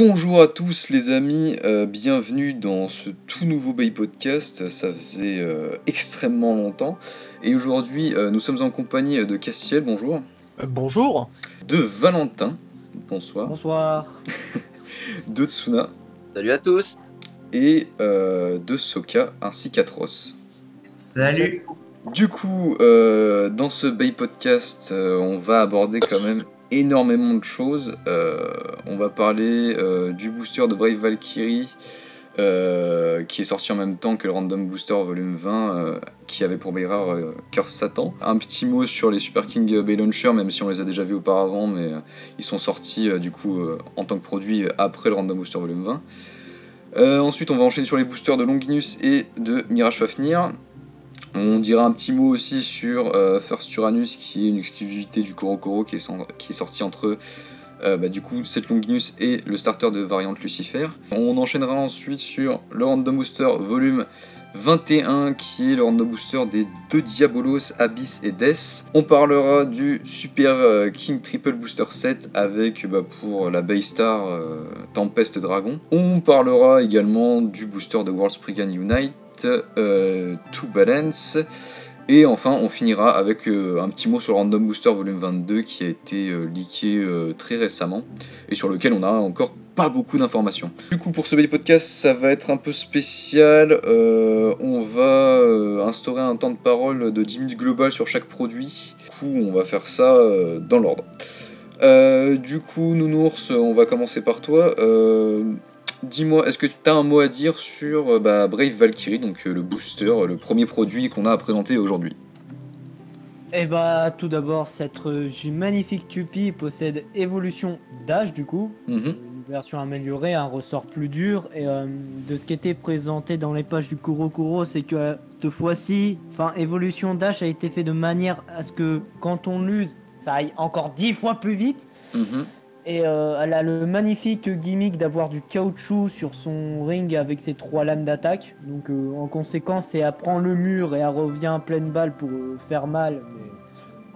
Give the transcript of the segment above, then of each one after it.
Bonjour à tous les amis, bienvenue dans ce tout nouveau Bay Podcast, ça faisait extrêmement longtemps et aujourd'hui nous sommes en compagnie de Castiel, bonjour, Bonjour. de Valentin, bonsoir, Bonsoir. de Tsuna Salut à tous. et de Soka ainsi qu'Atros. Salut. Du coup, dans ce Bay Podcast, on va aborder quand même énormément de choses. On va parler du booster de Brave Valkyrie, qui est sorti en même temps que le Random Booster Volume 20, qui avait pour Bearer Curse Satan. Un petit mot sur les Super King Bay Launcher, même si on les a déjà vus auparavant, mais ils sont sortis du coup en tant que produit après le Random Booster Volume 20. Ensuite, on va enchaîner sur les boosters de Longinus et de Mirage Fafnir. On dira un petit mot aussi sur First Uranus, qui est une exclusivité du Korokoro qui est sorti entre du coup cette Longinus et le starter de variante Lucifer. On enchaînera ensuite sur le Random Booster volume 21, qui est le Random Booster des deux Diabolos, Abyss et Death. On parlera du Super King Triple Booster Set avec pour la Baystar Tempest Dragon. On parlera également du booster de World Spriggan Unite, To Balance. Et enfin, on finira avec un petit mot sur le Random Booster Volume 22 qui a été leaké très récemment et sur lequel on a encore pas beaucoup d'informations. Du coup, pour ce Bay Podcast, ça va être un peu spécial. On va instaurer un temps de parole de 10 minutes global sur chaque produit. Du coup, on va faire ça dans l'ordre. Du coup, Nounours, on va commencer par toi. Dis-moi, est-ce que tu as un mot à dire sur Brave Valkyrie, donc le booster, le premier produit qu'on a à présenter aujourd'hui? Et tout d'abord, cette magnifique Tupi possède évolution d'âge du coup, une version améliorée, un ressort plus dur. Et de ce qui était présenté dans les pages du Korokoro, c'est que cette fois-ci, évolution d'âge a été fait de manière à ce que quand on l'use, ça aille encore 10 fois plus vite. Et elle a le magnifique gimmick d'avoir du caoutchouc sur son ring avec ses 3 lames d'attaque. Donc en conséquence, elle prend le mur et elle revient en pleine balle pour faire mal. Mais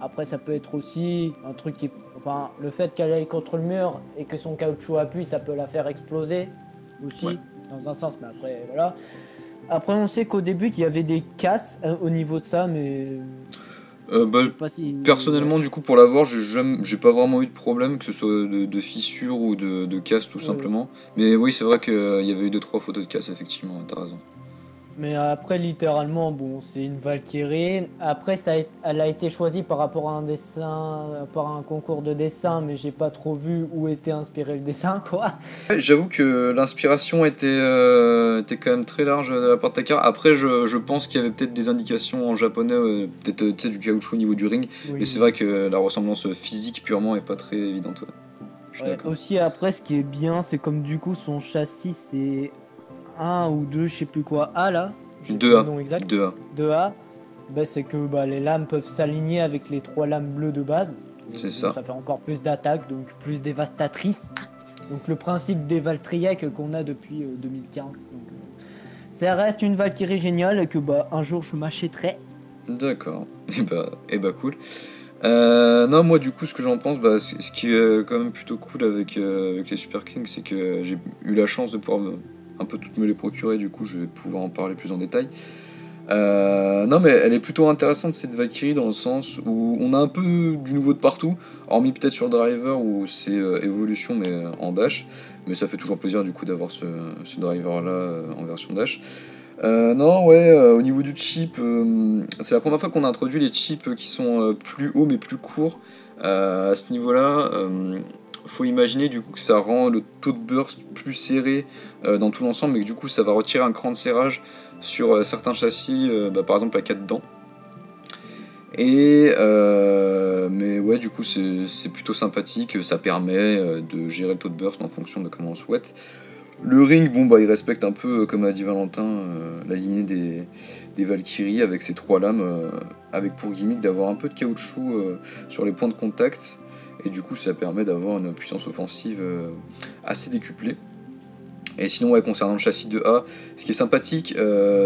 après, ça peut être aussi un truc qui... Enfin, le fait qu'elle aille contre le mur et que son caoutchouc appuie, ça peut la faire exploser aussi, dans un sens. Mais après, voilà. Après, on sait qu'au début, il y avait des casses au niveau de ça, mais... je sais pas si... Personnellement, du coup, pour l'avoir, j'ai pas vraiment eu de problème, que ce soit de fissure ou de casse, tout simplement. Mais oui, c'est vrai qu'il y avait eu 2-3 photos de casse, effectivement, t'as raison. Mais après, littéralement, bon, c'est une Valkyrie. Après, elle a été choisie par rapport à un dessin, par un concours de dessin, mais j'ai pas trop vu où était inspiré le dessin, quoi. Ouais, j'avoue que l'inspiration était quand même très large de la part de Takara. Après, je pense qu'il y avait peut-être des indications en japonais, peut-être du caoutchouc au niveau du ring, mais c'est vrai que la ressemblance physique purement est pas très évidente. Ouais. Je suis d'accord. Aussi, après, ce qui est bien, c'est comme du coup, son châssis, c'est 1 ou 2, je sais plus quoi, A là. 2A. Le nom exact. 2A. 2A. C'est que les lames peuvent s'aligner avec les 3 lames bleues de base. C'est ça. Ça fait encore plus d'attaque, donc plus dévastatrice. Donc le principe des Valtriac qu'on a depuis 2015. Donc, ça reste une Valkyrie géniale que un jour je m'achèterai. D'accord. Et bah cool. Non, moi du coup, ce que j'en pense, ce qui est quand même plutôt cool avec les Super Kings, c'est que j'ai eu la chance de pouvoir un peu toutes me les procurer. Du coup, je vais pouvoir en parler plus en détail. Non, mais elle est plutôt intéressante cette Valkyrie dans le sens où on a un peu du nouveau de partout, hormis peut-être sur le driver où c'est évolution mais en dash, mais ça fait toujours plaisir du coup d'avoir ce driver là en version dash. Non, ouais, au niveau du chip, c'est la première fois qu'on a introduit les chips qui sont plus hauts mais plus courts. À ce niveau-là, faut imaginer du coup que ça rend le taux de burst plus serré dans tout l'ensemble, mais que du coup ça va retirer un cran de serrage sur certains châssis, par exemple à 4 dents. Et mais ouais, du coup c'est plutôt sympathique, ça permet de gérer le taux de burst en fonction de comment on souhaite. Le ring, il respecte un peu, comme a dit Valentin, la lignée des Valkyries avec ses 3 lames, avec pour gimmick d'avoir un peu de caoutchouc sur les points de contact, et du coup ça permet d'avoir une puissance offensive assez décuplée. Et sinon, ouais, concernant le châssis de A, ce qui est sympathique,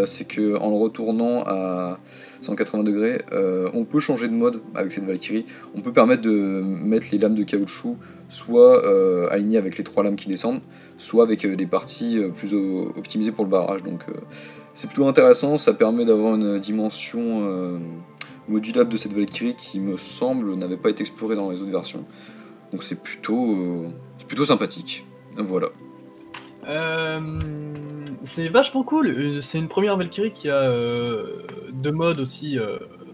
c'est qu'en le retournant à 180 degrés, on peut changer de mode avec cette Valkyrie. On peut permettre de mettre les lames de caoutchouc soit aligné avec les 3 lames qui descendent, soit avec des parties plus optimisées pour le barrage. Donc c'est plutôt intéressant, ça permet d'avoir une dimension modulable de cette Valkyrie qui me semble n'avait pas été explorée dans les autres versions. Donc c'est plutôt sympathique. Voilà. C'est vachement cool. C'est une première Valkyrie qui a 2 modes aussi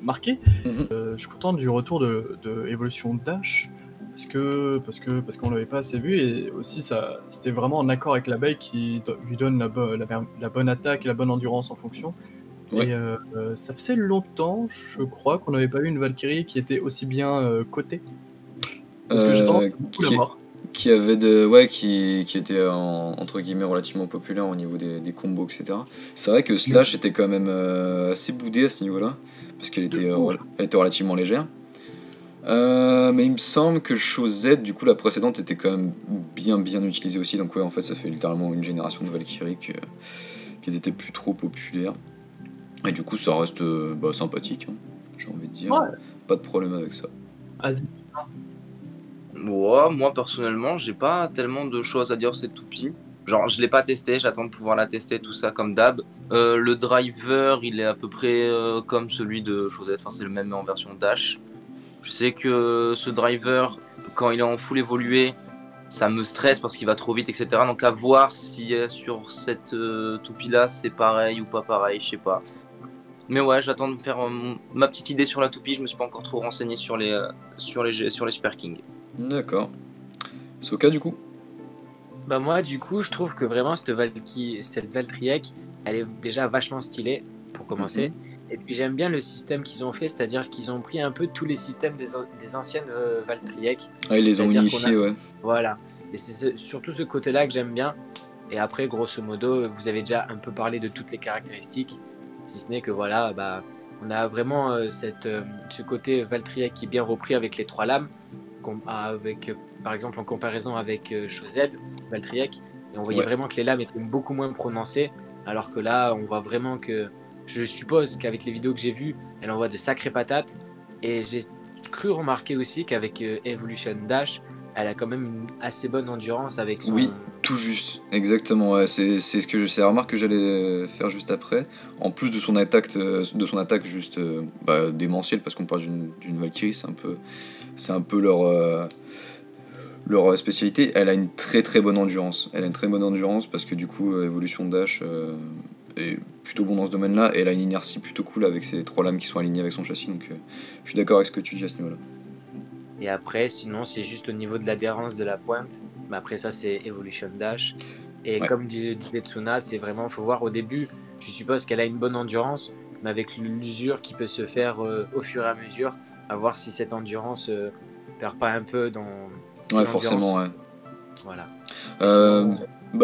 marqués. Je suis content du retour de Evolution Dash parce qu'on l'avait pas assez vu, et aussi c'était vraiment en accord avec l'abeille qui lui donne la bonne attaque et la bonne endurance en fonction. Ouais. Et ça faisait longtemps, je crois, qu'on n'avait pas eu une Valkyrie qui était aussi bien cotée. Parce que j'ai tendance à beaucoup la voir. Qui était entre guillemets relativement populaire au niveau des combos, etc. C'est vrai que Slash était quand même assez boudée à ce niveau-là, parce qu'elle était relativement légère. Mais il me semble que Chose Z, du coup la précédente, était quand même bien utilisée aussi, donc ouais, en fait ça fait littéralement une génération de Valkyrie qu'ils étaient plus trop populaires. Et du coup ça reste sympathique, hein, j'ai envie de dire. Ouais. Pas de problème avec ça. Ouais, moi personnellement, j'ai pas tellement de choses à dire sur cette toupie. Genre, je l'ai pas testé, j'attends de pouvoir la tester, tout ça comme d'hab. Le driver, il est à peu près comme celui de Chosette, enfin c'est le même en version Dash. Je sais que ce driver, quand il est en full évolué, ça me stresse parce qu'il va trop vite, etc. Donc à voir si sur cette toupie-là, c'est pareil ou pas pareil, je sais pas. Mais ouais, j'attends de faire ma petite idée sur la toupie, je me suis pas encore trop renseigné sur les Super King. D'accord. Soka, du coup? Bah moi, du coup, je trouve que vraiment cette Valtryek, elle est déjà vachement stylée, pour commencer. Et puis j'aime bien le système qu'ils ont fait, c'est-à-dire qu'ils ont pris un peu tous les systèmes des anciennes Valtryek. Ah, ils les ont unifiés, ouais. Voilà. Et c'est surtout ce côté-là que j'aime bien. Et après, grosso modo, vous avez déjà un peu parlé de toutes les caractéristiques, si ce n'est que voilà, bah, on a vraiment ce côté Valtryek qui est bien repris avec les 3 lames, par exemple en comparaison avec Chosette, Valtryek, et on voyait vraiment que les lames étaient beaucoup moins prononcées, alors que là on voit vraiment que, je suppose qu'avec les vidéos que j'ai vues, elle envoie de sacrées patates, et j'ai cru remarquer aussi qu'avec Evolution Dash, elle a quand même une assez bonne endurance avec son... Oui, tout juste, exactement, ouais. C'est la remarque que j'allais faire juste après. En plus de son attaque juste démentielle, parce qu'on parle d'une Valkyrie, c'est un peu leur spécialité. Elle a une très bonne endurance. Elle a une très bonne endurance parce que du coup, Evolution Dash est plutôt bon dans ce domaine-là, et elle a une inertie plutôt cool avec ses 3 lames qui sont alignées avec son châssis, donc je suis d'accord avec ce que tu dis à ce niveau-là. Et après, sinon, c'est juste au niveau de l'adhérence de la pointe. Mais après ça, c'est Evolution Dash. Et comme disait Tsuna, c'est vraiment, faut voir au début, je suppose qu'elle a une bonne endurance, mais avec l'usure qui peut se faire au fur et à mesure, à voir si cette endurance perd pas un peu dans... Ouais, forcément, ouais. Voilà.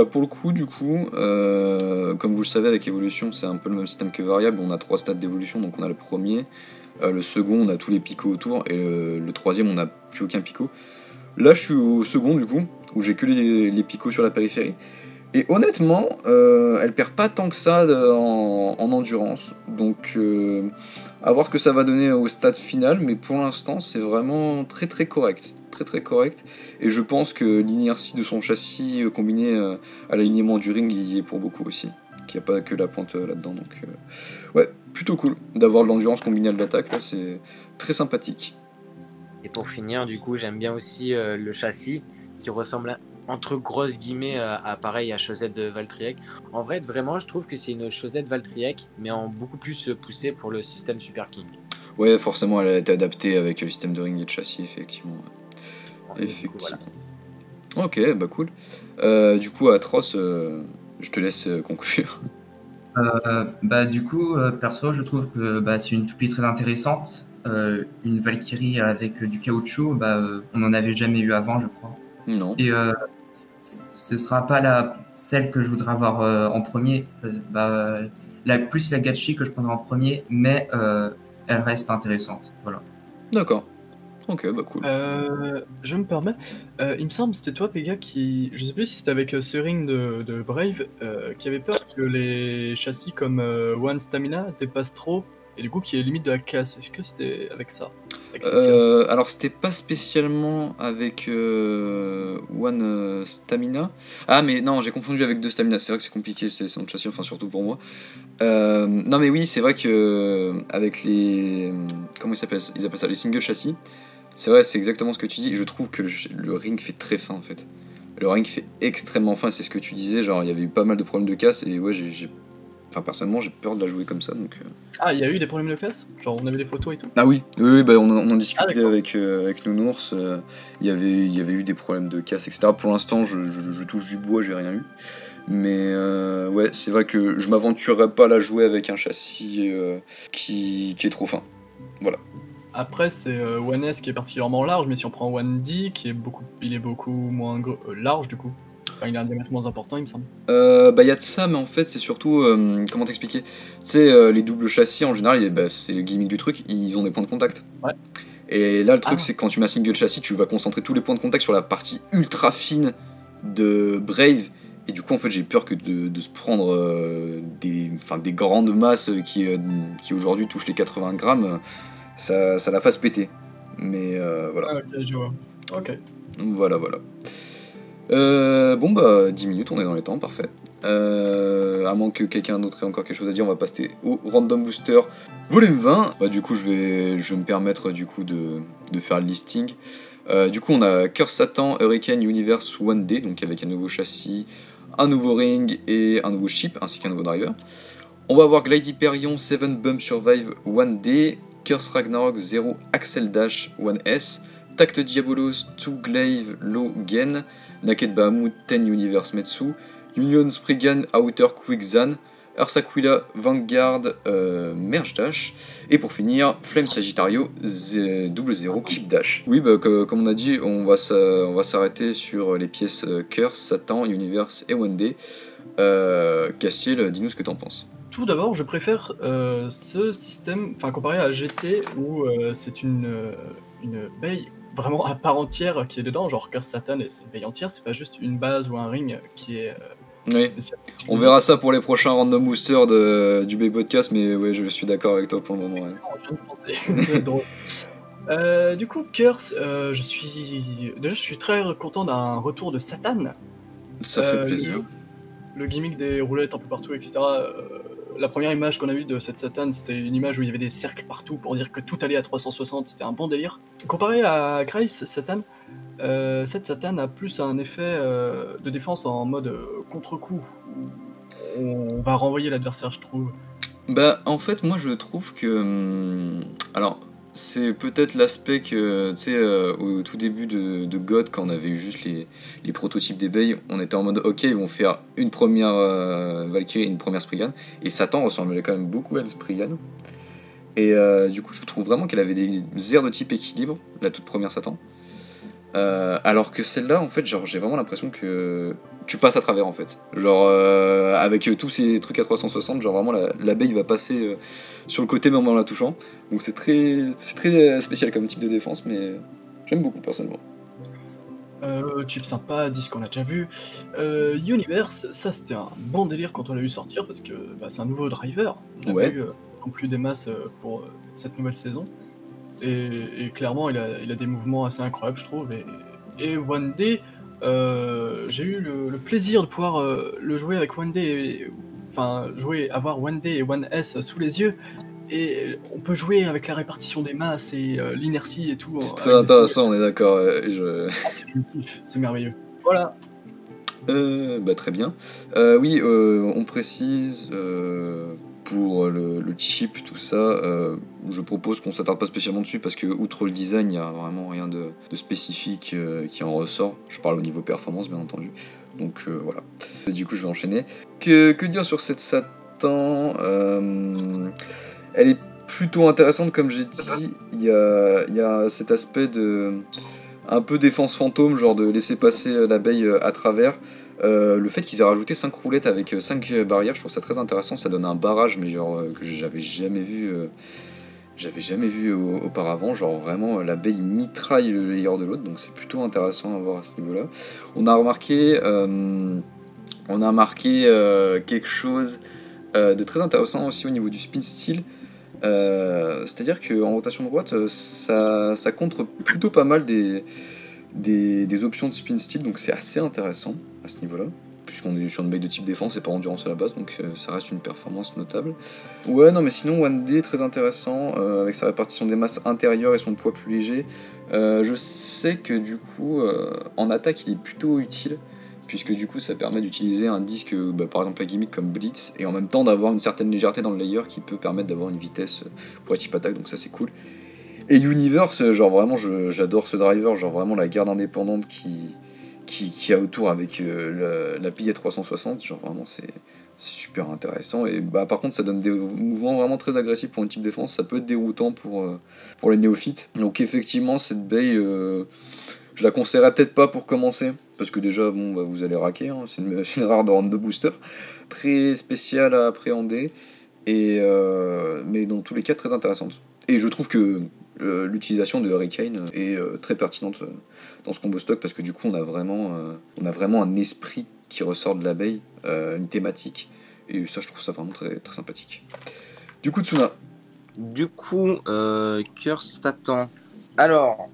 Pour le coup, du coup, comme vous le savez, avec Evolution, c'est un peu le même système que Variable. On a 3 stades d'évolution, donc on a le premier, le second, on a tous les picots autour, et le troisième, on n'a plus aucun picot. Là, je suis au second, du coup, où j'ai que les picots sur la périphérie. Et honnêtement, elle perd pas tant que ça en endurance. Donc, à voir ce que ça va donner au stade final, mais pour l'instant, c'est vraiment très correct. Très correct. Et je pense que l'inertie de son châssis combinée à l'alignement du ring, il y est pour beaucoup aussi. Qu'il n'y a pas que la pointe là-dedans. Donc, ouais, plutôt cool d'avoir de l'endurance combinée à de l'attaque. Là, c'est très sympathique. Et pour finir, du coup, j'aime bien aussi le châssis qui ressemble entre grosses guillemets à Chosette de Valtryek. En vrai, vraiment, je trouve que c'est une Chosette Valtryek, mais en beaucoup plus poussée pour le système Super King. Ouais, forcément, elle a été adaptée avec le système de ring et de châssis, effectivement. Effectivement. Voilà. Ok, bah cool. Du coup, Atroce, je te laisse conclure. Du coup, perso, je trouve que c'est une toupie très intéressante. Une Valkyrie avec du caoutchouc, on n'en avait jamais eu avant, je crois. Non. Et ce sera pas celle que je voudrais avoir en premier. Plus la Gatchi que je prendrai en premier, mais elle reste intéressante. Voilà. D'accord. Ok, bah cool. Je me permets, il me semble c'était toi, Pega, je sais plus si c'était avec ce ring de Brave, qui avait peur que les châssis comme One Stamina dépassent trop, et du coup qui est limite de la casse. Est-ce que c'était avec ça? Alors c'était pas spécialement avec One Stamina. Ah mais non, j'ai confondu avec 2 Stamina, c'est vrai que c'est compliqué, c'est un châssis, enfin surtout pour moi. Non mais oui, c'est vrai que avec les... Comment ils appellent ça, les single châssis. C'est vrai, c'est exactement ce que tu dis, je trouve que le ring fait très fin en fait. Le ring fait extrêmement fin, c'est ce que tu disais, genre il y avait eu pas mal de problèmes de casse et ouais Enfin, personnellement, j'ai peur de la jouer comme ça, donc... Ah, il y a eu des problèmes de casse? Genre, on avait des photos et tout? Ah oui, bah, on en discutait avec Nounours, il y avait eu des problèmes de casse, etc. Pour l'instant, je touche du bois, j'ai rien eu. Mais ouais, c'est vrai que je m'aventurerais pas à la jouer avec un châssis qui est trop fin. Voilà. Après, c'est One S qui est particulièrement large, mais si on prend One D, il est beaucoup moins large, du coup. Enfin, il a un diamètre moins important, il me semble. Bah, y a de ça, mais en fait, c'est surtout. Comment t'expliquer? Tu sais, les doubles châssis, en général, c'est le gimmick du truc, ils ont des points de contact. Ouais. Et là, le truc, c'est que quand tu mets un single châssis, tu vas concentrer tous les points de contact sur la partie ultra fine de Brave. Et du coup, en fait, j'ai peur que de se prendre des grandes masses qui aujourd'hui touchent les 80 grammes, ça la fasse péter. Mais voilà. Ah, ok, je vois. Ok. Voilà. Bon bah 10 minutes, on est dans les temps, parfait. À moins que quelqu'un d'autre ait encore quelque chose à dire, on va passer au Random Booster volume 20. Bah du coup je vais me permettre du coup de faire le listing. Du coup on a Curse Satan, Hurricane Universe 1D, donc avec un nouveau châssis, un nouveau ring et un nouveau ship, ainsi qu'un nouveau driver. On va avoir Glide Hyperion 7 Bump Survive 1D, Curse Ragnarok 0 Axel Dash 1S, Tact Diabolos 2 Glaive Low Gen, Naked Bahamut 10 Universe Metsu, Union Spriggan Outer Quickzan, Ursaquilla Vanguard Merge Dash, et pour finir, Flame Sagittario 00 Keep Dash. Oui, bah, comme on a dit, on va s'arrêter sur les pièces Curse, Satan, Universe et 1D. Castiel, dis-nous ce que t'en penses. Tout d'abord, je préfère ce système, enfin comparé à GT où c'est une baie vraiment à part entière qui est dedans, genre Curse Satan et c'est une baie entière, c'est pas juste une base ou un ring qui est spécial. On verra ça pour les prochains random boosters du Bay Podcast, mais ouais, je suis d'accord avec toi pour le moment. Ouais. Je viens de penser, c'est drôle. Du coup, Curse, je suis très content d'un retour de Satan. Ça fait plaisir. Le gimmick des roulettes un peu partout, etc. La première image qu'on a eue de cette Satan, c'était une image où il y avait des cercles partout pour dire que tout allait à 360, c'était un bon délire. Comparé à Grace Satan, cette Satan a plus un effet de défense en mode contre-coup. On va renvoyer l'adversaire, je trouve. Bah, en fait, moi je trouve que. Alors, c'est peut-être l'aspect que, tu sais, au tout début de God, quand on avait eu juste les prototypes des Bay, on était en mode ok, ils vont faire une première Valkyrie et une première Spriggan, et Satan ressemblait quand même beaucoup à la Spriggan. Et du coup, je trouve vraiment qu'elle avait des airs de type équilibre, la toute première Satan. Alors que celle-là, en fait, genre, j'ai vraiment l'impression que tu passes à travers, en fait. Genre, avec tous ces trucs à 360, genre vraiment l'abeille va passer sur le côté même en la touchant. Donc c'est très spécial comme type de défense, mais j'aime beaucoup personnellement. Chip sympa, disque qu'on a déjà vu. Universe, ça c'était un bon délire quand on l'a vu sortir parce que c'est un nouveau driver. On a vu non plus des masses pour cette nouvelle saison. Et clairement, il a des mouvements assez incroyables, je trouve. Et One Day, j'ai eu le plaisir de pouvoir le jouer avec One Day, avoir One Day et One S sous les yeux. Et on peut jouer avec la répartition des masses et l'inertie et tout. C'est très intéressant, on est d'accord. C'est merveilleux. Voilà. Très bien. Oui, on précise pour le chip, tout ça, je propose qu'on s'attarde pas spécialement dessus parce que, outre le design, il n'y a vraiment rien de spécifique qui en ressort. Je parle au niveau performance, bien entendu. Donc voilà. Du coup, je vais enchaîner. Que dire sur cette Satan elle est plutôt intéressante, comme j'ai dit. Il y a cet aspect de un peu défense fantôme, genre de laisser passer l'abeille à travers. Le fait qu'ils aient rajouté 5 roulettes avec 5 barrières, je trouve ça très intéressant. Ça donne un barrage, mais genre que j'avais jamais vu auparavant. Genre vraiment l'abeille mitraille le layer de l'autre, donc c'est plutôt intéressant à voir à ce niveau-là. On a remarqué quelque chose de très intéressant aussi au niveau du spin steel. C'est-à-dire qu'en rotation droite, ça contre plutôt pas mal des options de spin steel, donc c'est assez intéressant à ce niveau-là, puisqu'on est sur une bague de type défense et pas endurance à la base, donc ça reste une performance notable. Ouais, non, mais sinon, 1D, très intéressant, avec sa répartition des masses intérieures et son poids plus léger. Je sais que du coup, en attaque, il est plutôt utile, puisque du coup, ça permet d'utiliser un disque, par exemple, à gimmick comme Blitz, et en même temps d'avoir une certaine légèreté dans le layer qui peut permettre d'avoir une vitesse pour la type attaque, donc ça c'est cool. Et Universe, genre vraiment, j'adore ce driver, genre vraiment la garde indépendante qui a autour avec la pille à 360, genre vraiment c'est super intéressant. Et bah par contre ça donne des mouvements vraiment très agressifs pour une type défense, ça peut être déroutant pour les néophytes. Donc effectivement cette bae, je la conseillerais peut-être pas pour commencer, parce que déjà bon bah, vous allez raquer, hein, c'est une rare de round de booster, très spéciale à appréhender, mais dans tous les cas très intéressante. Et je trouve que l'utilisation de Hurricane est très pertinente dans ce combo stock, parce que du coup on a vraiment un esprit qui ressort de l'abeille, une thématique, et ça je trouve ça vraiment très, très sympathique. Du coup Tsuna. Du coup, Curse Satan. Alors,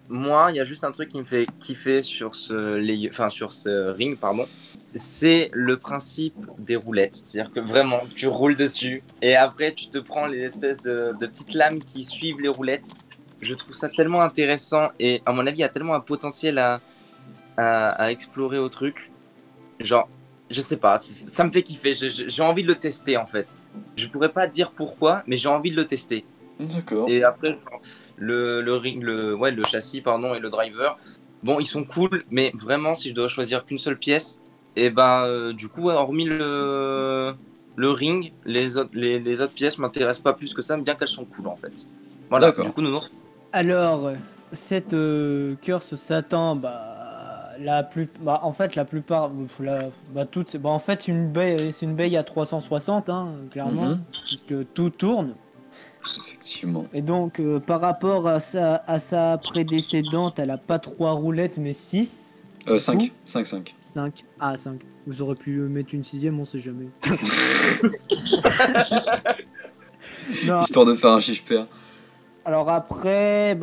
moi, il y a juste un truc qui me fait kiffer sur ce ring, pardon. C'est le principe des roulettes. C'est-à-dire que vraiment, tu roules dessus et après, tu te prends les espèces de petites lames qui suivent les roulettes. Je trouve ça tellement intéressant et, à mon avis, il y a tellement un potentiel à explorer au truc. Genre, je sais pas, ça me fait kiffer. J'ai envie de le tester en fait. Je pourrais pas dire pourquoi, mais j'ai envie de le tester. D'accord. Et après, le châssis pardon, et le driver, bon, ils sont cool, mais vraiment, si je dois choisir qu'une seule pièce, et ben, du coup, hormis le ring, les autres pièces m'intéressent pas plus que ça, bien qu'elles sont cool en fait. Voilà, D'accord. du coup, nous. Alors, cette Curse Satan, en fait, la plupart, toutes, en fait, c'est une baie à 360, hein, clairement, puisque tout tourne. Effectivement. Et donc, par rapport à sa prédécédente, elle a pas 3 roulettes, mais 6. 5. 5. Ah, 5. Vous aurez pu mettre une 6ème, on sait jamais. Non. Histoire de faire un chiffre pair. Alors après,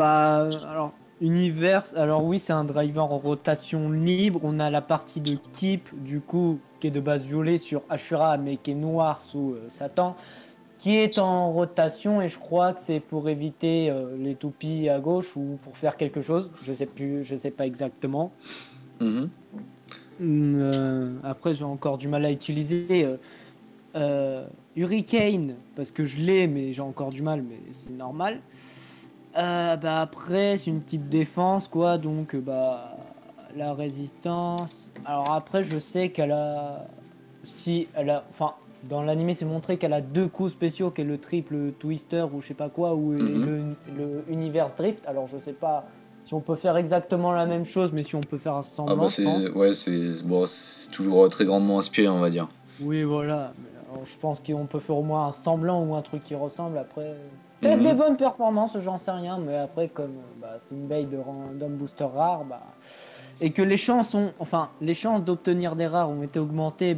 Universe, alors oui, c'est un driver en rotation libre. On a la partie de Keep, du coup, qui est de base violet sur Ashura, mais qui est noir sous Satan, qui est en rotation, et je crois que c'est pour éviter les toupies à gauche ou pour faire quelque chose. Je sais pas exactement. Après, j'ai encore du mal à utiliser Hurricane, parce que je l'ai, mais j'ai encore du mal, mais c'est normal. Après, c'est une type défense, quoi, donc la résistance. Alors après, je sais qu'elle a... dans l'animé, c'est montré qu'elle a 2 coups spéciaux, qui est le triple twister ou je sais pas quoi, ou le Universe Drift. Alors je sais pas si on peut faire exactement la même chose, mais si on peut faire un semblant, je pense. Ouais, c'est toujours très grandement inspiré, on va dire. Oui, voilà. Alors, je pense qu'on peut faire au moins un semblant ou un truc qui ressemble. Après, peut-être des bonnes performances, j'en sais rien, mais après, comme c'est une baie de random booster rare, et que les chances d'obtenir des rares ont été augmentées,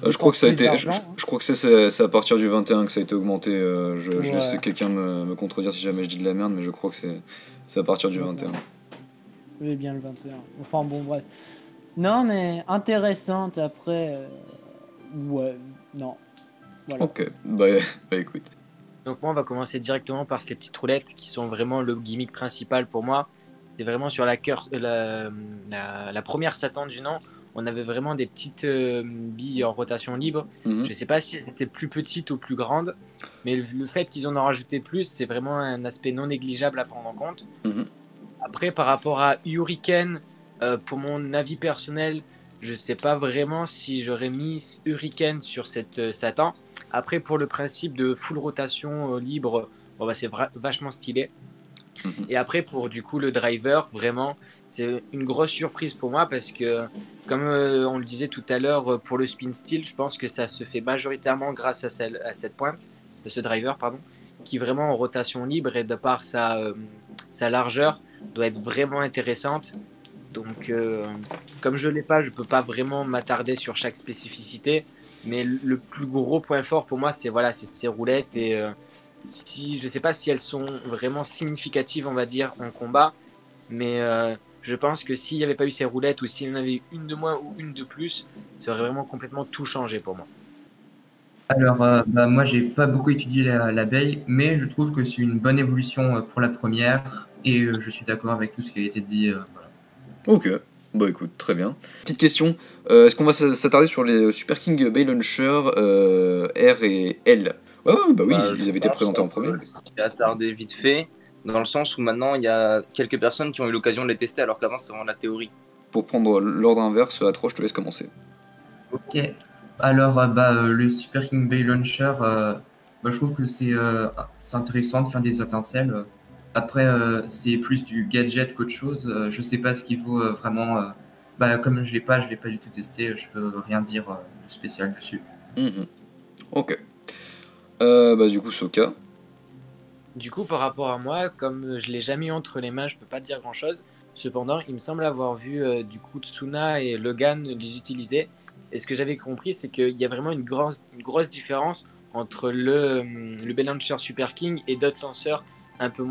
je crois que ça a été, je crois que c'est à partir du 21 que ça a été augmenté. Je laisse quelqu'un me contredire si jamais je dis de la merde, mais je crois que c'est à partir du 21. Oui, bien le 21. Enfin bon, bref. Non, mais intéressante. Après, ouais, non. Voilà. Ok, écoute. Donc moi, on va commencer directement par ces petites roulettes qui sont vraiment le gimmick principal pour moi. C'est vraiment sur la première Satan du nom, on avait vraiment des petites billes en rotation libre. Je sais pas si elles étaient plus petites ou plus grandes, mais le fait qu'ils en ont rajouté plus, c'est vraiment un aspect non négligeable à prendre en compte. Après, par rapport à Hurricane, pour mon avis personnel, je sais pas vraiment si j'aurais mis Hurricane sur cette Satan. Après, pour le principe de full rotation libre, c'est vachement stylé. Et après, pour du coup le driver, vraiment, c'est une grosse surprise pour moi parce que, comme on le disait tout à l'heure, pour le spin steel, je pense que ça se fait majoritairement grâce à cette pointe, de ce driver, pardon, qui vraiment en rotation libre et de par sa largeur doit être vraiment intéressante. Donc, comme je ne l'ai pas, je ne peux pas vraiment m'attarder sur chaque spécificité, mais le plus gros point fort pour moi, c'est ces roulettes et je sais pas si elles sont vraiment significatives, on va dire, en combat, mais je pense que s'il n'y avait pas eu ces roulettes ou s'il y en avait une de moins ou une de plus, ça aurait vraiment complètement tout changé pour moi. Alors, moi, j'ai pas beaucoup étudié l'abeille, mais je trouve que c'est une bonne évolution pour la première, et je suis d'accord avec tout ce qui a été dit. Voilà. Ok, bah écoute, très bien. Petite question, est-ce qu'on va s'attarder sur les Super King Bay Launcher R et L? Ouais, bah oui, ils avaient été présentés en premier. S'y attarder vite fait, dans le sens où maintenant il y a quelques personnes qui ont eu l'occasion de les tester alors qu'avant c'était vraiment la théorie. Pour prendre l'ordre inverse, Atro, je te laisse commencer. Ok, alors le Super King Bay Launcher, je trouve que c'est intéressant de faire des étincelles. Après, c'est plus du gadget qu'autre chose. Je sais pas ce qu'il vaut vraiment. Comme je l'ai pas du tout testé, je peux rien dire de spécial dessus. Ok. Du coup, Soka. Du coup, par rapport à moi, comme je l'ai jamais eu entre les mains, je peux pas dire grand chose. Cependant, il me semble avoir vu du coup Tsuna et Logan les utiliser. Et ce que j'avais compris, c'est qu'il y a vraiment une grosse différence entre le Bay Launcher Super King et d'autres lanceurs un peu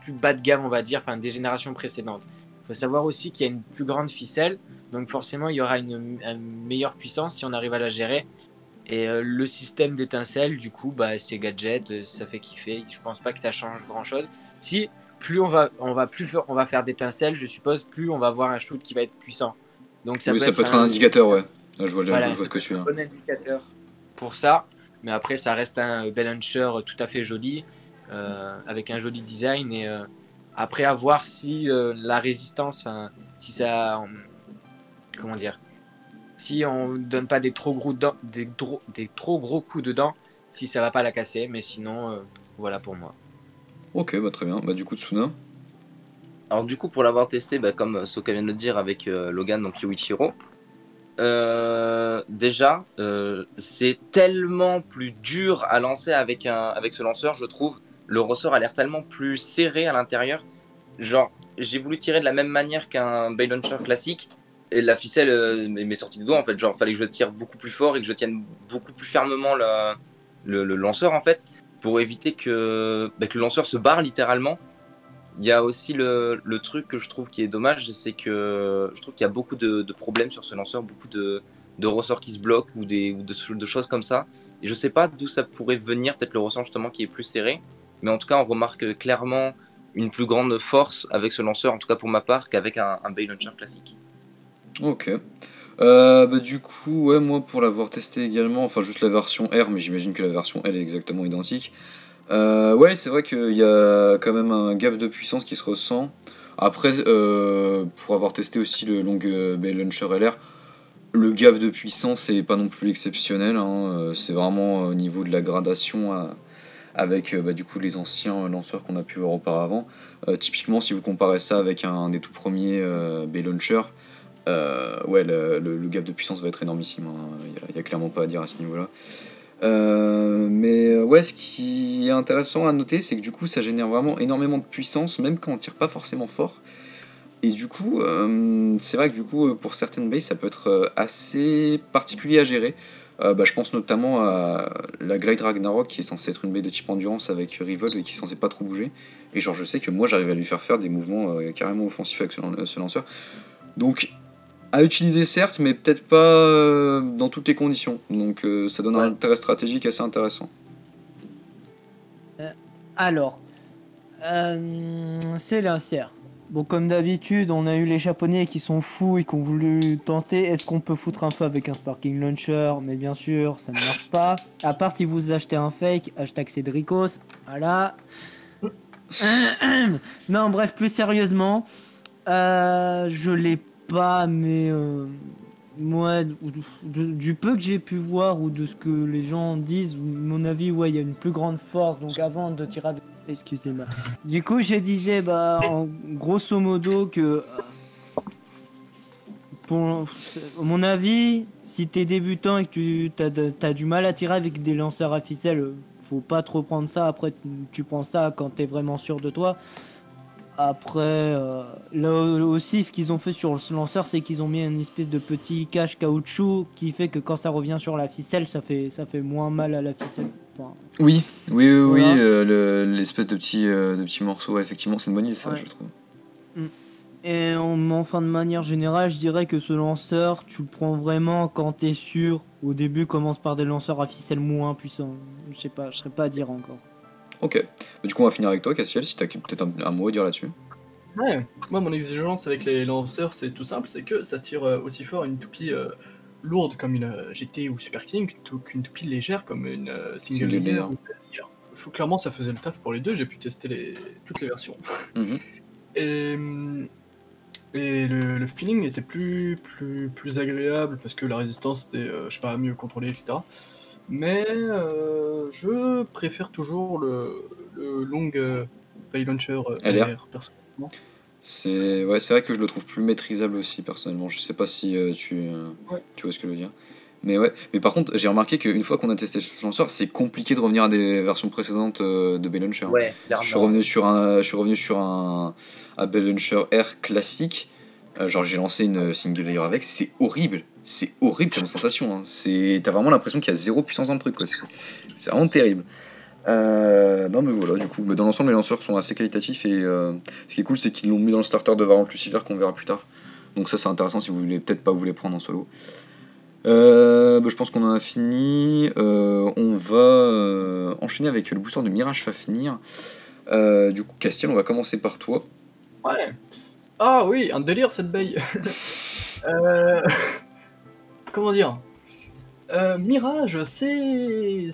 plus bas de gamme, on va dire, enfin des générations précédentes. Il faut savoir aussi qu'il y a une plus grande ficelle, donc forcément il y aura une meilleure puissance si on arrive à la gérer. Et le système d'étincelles, du coup, c'est gadget, ça fait kiffer. Je pense pas que ça change grand chose. Si plus on va faire d'étincelles, je suppose, plus on va avoir un shoot qui va être puissant. Donc ça Oui, peut ça être peut être un indicateur, ouais. Là, je vois ce que je suis. Un bon indicateur pour ça. Mais après, ça reste un Bay Launcher tout à fait joli, avec un joli design. Et après, à voir si la résistance, si ça, comment dire, si on donne pas des trop gros coups dedans, si ça va pas la casser. Mais sinon, voilà pour moi. Ok, très bien. Du coup, Tsuna. Alors du coup, pour l'avoir testé, comme Soka vient de le dire avec Logan, donc Yuichiro, déjà, c'est tellement plus dur à lancer avec ce lanceur, je trouve. Le ressort a l'air tellement plus serré à l'intérieur. Genre, j'ai voulu tirer de la même manière qu'un Bay Launcher classique, et la ficelle m'est sortie du doigt en fait. Genre, fallait que je tire beaucoup plus fort et que je tienne beaucoup plus fermement le lanceur en fait, pour éviter que le lanceur se barre littéralement. Il y a aussi le truc que je trouve qui est dommage, c'est que je trouve qu'il y a beaucoup de problèmes sur ce lanceur, beaucoup de ressorts qui se bloquent ou de choses comme ça. Et je sais pas d'où ça pourrait venir, peut-être le ressort justement qui est plus serré. Mais en tout cas, on remarque clairement une plus grande force avec ce lanceur, en tout cas pour ma part, qu'avec un Bay Launcher classique. Ok. Du coup, ouais, moi pour l'avoir testé également, enfin juste la version R, mais j'imagine que la version L est exactement identique. Ouais, c'est vrai qu'il y a quand même un gap de puissance qui se ressent. Après, pour avoir testé aussi le Long Bay Launcher LR, le gap de puissance est pas non plus exceptionnel, hein. C'est vraiment au niveau de la gradation avec du coup les anciens lanceurs qu'on a pu voir auparavant. Typiquement, si vous comparez ça avec un des tout premiers Bay Launcher, ouais, le gap de puissance va être énormissime, hein. Il y a clairement pas à dire à ce niveau-là. Ouais, ce qui est intéressant à noter, c'est que du coup, ça génère vraiment énormément de puissance, même quand on tire pas forcément fort. Et du coup, c'est vrai que du coup, pour certaines bases, ça peut être assez particulier à gérer. Je pense notamment à la Glide Ragnarok, qui est censée être une base de type endurance avec Revolve et qui est censée pas trop bouger. Et genre, je sais que moi, j'arrive à lui faire des mouvements carrément offensifs avec ce lanceur. Donc, à utiliser certes, mais peut-être pas dans toutes les conditions. Donc ça donne un intérêt stratégique assez intéressant. Alors, c'est l'insert. Bon, comme d'habitude, on a eu les Japonais qui sont fous et qui ont voulu tenter. Est-ce qu'on peut foutre un feu avec un Sparking Launcher? Mais bien sûr, ça ne marche pas. À part si vous achetez un fake, hashtag Cédricos. Voilà. Non, bref, plus sérieusement, je l'ai pas, mais moi, du peu que j'ai pu voir ou de ce que les gens disent, mon avis, ouais, il y a une plus grande force. Donc avant de tirer avec... Excusez-moi. Du coup, je disais, en grosso modo, que pour mon avis, si t'es débutant et que tu t'as du mal à tirer avec des lanceurs à ficelle, faut pas trop prendre ça. Après, tu prends ça quand t'es vraiment sûr de toi. Après, là aussi, ce qu'ils ont fait sur ce lanceur, c'est qu'ils ont mis une espèce de petit cache caoutchouc qui fait que quand ça revient sur la ficelle, ça fait moins mal à la ficelle. Enfin, Oui, oui, voilà. l'espèce de petits morceaux, ouais, effectivement, c'est une bonne idée, ça, Ouais. je trouve. Et enfin, de manière générale, je dirais que ce lanceur, tu le prends vraiment quand t'es sûr. Au début, commence par des lanceurs à ficelle moins puissants. Je sais pas, je serais pas à dire encore. Ok. Du coup, on va finir avec toi, Cassiel, si t'as peut-être un mot à dire là-dessus. Ouais, moi mon exigence avec les lanceurs c'est tout simple, c'est que ça tire aussi fort une toupie lourde comme une GT ou Super King qu'une toupie légère comme une Single Single Layer layer. ou Layer. Clairement ça faisait le taf pour les deux, j'ai pu tester toutes les versions. Mhm. Et le feeling était plus agréable parce que la résistance était, je sais pas, mieux contrôlée, etc. Mais je préfère toujours le long Bay Launcher LR. LR, personnellement. C'est vrai que je le trouve plus maîtrisable aussi, personnellement. Je sais pas si tu vois ce que je veux dire. Mais ouais, mais par contre, j'ai remarqué qu'une fois qu'on a testé ce lanceur, c'est compliqué de revenir à des versions précédentes de Bay Launcher. Ouais, Je suis clairement. revenu sur un Bay Launcher R classique. Genre j'ai lancé une single layer avec, c'est horrible comme sensation. Hein. T'as vraiment l'impression qu'il y a zéro puissance dans le truc, quoi. C'est vraiment terrible. Non mais voilà, du coup, dans l'ensemble les lanceurs sont assez qualitatifs et ce qui est cool c'est qu'ils l'ont mis dans le starter de Variant Lucifer qu'on verra plus tard. Donc ça c'est intéressant si vous voulez peut-être pas vous les prendre en solo. Je pense qu'on en a fini. On va enchaîner avec le booster de Mirage Fafnir. Du coup, Castiel, on va commencer par toi. Ouais. Ah oui, un délire cette baille. Comment dire Mirage, c'est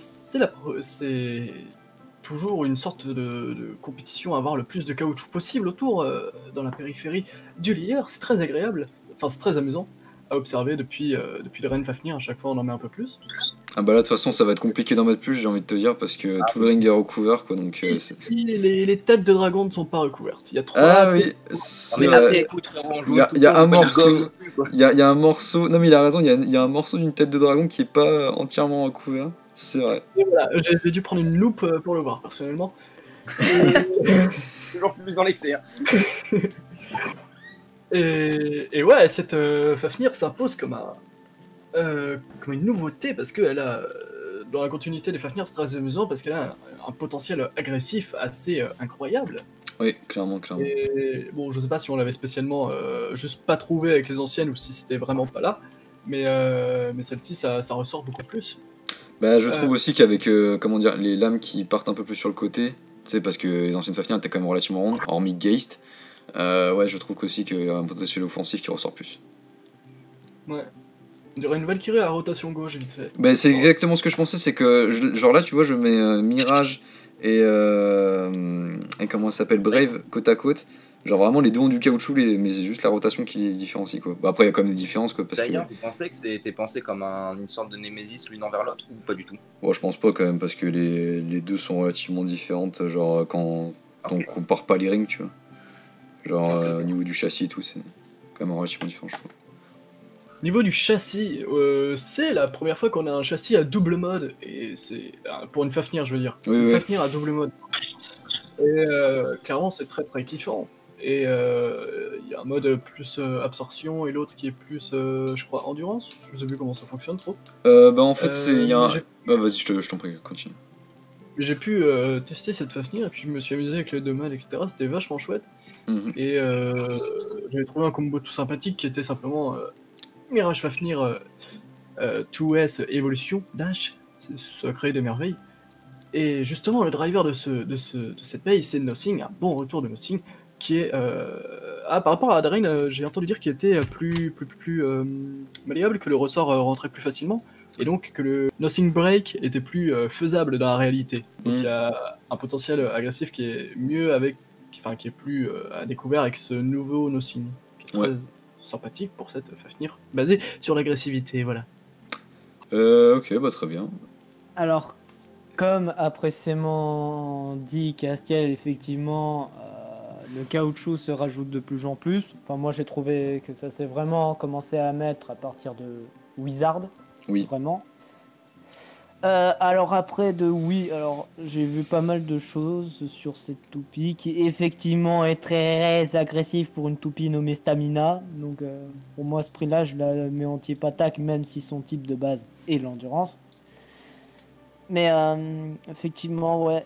toujours une sorte de compétition à avoir le plus de caoutchouc possible autour dans la périphérie du layer. C'est très agréable, enfin c'est très amusant à observer depuis le Rain Fafnir. À chaque fois on en met un peu plus. Ah bah là de toute façon ça va être compliqué d'en mettre plus, j'ai envie de te dire, parce que tout le ring est recouvert quoi, donc Si les têtes de dragon ne sont pas recouvertes. Il y a trois. Ah oui, Non, c'est mais vrai. après, écoute, frérot, on joue Il tout y a le temps, un on fait pas de morceau, gomme non plus, quoi. il y a un morceau, non mais il a raison, il y a un morceau d'une tête de dragon qui est pas entièrement recouvert, c'est vrai. Et voilà, j'ai dû prendre une loupe pour le voir personnellement. Toujours plus dans l'excès. Hein. Et ouais, cette Fafnir s'impose comme comme une nouveauté parce qu'elle a, dans la continuité des Fafnir, c'est très amusant parce qu'elle a un potentiel agressif assez incroyable. Oui, clairement. Et bon, je sais pas si on l'avait spécialement juste pas trouvé avec les anciennes ou si c'était vraiment pas là, mais celle-ci, ça ressort beaucoup plus. Bah je trouve aussi qu'avec comment dire, les lames qui partent un peu plus sur le côté, tu sais, parce que les anciennes Fafnir étaient quand même relativement rondes, hormis Geist, ouais je trouve aussi qu'il y a un potentiel offensif qui ressort plus. Ouais. On dirait une Valkyrie à rotation gauche, vite fait. Bah c'est exactement ce que je pensais, c'est que genre là tu vois je mets Mirage et comment ça s'appelle, Brave côte à côte, genre vraiment les deux ont du caoutchouc, mais c'est juste la rotation qui les différencie quoi. Bah après il y a quand même des différences quoi, parce que D'ailleurs, vous pensez que c'était pensé comme une sorte de Némésis l'une envers l'autre ou pas du tout? bon, je pense pas quand même, parce que les deux sont relativement différentes, genre quand on compare pas les rings, tu vois. Genre au niveau du châssis et tout, c'est quand même relativement différent, je trouve. Niveau du châssis, c'est la première fois qu'on a un châssis à double mode, et c'est pour une Fafnir, je veux dire. Oui, Une oui. Fafnir à double mode. Et clairement, c'est très très kiffant. Et il y a un mode plus absorption et l'autre qui est plus, je crois, endurance. Je sais plus comment ça fonctionne trop. Bah en fait, il y a un... j'ai- Ah vas-y, je t'en prie, continue. J'ai pu tester cette Fafnir et puis je me suis amusé avec les deux modes, etc. C'était vachement chouette. Mhm. Et j'avais trouvé un combo tout sympathique qui était simplement Mirage Fafnir 2S Evolution Dash, ça crée des merveilles. Et justement, le driver de cette paye, c'est Nothing, un bon retour de Nothing, qui est... par rapport à Drain, j'ai entendu dire qu'il était plus malléable, que le ressort rentrait plus facilement, et donc que le Nothing Break était plus faisable dans la réalité. Donc il y a un potentiel agressif qui est mieux qui est plus à découvert avec ce nouveau Nothing, qui est très sympathique pour cette Fafnir, basée sur l'agressivité, voilà. Ok, bah très bien. Alors, comme a précédemment dit Castiel, effectivement, le caoutchouc se rajoute de plus en plus. Enfin, moi, j'ai trouvé que ça s'est vraiment commencé à mettre à partir de Wizard. Oui. Vraiment. Alors après alors j'ai vu pas mal de choses sur cette toupie qui effectivement est très agressive pour une toupie nommée Stamina. Donc pour moi, à ce prix-là, je la mets en type attaque, même si son type de base est l'endurance. Mais effectivement, ouais.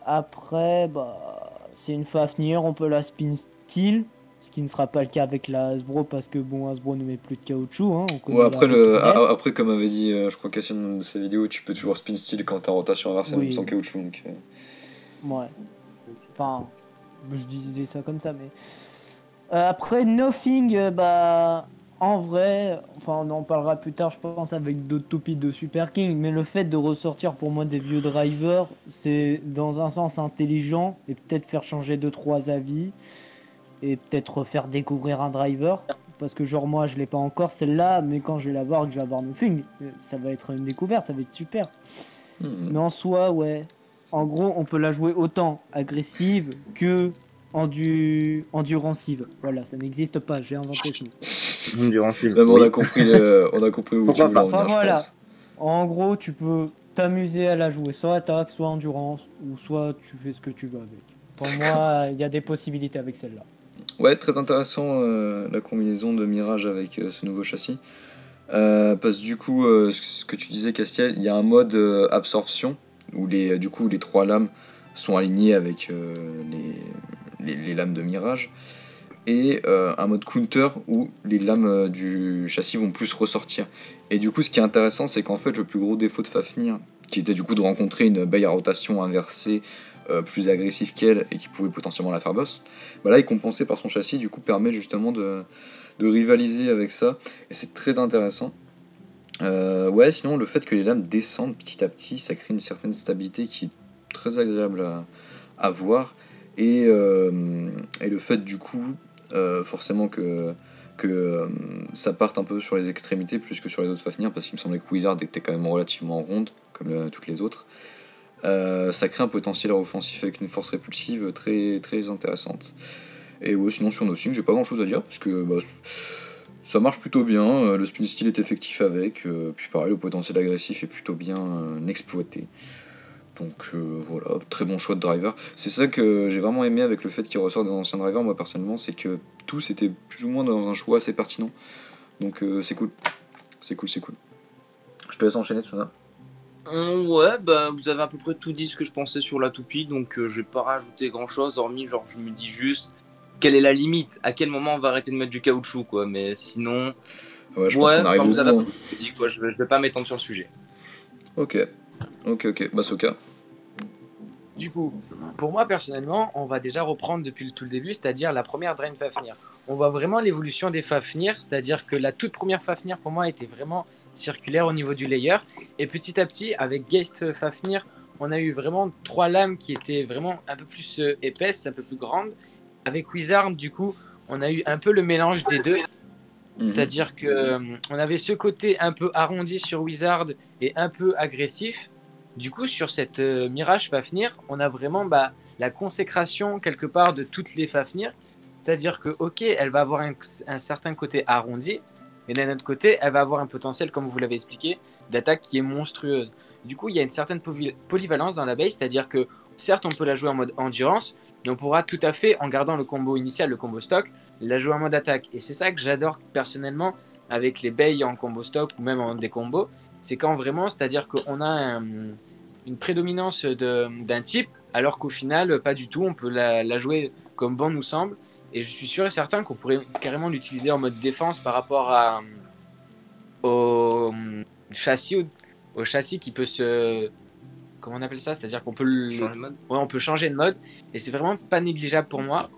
Après, c'est une Fafnir, on peut la spin steel, ce qui ne sera pas le cas avec la Hasbro parce que Hasbro ne met plus de caoutchouc. Hein, ouais, après, comme avait dit, je crois Cassien dans une de ses vidéos, tu peux toujours spin steel quand t'es en rotation inversée, même sans caoutchouc. Donc, ouais. Enfin, je disais ça comme ça, mais. Après, Nothing, en vrai, on en parlera plus tard, je pense, avec d'autres toupies de Super King, mais le fait de ressortir pour moi des vieux drivers, c'est dans un sens intelligent et peut-être faire changer 2-3 avis et peut-être refaire découvrir un driver. Parce que genre moi je l'ai pas encore celle-là, mais quand je vais la voir et que je vais avoir Nothing, ça va être une découverte, ça va être super. Mais en soi, ouais. En gros, on peut la jouer autant agressive que enduransive. Voilà, ça n'existe pas, j'ai inventé ce mot. Enduransive. On a compris où tu voulais en venir, voilà. je pense. En gros, tu peux t'amuser à la jouer, soit attaque, soit endurance, ou soit tu fais ce que tu veux avec. Pour moi, il y a des possibilités avec celle-là. Ouais, très intéressant la combinaison de Mirage avec ce nouveau châssis. Parce que du coup, ce que tu disais, Castiel, il y a un mode absorption où les 3 lames sont alignées avec les lames de Mirage. Et un mode counter où les lames du châssis vont plus ressortir. Et du coup, ce qui est intéressant, c'est qu'en fait, le plus gros défaut de Fafnir, qui était du coup de rencontrer une baille à rotation inversée plus agressive qu'elle et qui pouvait potentiellement la faire boss, là, il compensé par son châssis, du coup, permet justement de rivaliser avec ça. Et c'est très intéressant. Ouais, sinon, le fait que les lames descendent petit à petit, ça crée une certaine stabilité qui est très agréable à voir. Et le fait, du coup, forcément que ça parte un peu sur les extrémités plus que sur les autres Fafnir, parce qu'il me semblait que Wizard était quand même relativement ronde, comme toutes les autres. Ça crée un potentiel offensif avec une force répulsive très, très intéressante. Et ouais, sinon sur Nothing, j'ai pas grand chose à dire, parce que ça marche plutôt bien, le spin steel est effectif avec, puis pareil, le potentiel agressif est plutôt bien exploité. Donc voilà, très bon choix de driver. C'est ça que j'ai vraiment aimé avec le fait qu'il ressort des anciens drivers, moi personnellement, c'est que tous étaient plus ou moins dans un choix assez pertinent. Donc c'est cool. C'est cool. Je te laisse enchaîner, Tsuna. Ouais, vous avez à peu près tout dit ce que je pensais sur la toupie, donc je vais pas rajouter grand chose, hormis genre je me dis juste quelle est la limite, à quel moment on va arrêter de mettre du caoutchouc, quoi. Mais sinon, je pense qu'on arrive au bout, hein. Dit, quoi, je vais pas m'étendre sur le sujet. Ok, Soka. Du coup, pour moi personnellement, on va déjà reprendre depuis tout le début, c'est-à-dire la première Drain Fafnir. On voit vraiment l'évolution des Fafnir, c'est-à-dire que la toute première Fafnir pour moi était vraiment circulaire au niveau du layer. Et petit à petit, avec Geist Fafnir, on a eu vraiment 3 lames qui étaient vraiment un peu plus épaisses, un peu plus grandes. Avec Wizard, du coup, on a eu un peu le mélange des deux. C'est-à-dire que on avait ce côté un peu arrondi sur Wizard et un peu agressif. Du coup, sur cette Mirage Fafnir, on a vraiment la consécration quelque part de toutes les Fafnir. C'est-à-dire que, ok, elle va avoir un certain côté arrondi, mais d'un autre côté, elle va avoir un potentiel, comme vous l'avez expliqué, d'attaque qui est monstrueuse. Du coup, il y a une certaine polyvalence dans la base, c'est-à-dire que, certes, on peut la jouer en mode endurance, mais on pourra tout à fait, en gardant le combo initial, le combo stock, la jouer en mode attaque. Et c'est ça que j'adore personnellement avec les bays en combo stock ou même en des combos. C'est quand vraiment, c'est-à-dire qu'on a une prédominance d'un type, alors qu'au final, pas du tout, on peut la jouer comme bon nous semble. Et je suis sûr et certain qu'on pourrait carrément l'utiliser en mode défense par rapport au châssis qui peut se... Comment on appelle ça? C'est-à-dire qu'on peut changer de mode. Ouais, on peut changer de mode. Et c'est vraiment pas négligeable pour moi.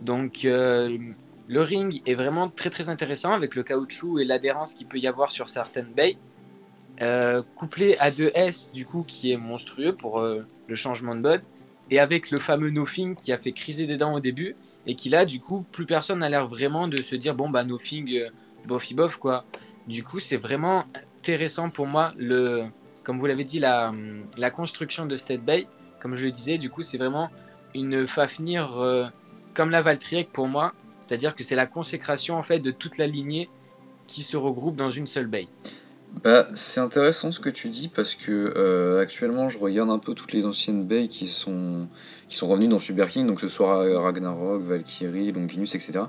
Donc le ring est vraiment très très intéressant avec le caoutchouc et l'adhérence qu'il peut y avoir sur certaines bays. Couplé à 2S du coup qui est monstrueux pour le changement de mode. Et avec le fameux Nothing qui a fait criser des dents au début. Et qui là du coup plus personne n'a l'air vraiment de se dire bon Nothing bofi bof quoi. Du coup c'est vraiment intéressant pour moi comme vous l'avez dit la construction de cette bay. Comme je le disais du coup c'est vraiment une Fafnir comme la Valtryek pour moi. C'est-à-dire que c'est la consécration en fait de toute la lignée qui se regroupe dans une seule bay. Bah, c'est intéressant ce que tu dis parce que actuellement je regarde un peu toutes les anciennes bays qui sont revenues dans Super King, donc que ce soit Ragnarok, Valkyrie, Longinus, etc.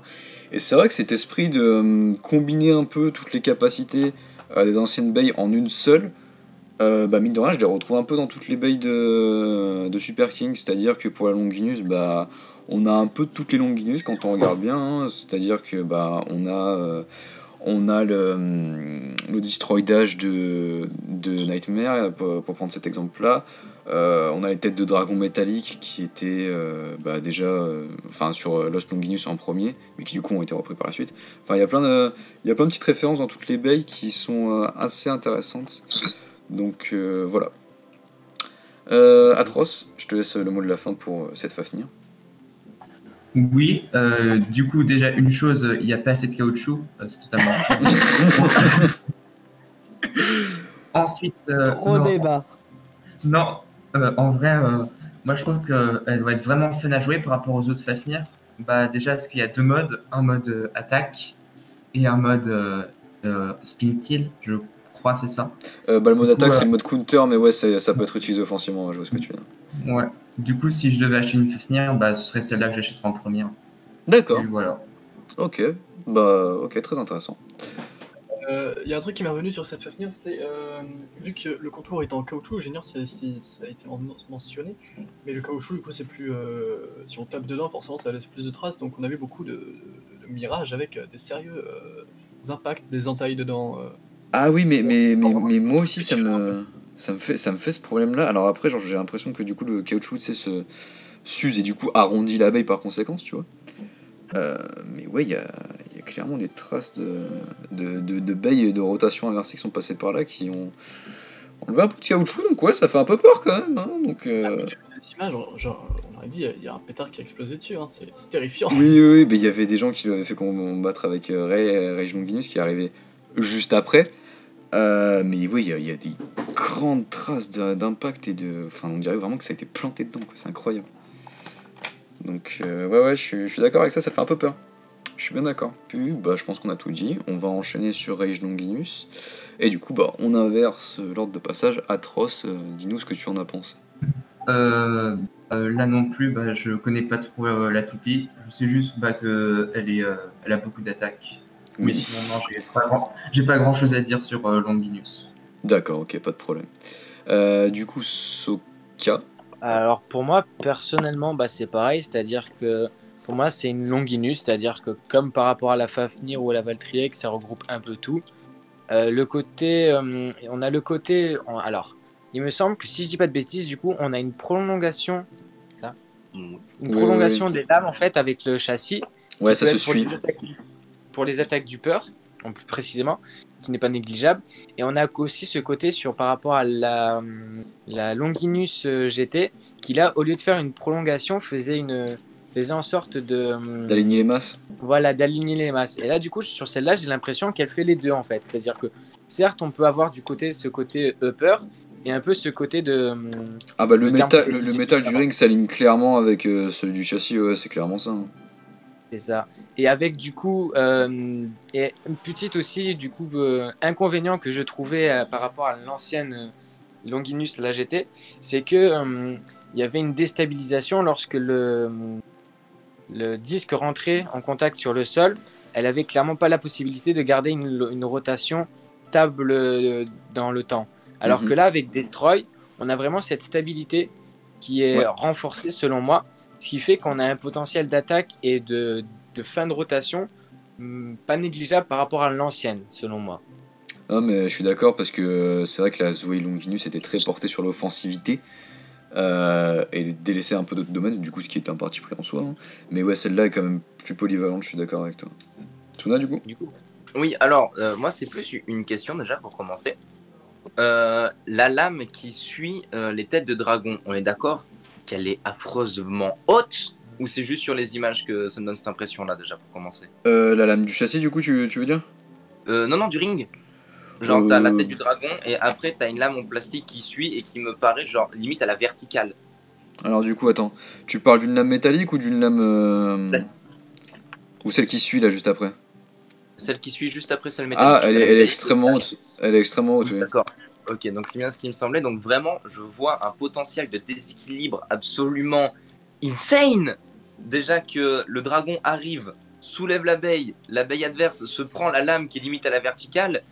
Et c'est vrai que cet esprit de combiner un peu toutes les capacités des anciennes bays en une seule, bah mine de rien je les retrouve un peu dans toutes les bays de Super King, c'est-à-dire que pour la Longinus, bah on a un peu toutes les Longinus quand on regarde bien, hein. C'est-à-dire que bah on a le destroydage de Nightmare, pour prendre cet exemple-là. On a les têtes de dragon métalliques qui étaient bah, déjà enfin, sur Lost Longinus en premier, mais qui du coup ont été repris par la suite. Enfin, il y a plein de petites références dans toutes les bays qui sont assez intéressantes. Donc voilà. Atroce, je te laisse le mot de la fin pour cette Fafnir. Oui, du coup, déjà, une chose, il n'y a pas assez de caoutchouc, c'est totalement. Ensuite. Trop débat. Non, en vrai, moi je trouve qu'elle doit être vraiment fun à jouer par rapport aux autres Fafnir. Bah, déjà, parce qu'il y a deux modes, un mode attaque et un mode spin steel, je crois, c'est ça. Bah, le mode attaque, c'est le mode counter, mais ouais, ça peut être utilisé offensivement, je vois ce que tu veux dire. Ouais. Du coup, si je devais acheter une Fafnir, bah, ce serait celle-là que j'achèterais en première. D'accord. Et voilà. Ok, bah, ok, très intéressant. Il y a un truc qui m'est revenu sur cette Fafnir, c'est vu que le contour est en caoutchouc, j'ignore si ça a été mentionné, mais le caoutchouc, du coup, c'est plus. Si on tape dedans, forcément, ça laisse plus de traces, donc on a vu beaucoup de mirages avec des sérieux impacts, des entailles dedans. Ah oui, mais moi aussi, ça me fait ce problème-là. Alors après, genre, j'ai l'impression que du coup, le caoutchouc, se s'use et du coup arrondit l'abeille par conséquence, tu vois. Mais ouais, il y a clairement des traces de baies et de rotation inversée qui sont passées par là qui ont enlevé un peu de caoutchouc, donc ouais, ça fait un peu peur quand même. Hein, donc, Des images, genre, on aurait dit, il y a un pétard qui a explosé dessus, hein, c'est terrifiant. Oui, mais il y avait des gens qui l'avaient fait combattre avec Rage Longinus qui est arrivé juste après. Mais oui, il y a des grandes traces d'impact et de. Enfin, on dirait vraiment que ça a été planté dedans, quoi. C'est incroyable. Donc, ouais, je suis d'accord avec ça, ça fait un peu peur. Je suis bien d'accord. Puis, bah, je pense qu'on a tout dit. On va enchaîner sur Rage Longinus. Et du coup, bah, on inverse l'ordre de passage. Atroce, dis-nous ce que tu en as pensé. Là non plus, bah, je connais pas trop la toupie. Je sais juste bah, elle a beaucoup d'attaques. Oui. Mais sinon, non, j'ai pas grand chose à dire sur Longinus. D'accord, ok, pas de problème. Du coup, Soka. Alors pour moi, personnellement, bah, c'est pareil, c'est-à-dire que pour moi, c'est une Longinus, c'est-à-dire que comme par rapport à la Fafnir ou à la Valkyrie, ça regroupe un peu tout. On a le côté... Alors, il me semble que si je dis pas de bêtises, du coup, on a une prolongation... Ça Une prolongation des lames, en fait, avec le châssis. Ouais, ça se suit. Pour les attaques du peur, plus précisément, qui n'est pas négligeable. Et on a aussi ce côté par rapport à la Longinus GT, qui là, au lieu de faire une prolongation, faisait en sorte d'aligner les masses. Voilà, d'aligner les masses. Et là, du coup, sur celle-là, j'ai l'impression qu'elle fait les deux, en fait. C'est-à-dire que, certes, on peut avoir ce côté upper, et un peu ce côté de... Ah bah le métal du ring s'aligne clairement avec celui du châssis, ouais, c'est clairement ça. Hein. C'est ça. Et avec du coup, et une petite aussi, du coup, inconvénient que je trouvais par rapport à l'ancienne Longinus, la GT, c'est que il y avait une déstabilisation lorsque le disque rentrait en contact sur le sol. Elle avait clairement pas la possibilité de garder une rotation stable dans le temps. Alors que là, avec Destroy, on a vraiment cette stabilité qui est renforcée selon moi, ce qui fait qu'on a un potentiel d'attaque et de fin de rotation pas négligeable par rapport à l'ancienne, selon moi. Ah mais je suis d'accord parce que c'est vrai que la Zoé Longinus était très portée sur l'offensivité et délaissait un peu d'autres domaines, du coup ce qui était un parti pris en soi. Hein. Mais ouais, celle-là est quand même plus polyvalente, je suis d'accord avec toi. Tsuna, du coup Oui, alors moi c'est plus une question déjà pour commencer. La lame qui suit les têtes de dragon, on est d'accord qu'elle est affreusement haute ou c'est juste sur les images que ça me donne cette impression là déjà pour commencer? La lame du châssis du coup tu veux dire? Non, du ring. Genre t'as la tête du dragon et après t'as une lame en plastique qui suit et qui me paraît genre limite à la verticale. Alors du coup attends, tu parles d'une lame métallique ou d'une lame... Plastique. Ou celle qui suit là juste après? Celle qui suit juste après celle Ah, métallique. elle est extrêmement haute. Elle est extrêmement haute, oui. D'accord. Ok, donc c'est bien ce qui me semblait. Donc vraiment, je vois un potentiel de déséquilibre absolument insane. Déjà que le dragon arrive, soulève l'abeille adverse se prend la lame qui est limite à la verticale,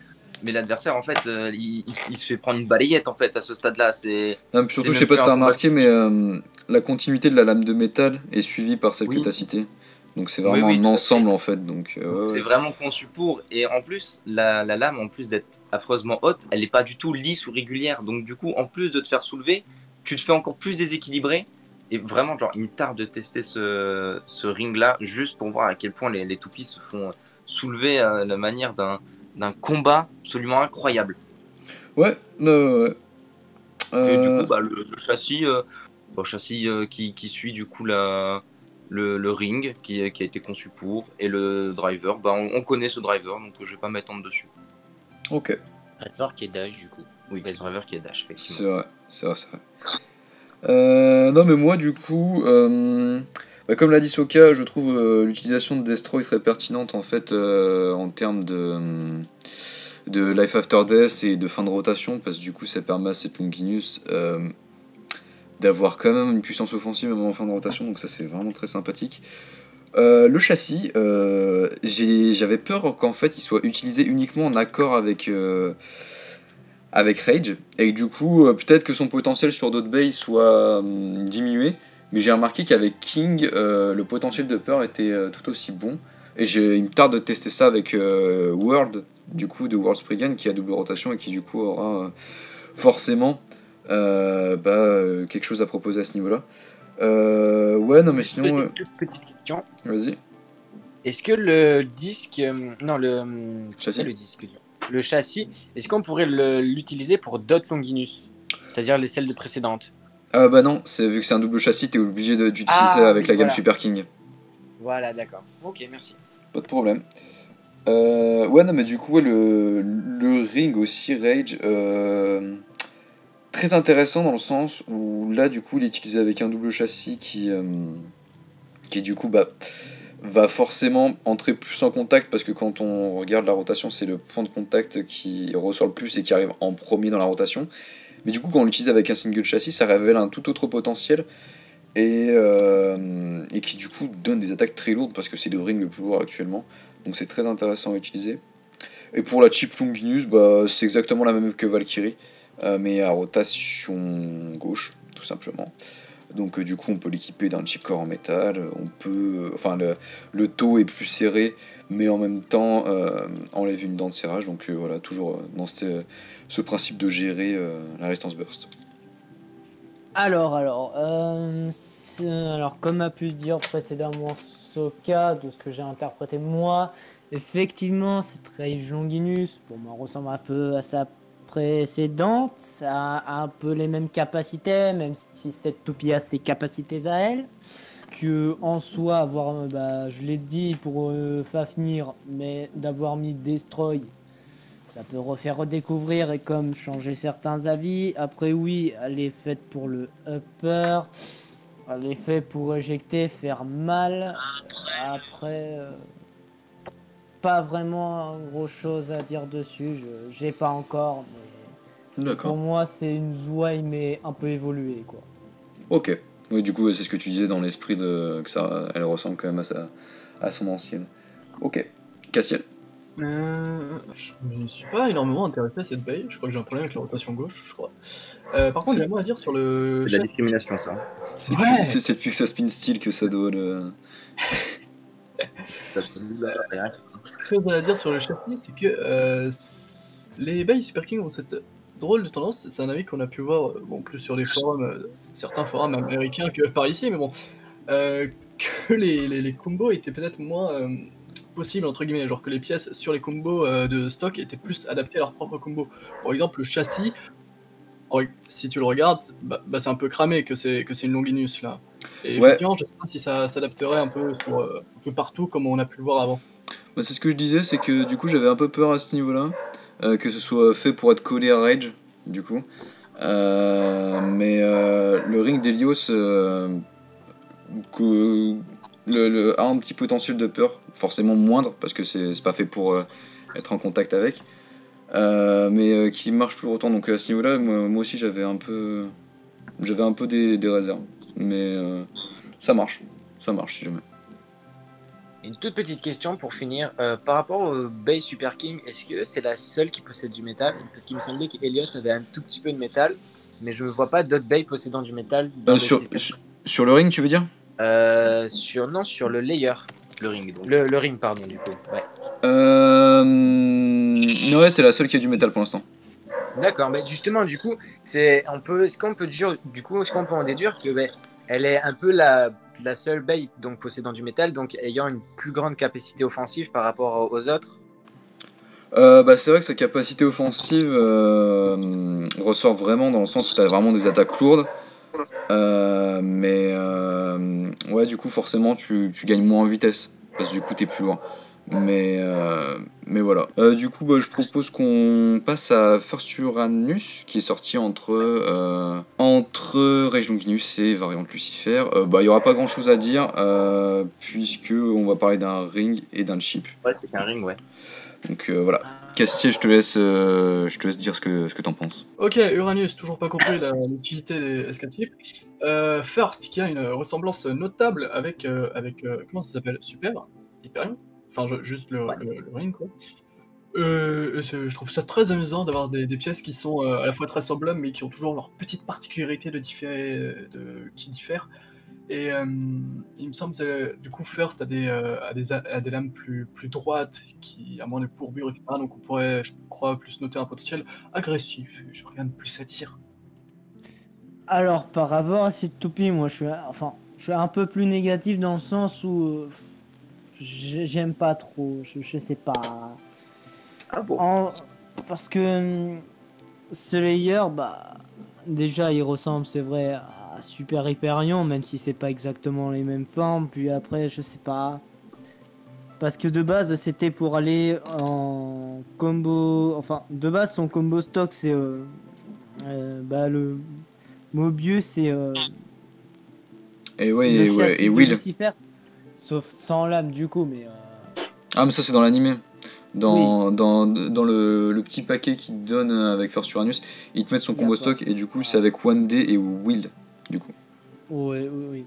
mais l'adversaire en fait, il se fait prendre une balayette en fait à ce stade-là. Non, surtout, je sais pas si t'as remarqué, mais la continuité de la lame de métal est suivie par celle que t'as citée. Donc c'est vraiment un ensemble en fait. Donc c'est vraiment conçu pour. Et en plus, la lame, en plus d'être affreusement haute, elle n'est pas du tout lisse ou régulière. Donc du coup, en plus de te faire soulever, tu te fais encore plus déséquilibrer. Et vraiment, genre, il me tarde de tester ce ring-là, juste pour voir à quel point les toupies se font soulever à la manière d'un combat absolument incroyable. Ouais, Et du coup, bah, le châssis, qui suit du coup le ring qui a été conçu pour, et le driver, bah, on connaît ce driver, donc je vais pas m'étendre dessus. Ok. Driver qui est dash du coup. Oui, le driver qui est dash, effectivement. C'est vrai. Non mais moi du coup, comme l'a dit Soka, je trouve l'utilisation de Destroy très pertinente en fait en termes de Life After Death et de fin de rotation, parce que du coup ça permet à cette Longinus d'avoir quand même une puissance offensive même en fin de rotation, donc ça c'est vraiment très sympathique. Le châssis, j'avais peur qu'en fait il soit utilisé uniquement en accord avec Rage, et du coup peut-être que son potentiel sur d'autres bays soit diminué, mais j'ai remarqué qu'avec King le potentiel de peur était tout aussi bon, et il me tarde de tester ça avec World, du coup de World Spriggan qui a double rotation et qui du coup aura forcément quelque chose à proposer à ce niveau là. Ouais, non mais sinon Une toute petite question. Vas-y. Est-ce que le disque, non le châssis, le disque, le châssis, est-ce qu'on pourrait l'utiliser pour d'autres Longinus, c'est-à-dire les celles précédentes? Bah non, vu que c'est un double châssis, t'es obligé d'utiliser ça avec la gamme Super King. Voilà, d'accord. Ok, merci. Pas de problème. Ouais, non mais du coup, ouais, le ring aussi, Rage, très intéressant dans le sens où là, du coup, il est utilisé avec un double châssis qui du coup, va forcément entrer plus en contact, parce que quand on regarde la rotation, c'est le point de contact qui ressort le plus et qui arrive en premier dans la rotation. Mais du coup, quand on l'utilise avec un single châssis, ça révèle un tout autre potentiel et qui du coup donne des attaques très lourdes, parce que c'est le ring le plus lourd actuellement. Donc c'est très intéressant à utiliser. Et pour la chip Longinus, c'est exactement la même que Valkyrie, mais à rotation gauche, tout simplement. Donc du coup on peut l'équiper d'un chip core en métal, le taux est plus serré, mais en même temps enlève une dent de serrage, donc voilà, toujours dans ce principe de gérer la résistance burst. Alors, comme a pu dire précédemment Soka, de ce que j'ai interprété moi, effectivement cette Rage Longinus, pour moi, ressemble un peu à sa précédente, ça a un peu les mêmes capacités, même si cette toupie a ses capacités à elle, que en soi, avoir, je l'ai dit pour Fafnir, mais d'avoir mis Destroy, ça peut refaire redécouvrir et comme changer certains avis. Après oui, elle est faite pour le upper, elle est faite pour éjecter, faire mal. Après, pas vraiment gros chose à dire dessus, j'ai pas encore, mais pour moi c'est une Zwei mais un peu évoluée quoi. Ok, oui, du coup c'est ce que tu disais dans l'esprit elle ressemble quand même à son ancienne. Ok, Cassiel. Je ne suis pas énormément intéressé à cette baille, je crois que j'ai un problème avec la rotation gauche, je crois. Par contre, j'ai un mot à dire sur le... C'est de la discrimination, ça. C'est depuis que ça spin style que ça doit le... chose à dire sur le châssis, c'est que les bails Super King ont cette drôle de tendance, c'est un avis qu'on a pu voir plus sur des forums, certains forums américains que par ici, mais bon, que les combos étaient peut-être moins possibles, entre guillemets, genre que les pièces sur les combos de stock étaient plus adaptées à leur propre combo. Par exemple, le châssis, si tu le regardes, c'est un peu cramé que c'est une Longinus là. Et effectivement, je sais pas si ça s'adapterait un peu partout comme on a pu le voir avant. C'est ce que je disais, c'est que du coup j'avais un peu peur à ce niveau-là, que ce soit fait pour être collé à Rage, du coup. Mais le ring d'Helios, a un petit potentiel de peur, forcément moindre, parce que c'est pas fait pour être en contact avec, mais qui marche toujours autant. Donc à ce niveau-là, moi aussi j'avais un peu des réserves, mais ça marche si jamais. Une toute petite question pour finir. Par rapport au Bay Super King, est-ce que c'est la seule qui possède du métal? Parce qu'il me semblait qu'Helios avait un tout petit peu de métal, mais je ne vois pas d'autres Bay possédant du métal dans le système. Sur le ring, tu veux dire? Non, sur le layer. Le ring, donc. Le ring, pardon, du coup. Ouais. Ouais, c'est la seule qui a du métal pour l'instant. D'accord, mais justement, du coup, est-ce qu'on peut en déduire que elle est un peu la seule Bay donc possédant du métal, donc ayant une plus grande capacité offensive par rapport aux autres? C'est vrai que sa capacité offensive ressort vraiment dans le sens où tu as vraiment des attaques lourdes. Ouais, du coup, forcément, tu gagnes moins en vitesse. Parce que du coup, t'es plus loin. Mais voilà. Du coup, je propose qu'on passe à First Uranus, qui est sorti entre Rage Longinus et Variante Lucifer. Il n'y aura pas grand chose à dire, puisque on va parler d'un ring et d'un chip. Ouais, c'est qu'un ring, ouais. Donc voilà. Castier, je te laisse dire ce que t'en penses. Ok, Uranus, toujours pas compris l'utilité des SK-Chips. First, qui a une ressemblance notable avec comment ça s'appelle? Super Hyperion. Enfin, juste le ring, quoi. Je trouve ça très amusant d'avoir des pièces qui sont à la fois très semblables, mais qui ont toujours leur petite particularité qui diffèrent. Et il me semble que du coup First a des lames plus droites, qui a moins de courbures, etc. Donc on pourrait, je crois, plus noter un potentiel agressif. J'ai rien de plus à dire. Alors, par rapport à cette toupie, moi je suis un peu plus négatif dans le sens où j'aime pas trop, je sais pas. Ah bon? Parce que ce layer, déjà il ressemble, c'est vrai, à Super Hyperion, même si c'est pas exactement les mêmes formes. Puis après, je sais pas. Parce que de base, c'était pour aller en combo. Enfin, de base, son combo stock, c'est. Le Mobius, c'est. Et ouais, le châssis et de Will. Lucifer. Sauf sans lame, du coup, mais. Ah, mais ça, c'est dans l'animé. Oui. Dans le petit paquet qu'ils te donnent avec First Uranus, ils te mettent son combo stock et du coup, c'est avec One Day et Will, du coup. Oui.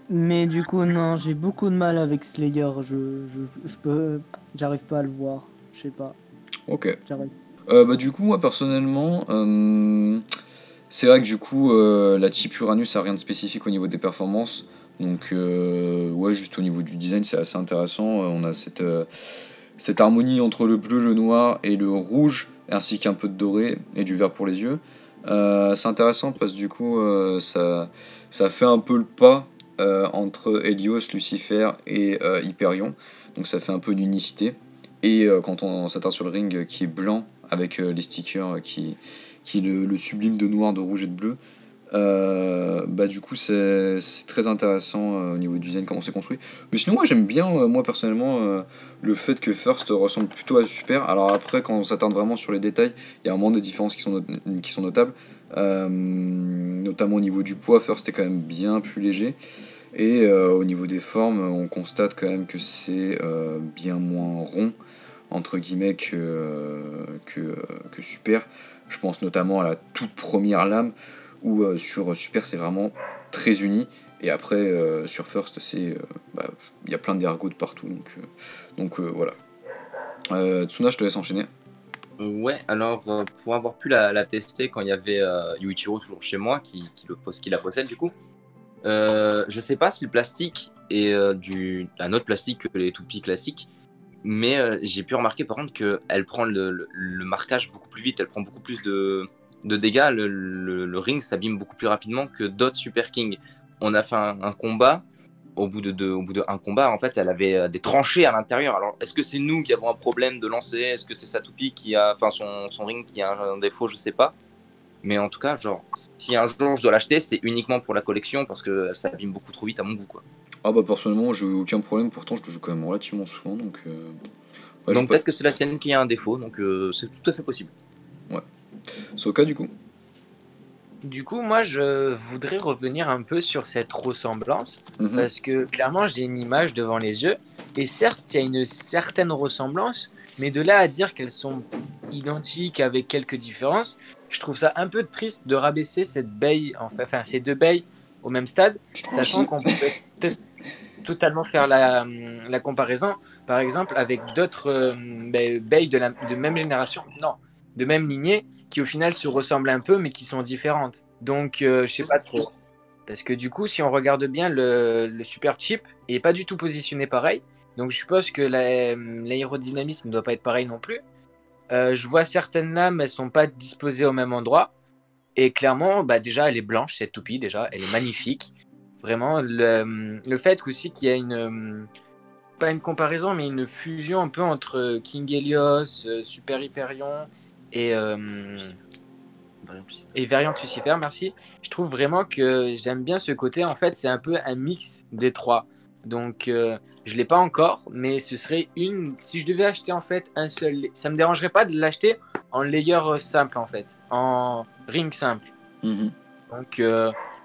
Mais du coup, non, j'ai beaucoup de mal avec Slayer. J'arrive pas à le voir. Je sais pas. Ok. J'arrive. Du coup, moi, personnellement, c'est vrai que du coup, la type Uranus a rien de spécifique au niveau des performances. Donc, ouais, juste au niveau du design, c'est assez intéressant. On a cette harmonie entre le bleu, le noir et le rouge, ainsi qu'un peu de doré et du vert pour les yeux. C'est intéressant parce que du coup, ça fait un peu le pas entre Helios, Lucifer et Hyperion. Donc ça fait un peu d'unicité. Et quand on s'attarde sur le ring qui est blanc, avec les stickers qui est le sublime de noir, de rouge et de bleu, du coup c'est très intéressant au niveau du design, comment c'est construit. Mais sinon moi j'aime bien, moi personnellement, le fait que First ressemble plutôt à Super. Alors après quand on s'attarde vraiment sur les détails, il y a vraiment des différences qui sont notables, notamment au niveau du poids. First est quand même bien plus léger, et au niveau des formes on constate quand même que c'est bien moins rond entre guillemets que Super. Je pense notamment à la toute première lame, où sur Super c'est vraiment très uni, et après sur First c'est il y a plein d'ergots de partout, donc voilà. Tsuna, je te laisse enchaîner. Ouais, alors pour avoir pu la tester quand il y avait Yuichiro toujours chez moi qui la possède du coup, je sais pas si le plastique est un autre plastique que les toupies classiques, mais j'ai pu remarquer par contre qu'elle prend le marquage beaucoup plus vite, elle prend beaucoup plus de dégâts, le ring s'abîme beaucoup plus rapidement que d'autres Super King. On a fait un combat, au bout de un combat, en fait, elle avait des tranchées à l'intérieur. Alors, est-ce que c'est nous qui avons un problème de lancer? Est-ce que c'est sa toupie qui a, enfin son ring qui a un défaut? Je sais pas. Mais en tout cas, genre, si un jour je dois l'acheter, c'est uniquement pour la collection parce que ça s'abîme beaucoup trop vite à mon goût, quoi. Ah personnellement j'ai aucun problème, pourtant je le joue quand même relativement souvent, donc ouais, donc peut-être que c'est la sienne qui a un défaut, donc c'est tout à fait possible. Ouais. Soka du coup. du coup, moi, je voudrais revenir un peu sur cette ressemblance, parce que clairement, j'ai une image devant les yeux, et certes, il y a une certaine ressemblance, mais de là à dire qu'elles sont identiques avec quelques différences, je trouve ça un peu triste de rabaisser cette baie, enfin ces deux baies au même stade, sachant qu'on peut totalement faire la comparaison, par exemple, avec d'autres baies de même génération, non, de même lignée, qui au final se ressemblent un peu, mais qui sont différentes. Donc, je sais pas trop. Parce que du coup, si on regarde bien, le super chip, il n'est pas du tout positionné pareil. Donc, je suppose que l'aérodynamisme ne doit pas être pareil non plus. Je vois certaines lames, elles sont pas disposées au même endroit. Et clairement, bah déjà, elle est blanche, cette toupie, déjà. Elle est magnifique. Vraiment, le fait aussi qu'il y a pas une comparaison, mais une fusion un peu entre King Helios, Super Hyperion et Variant Lucifer, merci. Je trouve vraiment que j'aime bien ce côté. En fait, c'est un peu un mix des trois. Donc, je l'ai pas encore, mais ce serait si je devais acheter en fait un seul, ça me dérangerait pas de l'acheter en layer simple en fait, en ring simple. Donc,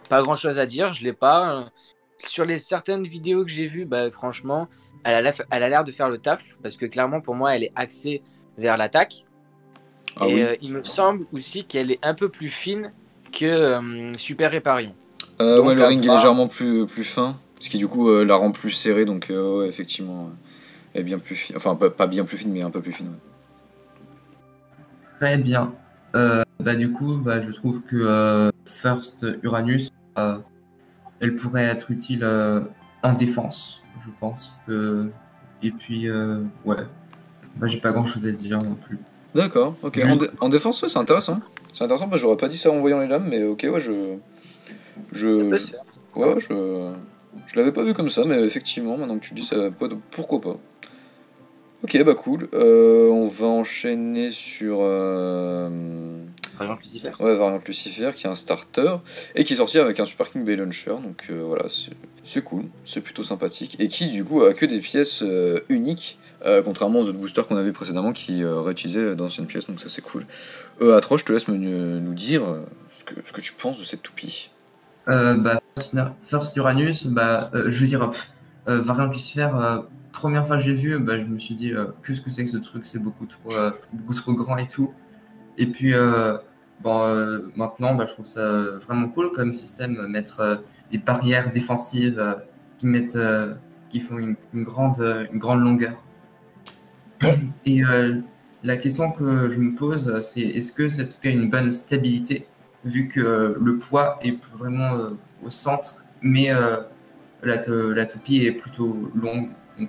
pas grand chose à dire. Je l'ai pas. Sur les certaines vidéos que j'ai vues, bah, franchement, elle a l'air de faire le taf parce que clairement pour moi, elle est axée vers l'attaque. Ah et oui. il me semble aussi qu'elle est un peu plus fine que Super Hyperion. Ouais, le ring est légèrement plus fin, ce qui du coup la rend plus serrée, donc ouais, effectivement, elle est bien plus fine. Enfin, pas bien plus fine, mais un peu plus fine. Ouais. Très bien. Bah, du coup, bah, je trouve que First Uranus, elle pourrait être utile en défense, je pense. Et puis, ouais, bah, j'ai pas grand chose à dire non plus. D'accord, ok. En défense, ouais, c'est intéressant. C'est intéressant, bah, j'aurais pas dit ça en voyant les lames, mais ok, ouais, ouais, je l'avais pas vu comme ça, mais effectivement, maintenant que tu le dis, ça, pourquoi pas. Ok, bah cool. On va enchaîner sur Variant Lucifer. Ouais, Variant Lucifer, qui est un starter, et qui est sorti avec un Super King Bay Launcher, donc voilà, c'est cool, c'est plutôt sympathique, et qui du coup a que des pièces uniques, contrairement aux autres boosters qu'on avait précédemment qui réutilisaient d'anciennes pièces, donc ça c'est cool. A3, je te laisse nous dire ce que tu penses de cette toupie. Bah, First Uranus, bah, je veux dire, Variant Lucifer, première fois que j'ai vu, bah, je me suis dit, qu'est-ce que c'est que ce truc, c'est beaucoup trop grand et tout. Et puis, maintenant, bah, je trouve ça vraiment cool comme système, mettre des barrières défensives qui font une grande longueur. Et la question que je me pose, c'est est-ce que cette toupie a une bonne stabilité, vu que le poids est vraiment au centre, mais la toupie est plutôt longue. Donc,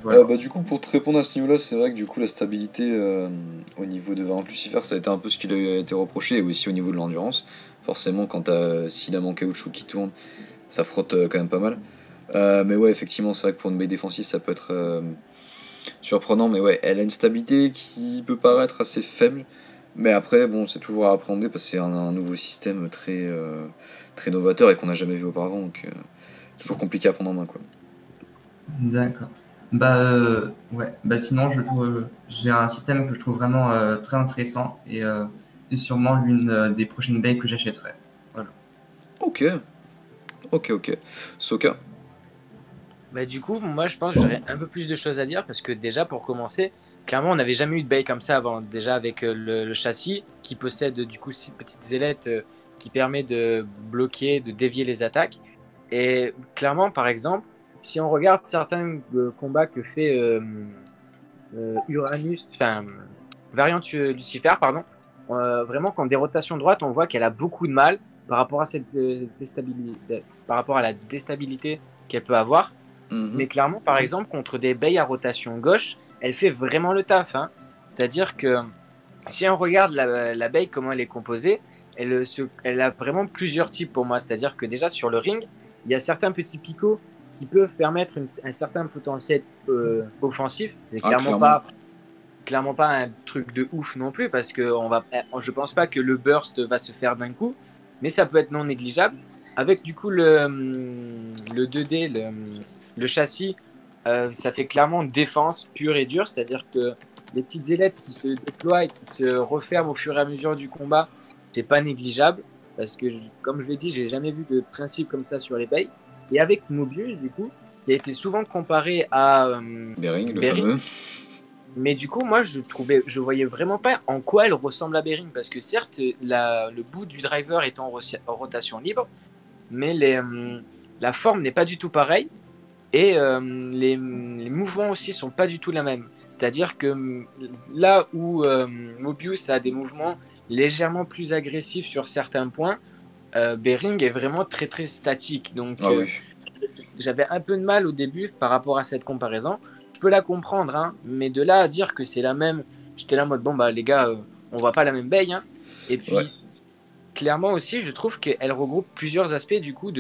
voilà. Bah, du coup, pour te répondre à ce niveau-là, c'est vrai que du coup la stabilité au niveau de Variant Lucifer, ça a été un peu ce qui lui a été reproché, et aussi au niveau de l'endurance. Forcément, quand t'as 6 lames en caoutchouc qui tournent, ça frotte quand même pas mal. Mais ouais, effectivement, c'est vrai que pour une baie défensive, ça peut être surprenant, mais ouais, elle a une stabilité qui peut paraître assez faible. Mais après, bon, c'est toujours à appréhender parce que c'est un nouveau système très novateur et qu'on n'a jamais vu auparavant, donc toujours compliqué à prendre en main, quoi. D'accord. Bah, ouais. Bah, sinon, j'ai un système que je trouve vraiment très intéressant et sûrement l'une des prochaines baies que j'achèterai. Voilà. Ok. Soka. Bah, du coup, moi je pense que j'aurais un peu plus de choses à dire parce que déjà pour commencer, clairement on n'avait jamais eu de baie comme ça avant. Déjà avec le châssis qui possède du coup 6 petites ailettes qui permet de bloquer, de dévier les attaques. Et clairement, par exemple, si on regarde certains combats que fait Uranus, enfin Variant Lucifer, pardon, vraiment quand des rotations droites, on voit qu'elle a beaucoup de mal par rapport à cette déstabilité, par rapport à la déstabilité qu'elle peut avoir. Mais clairement, par exemple, contre des baies à rotation gauche, elle fait vraiment le taf. Hein. C'est-à-dire que si on regarde la baie, comment elle est composée, elle a vraiment plusieurs types pour moi. C'est-à-dire que déjà sur le ring, il y a certains petits picots qui peuvent permettre un certain potentiel offensif. C'est clairement pas un truc de ouf non plus parce que je pense pas que le burst va se faire d'un coup, mais ça peut être non négligeable. Avec du coup le 2D, le châssis, ça fait clairement défense pure et dure, c'est-à-dire que les petites ailettes qui se déploient et qui se referment au fur et à mesure du combat, c'est pas négligeable. parce que, comme je l'ai dit, j'ai jamais vu de principe comme ça sur les bails. Et avec Mobius, du coup, qui a été souvent comparé à Bering, le fameux. Mais du coup, moi, je voyais vraiment pas en quoi elle ressemble à Bering, parce que certes, le bout du driver est en rotation libre, mais la forme n'est pas du tout pareille, et les mouvements aussi sont pas du tout la même. C'est-à-dire que là où Mobius a des mouvements légèrement plus agressifs sur certains points, Bering est vraiment très très statique. Donc oui. j'avais un peu de mal au début par rapport à cette comparaison. Je peux la comprendre, hein, mais de là à dire que c'est la même, j'étais là en mode bon bah les gars, on voit pas la même baille. Hein. Et puis clairement aussi, je trouve qu'elle regroupe plusieurs aspects du coup.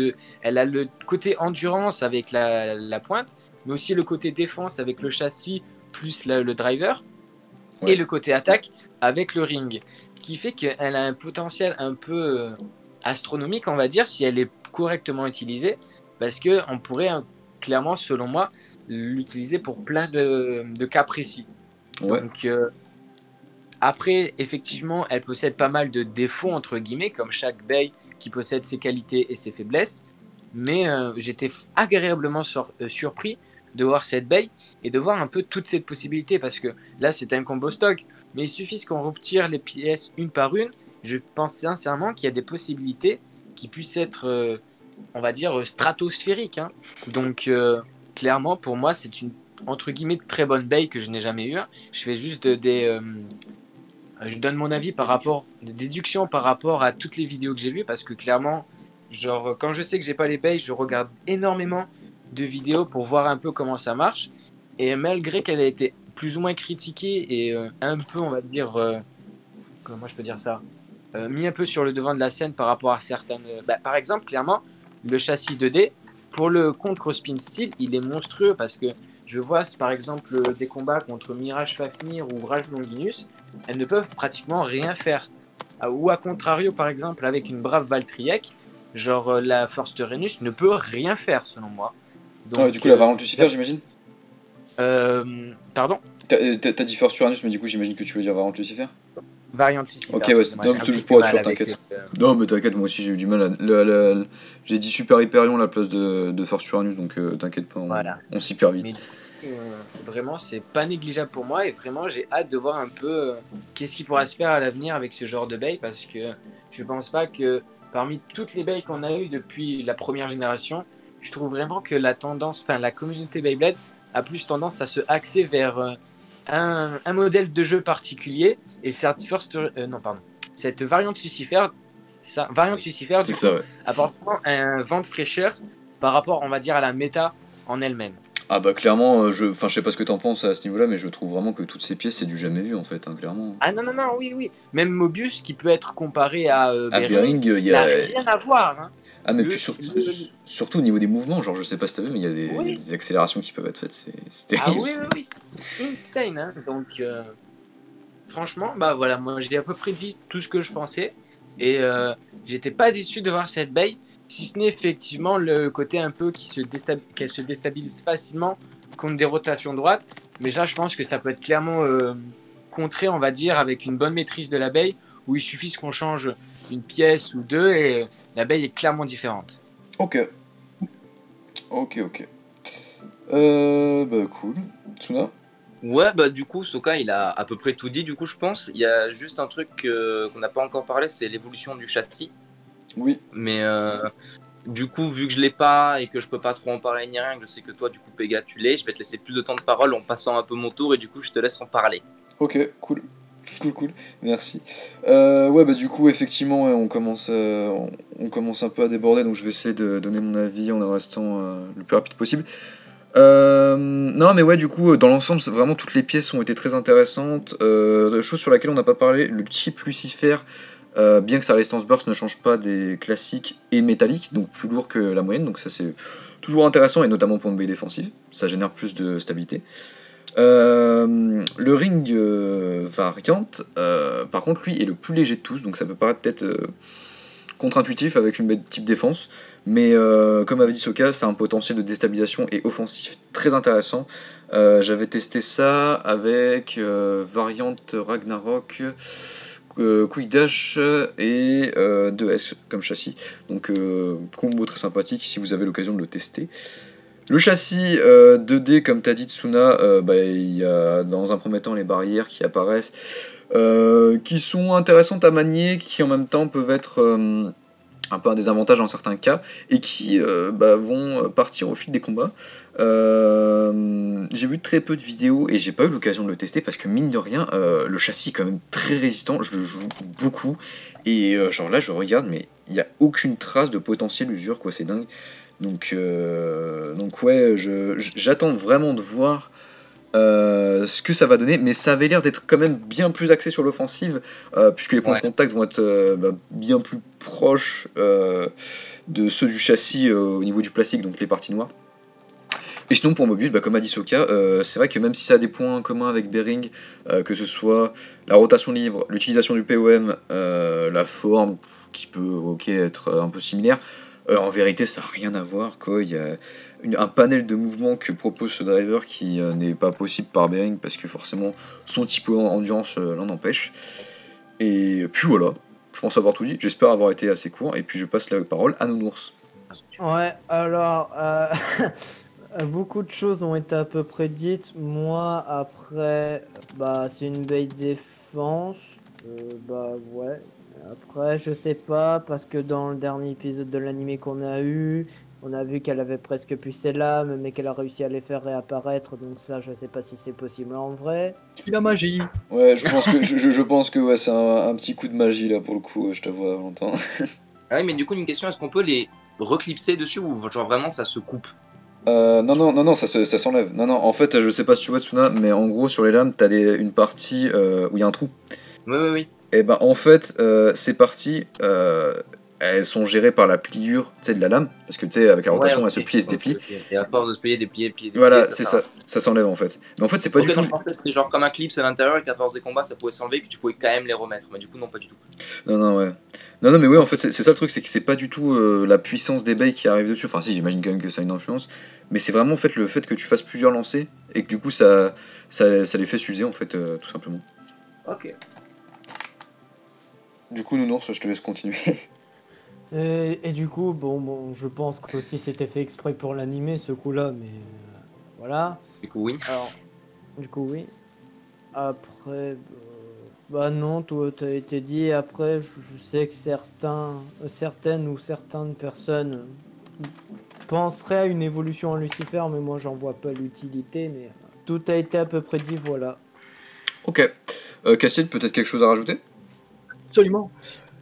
Elle a le côté endurance avec la pointe, mais aussi le côté défense avec le châssis plus le driver, et le côté attaque avec le ring, qui fait qu'elle a un potentiel un peu astronomique, on va dire, si elle est correctement utilisée, parce qu'on pourrait clairement, selon moi, l'utiliser pour plein de cas précis. Donc après, effectivement, elle possède pas mal de défauts, entre guillemets, comme chaque bail qui possède ses qualités et ses faiblesses. Mais j'étais agréablement surpris de voir cette bail et de voir un peu toute cette possibilité. Parce que là, c'est un combo stock. Mais il suffit qu'on retire les pièces une par une. Je pense sincèrement qu'il y a des possibilités qui puissent être, on va dire, stratosphériques. Hein. Donc, clairement, pour moi, c'est une, entre guillemets, très bonne bail que je n'ai jamais eue. Je fais juste je donne mon avis par rapport, des déductions par rapport à toutes les vidéos que j'ai vues, parce que clairement, genre, quand je sais que j'ai pas les bails, je regarde énormément de vidéos pour voir un peu comment ça marche. Et malgré qu'elle ait été plus ou moins critiquée et un peu, on va dire, comment je peux dire ça, mis un peu sur le devant de la scène par rapport à certaines. Par exemple, clairement, le châssis 2D, pour le contre Spin Steel, il est monstrueux parce que je vois par exemple des combats contre Mirage Fafnir ou Rage Longinus, elles ne peuvent pratiquement rien faire. Ou à contrario, par exemple, avec une brave Valtriek, genre la First Renus ne peut rien faire selon moi. Donc, du coup, la variante Lucifer, j'imagine Pardon T'as dit First Uranus, mais du coup, j'imagine que tu veux dire variante Lucifer. Variante Lucifer. Ok, ouais, c'est juste pour être sûr, t'inquiète. Non, mais t'inquiète, moi aussi j'ai eu du mal à. J'ai dit Super Hyperion à la place de First Uranus, donc t'inquiète pas, on s'y perd vite. Mais, vraiment, c'est pas négligeable pour moi, et vraiment, j'ai hâte de voir un peu qu'est-ce qui pourra se faire à l'avenir avec ce genre de bail, parce que je pense pas que parmi toutes les bails qu'on a eues depuis la première génération, je trouve vraiment que la communauté Beyblade a plus tendance à se axer vers un modèle de jeu particulier, et cette variante Lucifer, Lucifer du coup, apportant un vent de fraîcheur par rapport, on va dire, à la méta en elle-même. Ah bah clairement, je sais pas ce que t'en penses à ce niveau-là, mais je trouve vraiment que toutes ces pièces c'est du jamais vu en fait, hein, clairement. Ah non, oui. Même Mobius qui peut être comparé à Bering, il n'a rien à voir. Hein. Ah mais surtout au niveau des mouvements, genre je sais pas si t'as vu, mais il y a des accélérations qui peuvent être faites, c'est terrible. Ah oui, c'est insane. Hein. Donc franchement, bah voilà, moi j'ai à peu près dit tout ce que je pensais, et j'étais pas déçu de voir cette bail. Si ce n'est effectivement le côté un peu qu'elle se déstabilise facilement contre des rotations droites. Mais là, je pense que ça peut être clairement contré, on va dire, avec une bonne maîtrise de l'abeille, où il suffit qu'on change une pièce ou deux et l'abeille est clairement différente. Ok. Bah cool. Tsuna ? Ouais, bah du coup, Soka, il a à peu près tout dit, du coup, je pense. Il y a juste un truc qu'on n'a pas encore parlé, c'est l'évolution du châssis. Oui. Mais du coup, vu que je l'ai pas et que je peux pas trop en parler ni rien, que je sais que toi, du coup, Pega, tu l'es, je vais te laisser plus de temps de parole en passant un peu mon tour, et du coup, je te laisse en parler. Ok, cool, merci. Ouais, bah du coup, effectivement, on commence un peu à déborder, donc je vais essayer de donner mon avis en restant le plus rapide possible. Non, mais ouais, du coup, dans l'ensemble, vraiment toutes les pièces ont été très intéressantes. Chose sur laquelle on n'a pas parlé, le chip Lucifer. Bien que sa résistance burst ne change pas des classiques et métalliques, donc plus lourd que la moyenne, donc ça c'est toujours intéressant, et notamment pour une baie défensive, ça génère plus de stabilité. Le ring variante, par contre, lui est le plus léger de tous, donc ça peut paraître peut-être contre-intuitif avec une baie de type défense, mais comme avait dit Soka, ça a un potentiel de déstabilisation et offensif très intéressant. J'avais testé ça avec variante Ragnarok Quick Dash et 2S comme châssis. Donc combo très sympathique si vous avez l'occasion de le tester. Le châssis 2D, comme t'as dit Tsuna, il y a dans un premier temps les barrières qui apparaissent, qui sont intéressantes à manier, qui en même temps peuvent être un peu un désavantage dans certains cas, et qui vont partir au fil des combats. J'ai vu très peu de vidéos et j'ai pas eu l'occasion de le tester parce que mine de rien, le châssis est quand même très résistant, je le joue beaucoup, et genre là je regarde mais il n'y a aucune trace de potentiel usure, quoi, c'est dingue. Donc ouais, j'attends vraiment de voir ce que ça va donner, mais ça avait l'air d'être quand même bien plus axé sur l'offensive, puisque les points de contact vont être bien plus proches de ceux du châssis au niveau du plastique, donc les parties noires. Et sinon pour Mobius, comme a dit Soka, c'est vrai que même si ça a des points communs avec Bearing, que ce soit la rotation libre, l'utilisation du POM, la forme qui peut être un peu similaire, en vérité ça n'a rien à voir, quoi. Il y a un panel de mouvements que propose ce driver qui n'est pas possible par Bearing parce que forcément son type endurance l'en empêche. Et puis voilà, je pense avoir tout dit, j'espère avoir été assez court, et puis je passe la parole à Nounours. Ouais, alors, beaucoup de choses ont été à peu près dites. Moi, après, c'est une belle défense. Ouais. Après, je sais pas, parce que dans le dernier épisode de l'anime qu'on a eu, on a vu qu'elle avait presque plus ses lames, mais qu'elle a réussi à les faire réapparaître. Donc ça, je sais pas si c'est possible en vrai. La magie. Ouais, je pense que ouais, c'est un petit coup de magie là pour le coup, je t'avoue, Valentin. Ah oui, mais du coup, une question, est-ce qu'on peut les reclipser dessus ou genre vraiment ça se coupe? Non, ça s'enlève. Non, en fait, je sais pas si tu vois Tsuna, mais en gros, sur les lames, t'as une partie où il y a un trou. Oui. Et en fait, ces parties, elles sont gérées par la pliure, de la lame, parce que avec la rotation, elle se plie et se déplie. Et à force de se plier, déplier, voilà, c'est ça, ça s'enlève en fait. Mais en fait, c'est pas du tout. Non, je pensais que c'était genre comme un clip à l'intérieur et qu'à force des combats, ça pouvait s'enlever et que tu pouvais quand même les remettre. Mais du coup, non, pas du tout. Non, mais ouais, en fait, c'est ça le truc, c'est que c'est pas du tout la puissance des bails qui arrive dessus. Enfin, si, j'imagine quand même que ça a une influence. Mais c'est vraiment en fait le fait que tu fasses plusieurs lancers et que du coup, ça les fait s'user en fait, tout simplement. Ok. Du coup, Nounours, je te laisse continuer. Et du coup, je pense que aussi c'était fait exprès pour l'animer ce coup-là, mais voilà. Du coup, oui. Alors, du coup, oui. Après, non, tout a été dit. Après, je sais que certaines ou certaines personnes penseraient à une évolution en Lucifer, mais moi j'en vois pas l'utilité. Mais tout a été à peu près dit, voilà. Ok. Cassiel, peut-être quelque chose à rajouter? Absolument.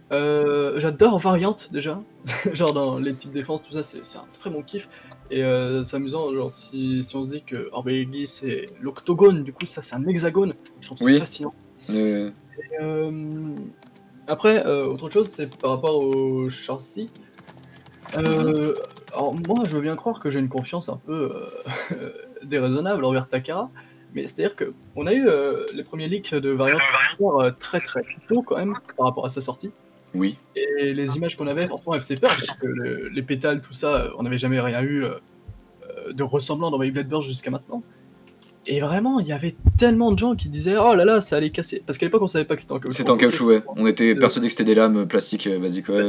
J'adore variante déjà. Genre dans les types défense, tout ça, c'est un très bon kiff. Et c'est amusant, genre si on se dit que Orbelli c'est l'octogone, du coup ça c'est un hexagone, je trouve ça fascinant. Et, après, autre chose, c'est par rapport au châssis. Alors moi je veux bien croire que j'ai une confiance un peu déraisonnable envers Takara, mais c'est-à-dire qu'on a eu les premiers leaks de variantes très tôt quand même par rapport à sa sortie. Oui. Et les images qu'on avait, forcément, elles faisaient peur, parce que les pétales, tout ça, on n'avait jamais rien eu de ressemblant dans Beyblade Burst jusqu'à maintenant. Et vraiment, il y avait tellement de gens qui disaient « Oh là là, ça allait casser !» Parce qu'à l'époque, on savait pas que c'était en caoutchouc. C'était en caoutchouc, ouais. On était persuadés que c'était des lames plastiques basiques, ouais.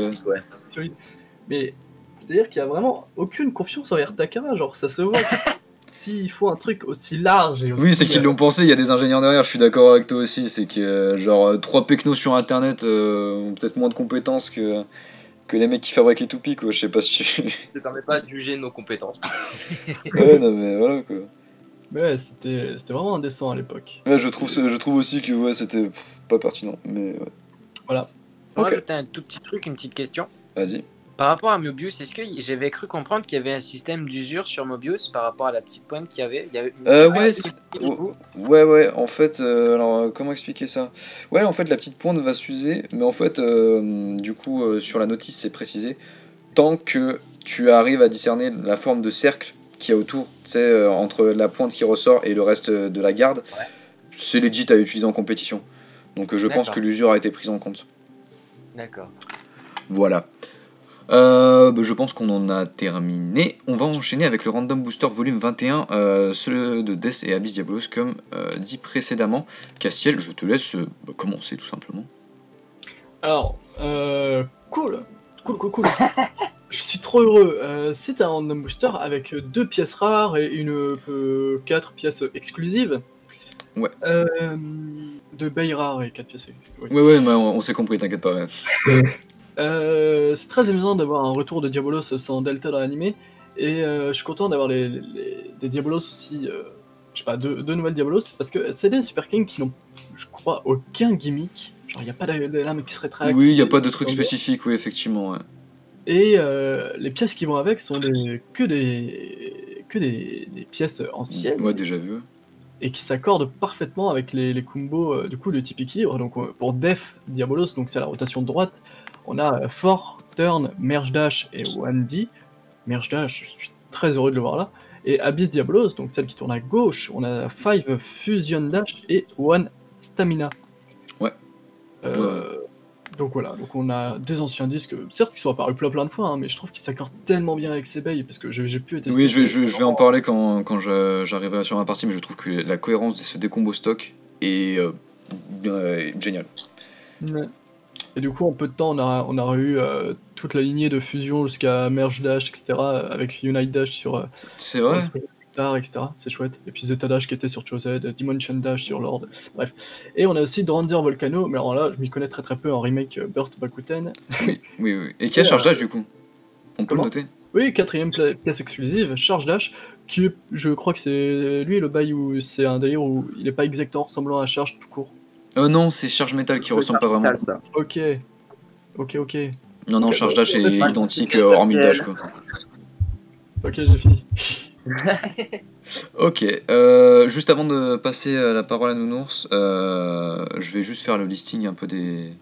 Solide. Mais c'est-à-dire qu'il y a vraiment aucune confiance envers Takara, genre ça se voit. S'il faut un truc aussi large et aussi... Oui, c'est qu'ils l'ont pensé, il y a des ingénieurs derrière, je suis d'accord avec toi aussi, c'est que genre 3 pecnos sur internet ont peut-être moins de compétences que les mecs qui fabriquent les toupies, quoi, je sais pas si tu... Ne permet pas de juger nos compétences. Ouais, non mais voilà, quoi. Mais ouais, c'était vraiment indécent à l'époque. Ouais, je trouve aussi que ouais, c'était pas pertinent, mais ouais. Voilà. Moi, j'ajoutais un tout petit truc, une petite question. Vas-y. Par rapport à Mobius, est-ce que j'avais cru comprendre qu'il y avait un système d'usure sur Mobius par rapport à la petite pointe qu'il y avait? Ouais, en fait, alors comment expliquer ça? Ouais, en fait, la petite pointe va s'user, mais en fait, du coup, sur la notice, c'est précisé, tant que tu arrives à discerner la forme de cercle qu'il y a autour, tu sais, entre la pointe qui ressort et le reste de la garde, c'est legit à utiliser en compétition. Donc je pense que l'usure a été prise en compte. D'accord. Voilà. Je pense qu'on en a terminé. On va enchaîner avec le Random Booster volume 21, ceux de Death et Abyss Diabolos, comme dit précédemment. Castiel, je te laisse commencer tout simplement. Alors, cool. Je suis trop heureux. C'est un random booster avec 2 pièces rares et 4 pièces exclusives. Ouais. De bail rares et 4 pièces exclusives. Ouais, mais on s'est compris, t'inquiète pas. Ouais. C'est très amusant d'avoir un retour de Diabolos sans Delta dans l'animé. Et je suis content d'avoir des Diabolos aussi. Je sais pas, deux nouvelles Diabolos. Parce que c'est des Super King qui n'ont, je crois, aucun gimmick. Genre, il n'y a pas de lame qui se rétracte. Oui, il n'y a pas de truc spécifique, oui, effectivement. Ouais. Et les pièces qui vont avec sont que des pièces anciennes. Ouais, déjà vu. Et qui s'accordent parfaitement avec les combos du coup de type équilibre. Donc pour Def Diabolos, donc c'est la rotation de droite, on a For, Turn, Merge Dash et 1D. Merge Dash, je suis très heureux de le voir là. Et Abyss Diabolos, donc celle qui tourne à gauche, on a 5 Fusion Dash et 1 Stamina. Ouais. Donc voilà, donc on a des anciens disques, certes qui sont apparus plein de fois, hein, mais je trouve qu'ils s'accordent tellement bien avec ces bails, parce que j'ai pu tester. Oui, je vais en parler quand j'arriverai sur ma partie, mais je trouve que la cohérence des combos stock est géniale. Ouais. Et du coup, en peu de temps, on a eu toute la lignée de fusion jusqu'à Merge Dash, etc., avec Unite Dash sur... C'est vrai etc. C'est chouette. Et puis Zeta Dash qui était sur Chosed, Dimension Dash sur Lord, bref. Et on a aussi Dranzer Volcano, mais alors là, je m'y connais très peu en remake Burst Bakuten. Oui. Et qui a Charge Dash du coup? On peut le noter? Oui, 4ème pièce exclusive, Charge Dash, qui je crois que c'est lui le bail où c'est un délire où il est pas exactement ressemblant à Charge tout court. Non, c'est Charge Metal qui ressemble pas vraiment. Ça. Ok. Non, Charge Dash est identique hormis le Dash quoi. Ok, j'ai fini. Ok, juste avant de passer la parole à Nounours, je vais juste faire le listing un peu des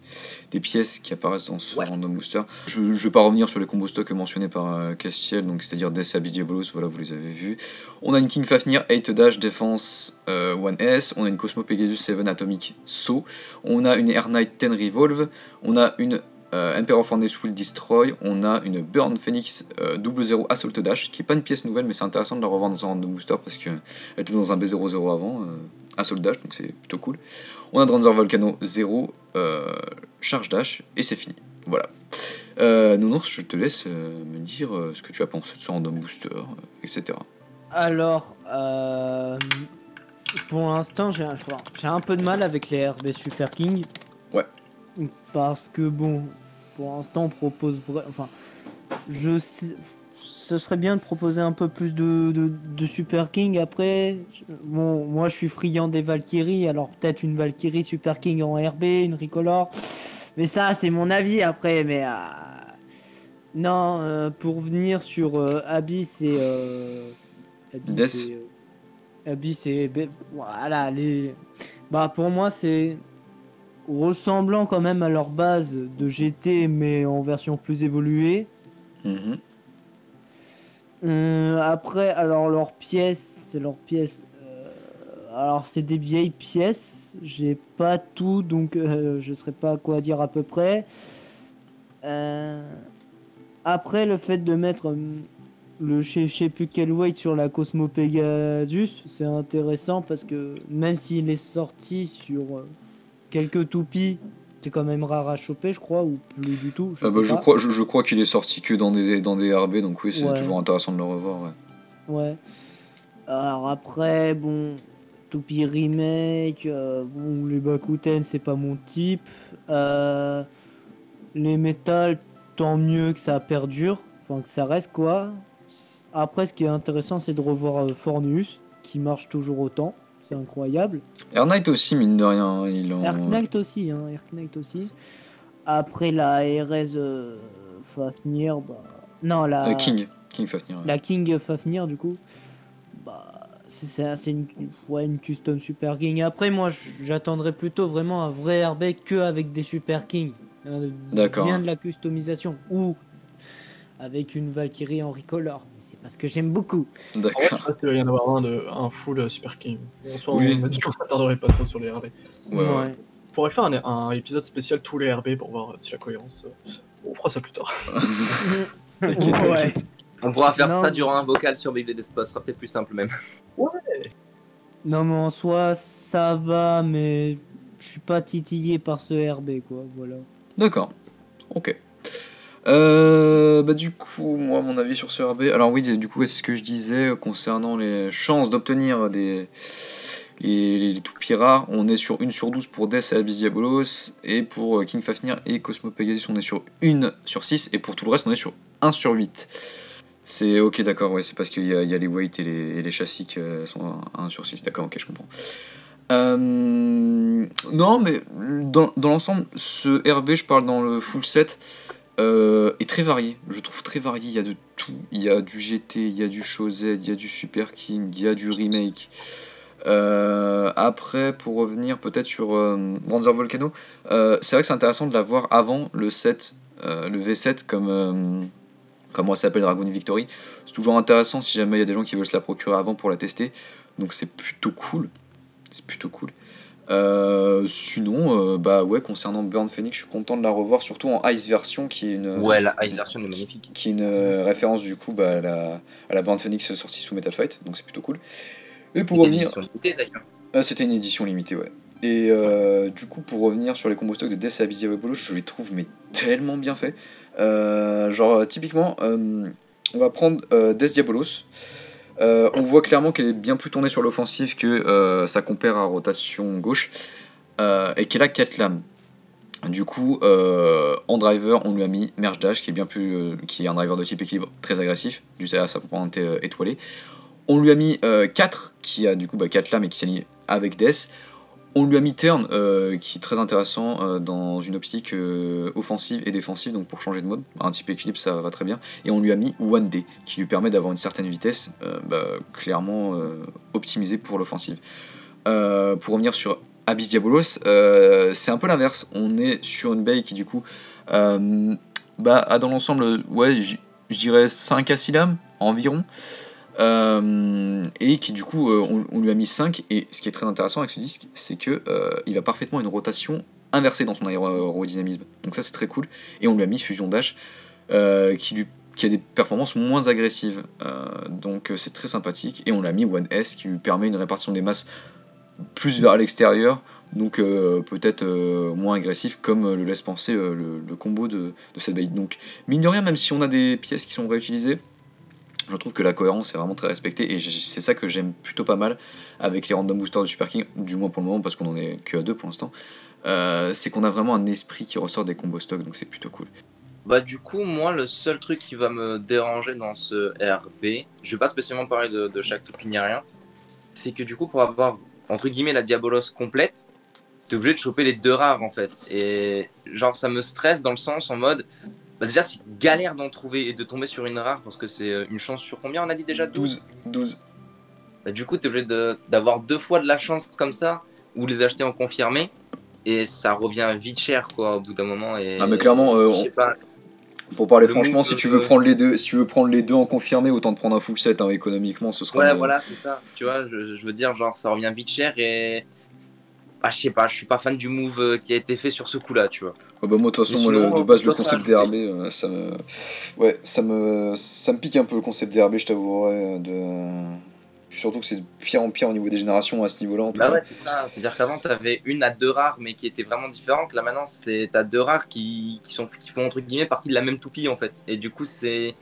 pièces qui apparaissent dans ce random booster. Je vais pas revenir sur les combos stock mentionnés par Castiel, donc c'est-à-dire Death Abyss Diabolos, voilà, vous les avez vus. On a une King Fafnir 8 Dash Défense 1S, on a une Cosmo Pegasus 7 Atomic So, on a une Air Knight 10 Revolve, on a une Emperor Furnace Will Destroy, on a une Burn Phoenix 00 Assault Dash, qui est pas une pièce nouvelle, mais c'est intéressant de la revoir dans un random booster parce qu'elle était dans un B00 avant, Assault Dash, donc c'est plutôt cool. On a Dranzer Volcano 0, Charge Dash, et c'est fini. Voilà. Nounours, je te laisse me dire ce que tu as pensé de ce random booster, etc. Alors, pour l'instant, j'ai un peu de mal avec les RB Super King. Ouais. Parce que bon, pour l'instant, on propose ce serait bien de proposer un peu plus de Super King. Après, bon, moi je suis friand des Valkyries, alors peut-être une Valkyrie Super King en RB, une Recolor. Mais ça, c'est mon avis après. Mais non, pour venir sur Abyss et Abyss et voilà, pour moi c'est ressemblant quand même à leur base de GT, mais en version plus évoluée. Après, alors leurs pièces, alors c'est des vieilles pièces, j'ai pas tout, donc je saurais pas quoi dire à peu près. Après, le fait de mettre je sais plus quel weight sur la Cosmo Pegasus, c'est intéressant parce que même s'il est sorti sur quelques toupies, c'est quand même rare à choper, je crois, ou plus du tout. Je crois qu'il est sorti que dans des RB, donc oui, c'est toujours intéressant de le revoir. Ouais. Alors après, bon, toupie remake, bon, les Bakuten, c'est pas mon type. Les métal, tant mieux que ça perdure, enfin que ça reste quoi. Après, ce qui est intéressant, c'est de revoir Fornus, qui marche toujours autant. C'est incroyable. Air Knight aussi, mine de rien. Air Knight aussi. Après la RS Fafnir, non, la King Fafnir. La King Fafnir, du coup, c'est une custom Super King. Après, moi, j'attendrais plutôt vraiment un vrai RB qu'avec des Super King. D'accord. Bien de la customisation. Ou avec une Valkyrie en Recolor. C'est parce que j'aime beaucoup. D'accord. Je pense qu'il va y en avoir un full Super King. En soi, on m'a dit qu'on s'attarderait pas trop sur les RB. Ouais. On pourrait faire un épisode spécial tous les RB pour voir si la cohérence. On fera ça plus tard. Ouais. On pourra faire ça durant un vocal sur Beyblade d'Espace, ce sera peut-être plus simple même. Ouais. Non, mais en soi, ça va, mais je suis pas titillé par ce RB, quoi. Voilà. D'accord, ok. Du coup, moi, mon avis sur ce RB, alors oui, du coup, c'est ce que je disais concernant les chances d'obtenir les toupies rares. On est sur 1 sur 12 pour Death et Abyss Diabolos, et pour King Fafnir et Cosmo Pegasus, on est sur 1 sur 6, et pour tout le reste, on est sur 1 sur 8. C'est ok, d'accord, ouais, c'est parce qu'il y a les weights et les châssis qui sont 1 sur 6, d'accord, ok, je comprends. Non, mais dans l'ensemble, ce RB, je parle dans le full set, est très varié. Je trouve très varié. Il y a de tout. Il y a du GT, il y a du Show Z, il y a du Super King, il y a du remake. Après, pour revenir peut-être sur Panzer Volcano, c'est vrai que c'est intéressant de l'avoir avant le set, le V7, comme moi ça s'appelle Dragon Victory. C'est toujours intéressant si jamais il y a des gens qui veulent se la procurer avant pour la tester. Donc c'est plutôt cool. C'est plutôt cool. Sinon, ouais, concernant Burn Phoenix, je suis content de la revoir, surtout en Ice version, qui est une. Ouais, la Ice version est magnifique. Qui est une référence du coup à la Burn Phoenix sortie sous Metal Fight, donc c'est plutôt cool. Et pour revenir. C'était une édition limitée d'ailleurs. C'était une édition limitée, ouais. Et du coup, pour revenir sur les combos stock de Death et Abyss Diabolos, je les trouve mais tellement bien faits. Typiquement, on va prendre Death Diabolos. On voit clairement qu'elle est bien plus tournée sur l'offensive que sa compère à rotation gauche, et qu'elle a 4 lames. Du coup, en driver, on lui a mis Merge Dash, qui est un driver de type équilibre très agressif, dû à sa composante étoilée. On lui a mis 4, qui a du coup 4 lames et qui s'aligne avec Death. On lui a mis Turn, qui est très intéressant dans une optique offensive et défensive, donc pour changer de mode. Un type équilibre, ça va très bien. Et on lui a mis One Day, qui lui permet d'avoir une certaine vitesse, clairement optimisée pour l'offensive. Pour revenir sur Abyss Diabolos, c'est un peu l'inverse. On est sur une baille qui, du coup, a dans l'ensemble, ouais, je dirais 5 à 6 lames environ. Et qui du coup on lui a mis 5, et ce qui est très intéressant avec ce disque, c'est que il a parfaitement une rotation inversée dans son aérodynamisme, donc ça c'est très cool. Et on lui a mis Fusion Dash, qui a des performances moins agressives, donc c'est très sympathique. Et on l'a mis One S, qui lui permet une répartition des masses plus vers l'extérieur, donc peut-être moins agressif, comme le laisse penser le combo de cette build. Donc mine de rien, même si on a des pièces qui sont réutilisées, je trouve que la cohérence est vraiment très respectée, et c'est ça que j'aime plutôt pas mal avec les random boosters de Super King, du moins pour le moment, parce qu'on en est que à 2 pour l'instant. C'est qu'on a vraiment un esprit qui ressort des combos stock, donc c'est plutôt cool. Du coup, moi, le seul truc qui va me déranger dans ce RB, je vais pas spécialement parler de chaque toupie ni rien, c'est que du coup, pour avoir entre guillemets la Diabolos complète, t'es obligé de choper les 2 rares en fait. Et genre, ça me stresse dans le sens en mode. Déjà, c'est galère d'en trouver et de tomber sur une rare, parce que c'est une chance sur combien on a dit déjà? 12. Du coup, t'es obligé d'avoir 2 fois de la chance comme ça, ou les acheter en confirmé, et ça revient vite cher quoi au bout d'un moment. Et mais clairement, pour parler franchement, si tu veux prendre les deux en confirmé, autant de prendre un full set, hein, économiquement, ce sera. Ouais, voilà, c'est ça. Tu vois, je veux dire, genre, ça revient vite cher, et. Je sais pas, je suis pas fan du move qui a été fait sur ce coup-là, tu vois. Moi, de toute façon, de base, le concept DRB, ça me pique un peu, le concept DRB, je t'avouerai. Surtout que c'est de pire en pire au niveau des générations à ce niveau-là. Ouais, c'est ça. C'est-à-dire qu'avant, t'avais 1 à 2 rares, mais qui étaient vraiment différentes. Là, maintenant, t'as 2 rares qui font, entre guillemets, partie de la même toupie, en fait. Et du coup, c'est.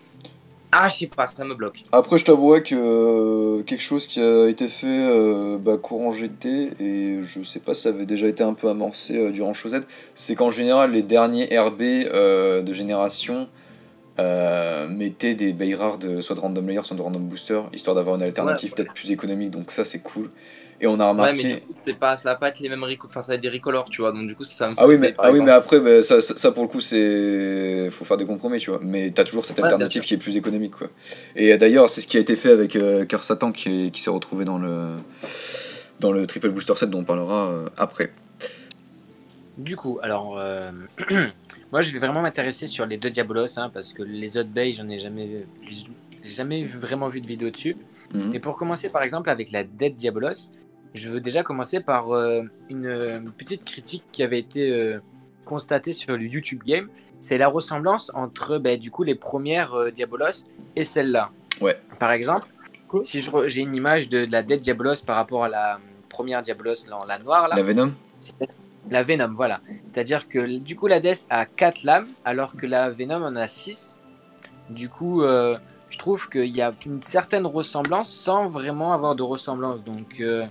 Je sais pas, ça me bloque. Après, je t'avouerais que quelque chose qui a été fait courant GT, et je sais pas si ça avait déjà été un peu amorcé durant Show Z, c'est qu'en général, les derniers RB de génération mettaient des bails rares soit de random layer, soit de random booster, histoire d'avoir une alternative peut-être plus économique, donc ça c'est cool. Et on a remarqué. Ouais, mais du coup, ça va pas être les mêmes ça va être des recolors, tu vois, donc du coup, ça va me stresser. Oui, mais après, ça pour le coup, faut faire des compromis, tu vois. Mais t'as toujours cette alternative qui est plus économique, quoi. Et d'ailleurs, c'est ce qui a été fait avec Cœur Satan, qui s'est retrouvé dans le triple booster set, dont on parlera après. Du coup, alors, moi, je vais vraiment m'intéresser sur les 2 Diabolos, hein, parce que les autres bays, j'en ai jamais vraiment vu de vidéo dessus. Et pour commencer, par exemple, avec la Dead Diabolos, je veux déjà commencer par une petite critique qui avait été constatée sur le YouTube Game. C'est la ressemblance entre du coup les premières Diabolos et celle-là. Ouais. Par exemple, si j'ai une image de la Dead Diabolos par rapport à la première Diabolos, la noire là. La Venom. La Venom, voilà. C'est-à-dire que du coup, la Death a 4 lames, alors que la Venom en a 6. Du coup, je trouve qu'il y a une certaine ressemblance sans vraiment avoir de ressemblance. Donc, je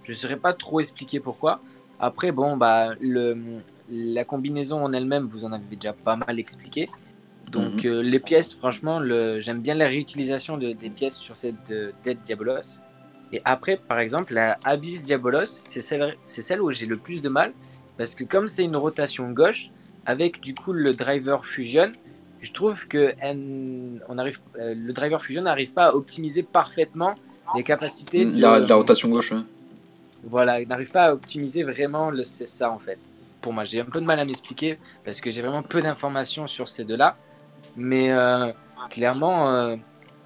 ne saurais pas trop expliquer pourquoi. Après, bon, bah, la combinaison en elle-même, vous en avez déjà pas mal expliqué. Donc, les pièces, franchement, j'aime bien la réutilisation des pièces sur cette Dead Diabolos. Et après, par exemple, la Abyss Diabolos, c'est celle où j'ai le plus de mal. Parce que comme c'est une rotation gauche, avec du coup le driver fusion, je trouve que le driver fusion n'arrive pas à optimiser parfaitement les capacités de la rotation gauche. Ouais. Voilà, il n'arrive pas à optimiser vraiment c'est ça en fait. Pour moi, j'ai un peu de mal à m'expliquer parce que j'ai vraiment peu d'informations sur ces deux-là. Mais clairement,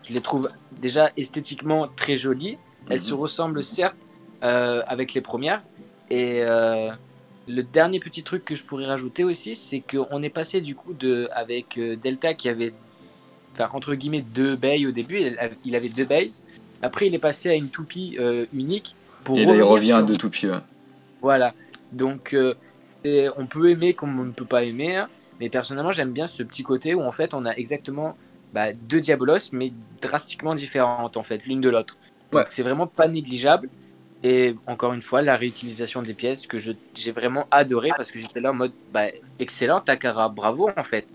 je les trouve déjà esthétiquement très jolies. Elles se ressemblent certes avec les premières. Et le dernier petit truc que je pourrais rajouter aussi, c'est qu'on est passé du coup avec Delta qui avait, enfin entre guillemets, 2 bays au début. Il avait 2 bays. Après, il est passé à une toupie unique. Et là, il revient à 2 toupies. Ouais. Voilà. Donc, on peut aimer comme on ne peut pas aimer. Hein. Mais personnellement, j'aime bien ce petit côté où en fait, on a exactement 2 Diabolos, mais drastiquement différentes en fait, l'une de l'autre. Donc, c'est vraiment pas négligeable. Et encore une fois, la réutilisation des pièces que j'ai vraiment adoré parce que j'étais là en mode excellent, Takara, bravo en fait.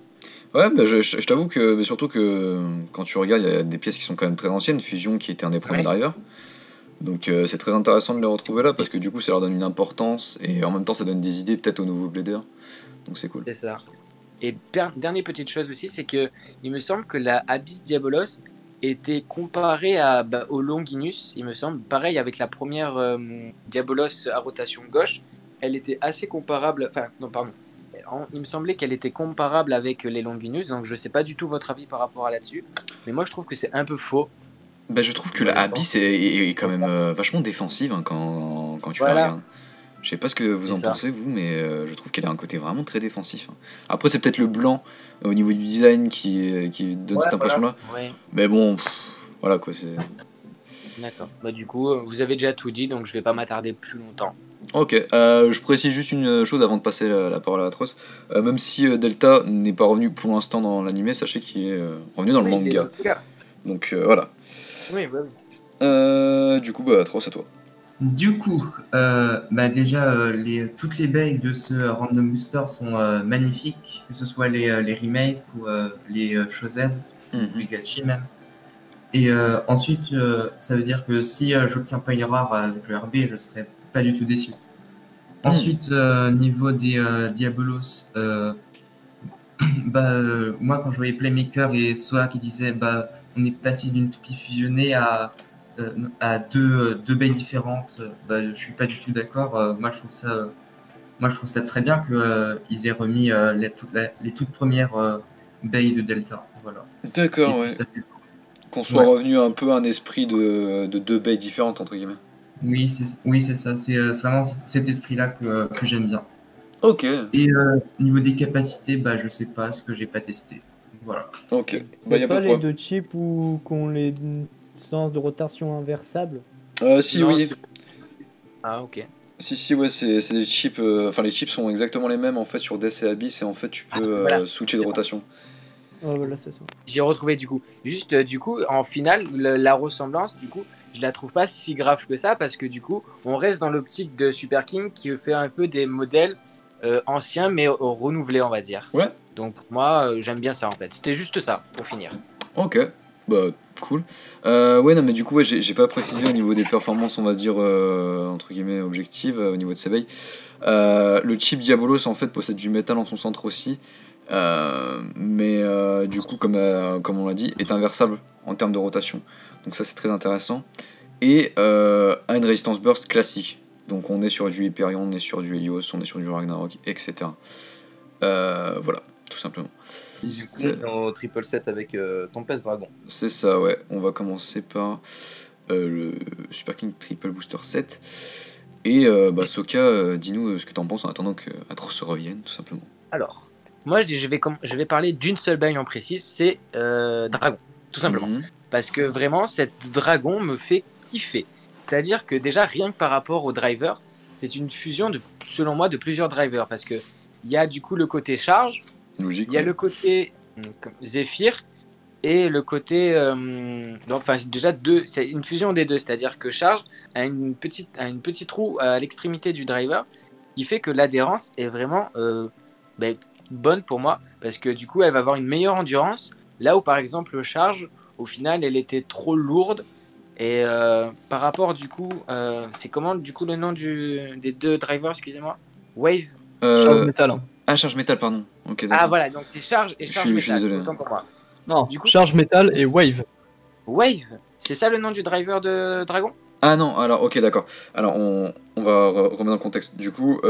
Ouais, je t'avoue que surtout que quand tu regardes, il y a des pièces qui sont quand même très anciennes, Fusion qui était un des premiers drivers. Donc c'est très intéressant de les retrouver là parce que du coup ça leur donne une importance et en même temps ça donne des idées peut-être aux nouveaux bladers. Donc c'est cool. C'est ça. Et dernière petite chose aussi, c'est que il me semble que la Abyss Diabolos était comparée au Longinus, il me semble. Pareil avec la première Diabolos à rotation gauche, elle était assez comparable. Enfin, non, pardon. Il me semblait qu'elle était comparable avec les Longinus, donc je sais pas du tout votre avis par rapport à là-dessus. Mais moi je trouve que c'est un peu faux. Je trouve que la Abyss est quand même vachement défensive hein, quand tu la regardes. Je sais pas ce que vous en pensez vous, mais je trouve qu'elle a un côté vraiment très défensif. Hein. Après c'est peut-être le blanc au niveau du design qui donne cette impression-là. Ouais. Mais bon, voilà quoi. D'accord. Du coup, vous avez déjà tout dit, donc je vais pas m'attarder plus longtemps. Ok, je précise juste une chose avant de passer la parole à Atroce. Même si Delta n'est pas revenu pour l'instant dans l'anime, sachez qu'il est revenu dans le manga. Donc voilà. Oui. Du coup, Atroce à toi. Du coup, déjà, toutes les bails de ce Random Booster sont magnifiques, que ce soit les remakes ou les Shozen, les Gachi même. Et ensuite, ça veut dire que si j'obtiens pas une erreur avec le RB, je serais pas du tout déçu. Ensuite, niveau des Diabolos, moi quand je voyais Playmaker et Soa qui disaient on est passé d'une toupie fusionnée à 2 baies différentes, je suis pas du tout d'accord. Moi je trouve ça très bien qu'ils aient remis les toutes premières baies de Delta. Voilà. D'accord, ouais. Qu'on soit revenu un peu à un esprit de 2 baies différentes entre guillemets. Oui, c'est ça. C'est vraiment cet esprit-là que j'aime bien. Ok. Et niveau des capacités, je sais pas, ce que j'ai pas testé. Voilà. Ok. C'est pas les 2 chips qui ont les sens de rotation inversables Si, non, oui. Ah, ok. Si, ouais, c'est des chips. Enfin, les chips sont exactement les mêmes en fait sur Death et Abyss et en fait tu peux switcher de rotation. Voilà, c'est ça. J'ai retrouvé du coup. Juste du coup, en finale, la ressemblance, du coup, je la trouve pas si grave que ça parce que du coup, on reste dans l'optique de Super King qui fait un peu des modèles anciens mais renouvelés, on va dire. Ouais. Donc moi, j'aime bien ça en fait. C'était juste ça pour finir. Ok. Cool. Ouais, non, mais du coup, j'ai pas précisé au niveau des performances, on va dire, entre guillemets, objectives, au niveau de ses bails. Le chip Diabolos, en fait, possède du métal en son centre aussi. Mais du coup, comme on l'a dit, est inversable en termes de rotation. Donc ça, c'est très intéressant. Et a une résistance burst classique. Donc on est sur du Hyperion, on est sur du Helios, on est sur du Ragnarok, etc. Voilà, tout simplement. Du coup, on est en triple set avec Tempest Dragon. C'est ça, ouais. On va commencer par le Super King Triple Booster 7. Et Soka, dis-nous ce que t'en penses en attendant que Atroce se revienne, tout simplement. Alors, moi je vais parler d'une seule baille en précis, c'est Dragon, tout simplement. Parce que vraiment, cette Dragon me fait kiffer. C'est-à-dire que déjà, rien que par rapport au driver, c'est une fusion, selon moi, de plusieurs drivers. Parce qu'il y a du coup le côté charge, Logique. il y a le côté Zephyr et le côté... enfin, déjà, c'est une fusion des deux. C'est-à-dire que charge a une petite roue à l'extrémité du driver qui fait que l'adhérence est vraiment bonne pour moi. Parce que du coup, elle va avoir une meilleure endurance. Là où, par exemple, charge, au final, elle était trop lourde. Et par rapport, du coup, c'est comment, du coup, le nom des deux drivers, excusez-moi? Wave? Charge métal. Hein. Ah, charge métal, pardon. Ok, d'accord. Ah, voilà, donc c'est charge et charge métal. Je suis désolé. Autant pour moi. Non, du coup, charge métal et wave. Wave? C'est ça le nom du driver de Dragon? Ah non, alors, ok, d'accord. Alors, on va remettre dans le contexte. Du coup,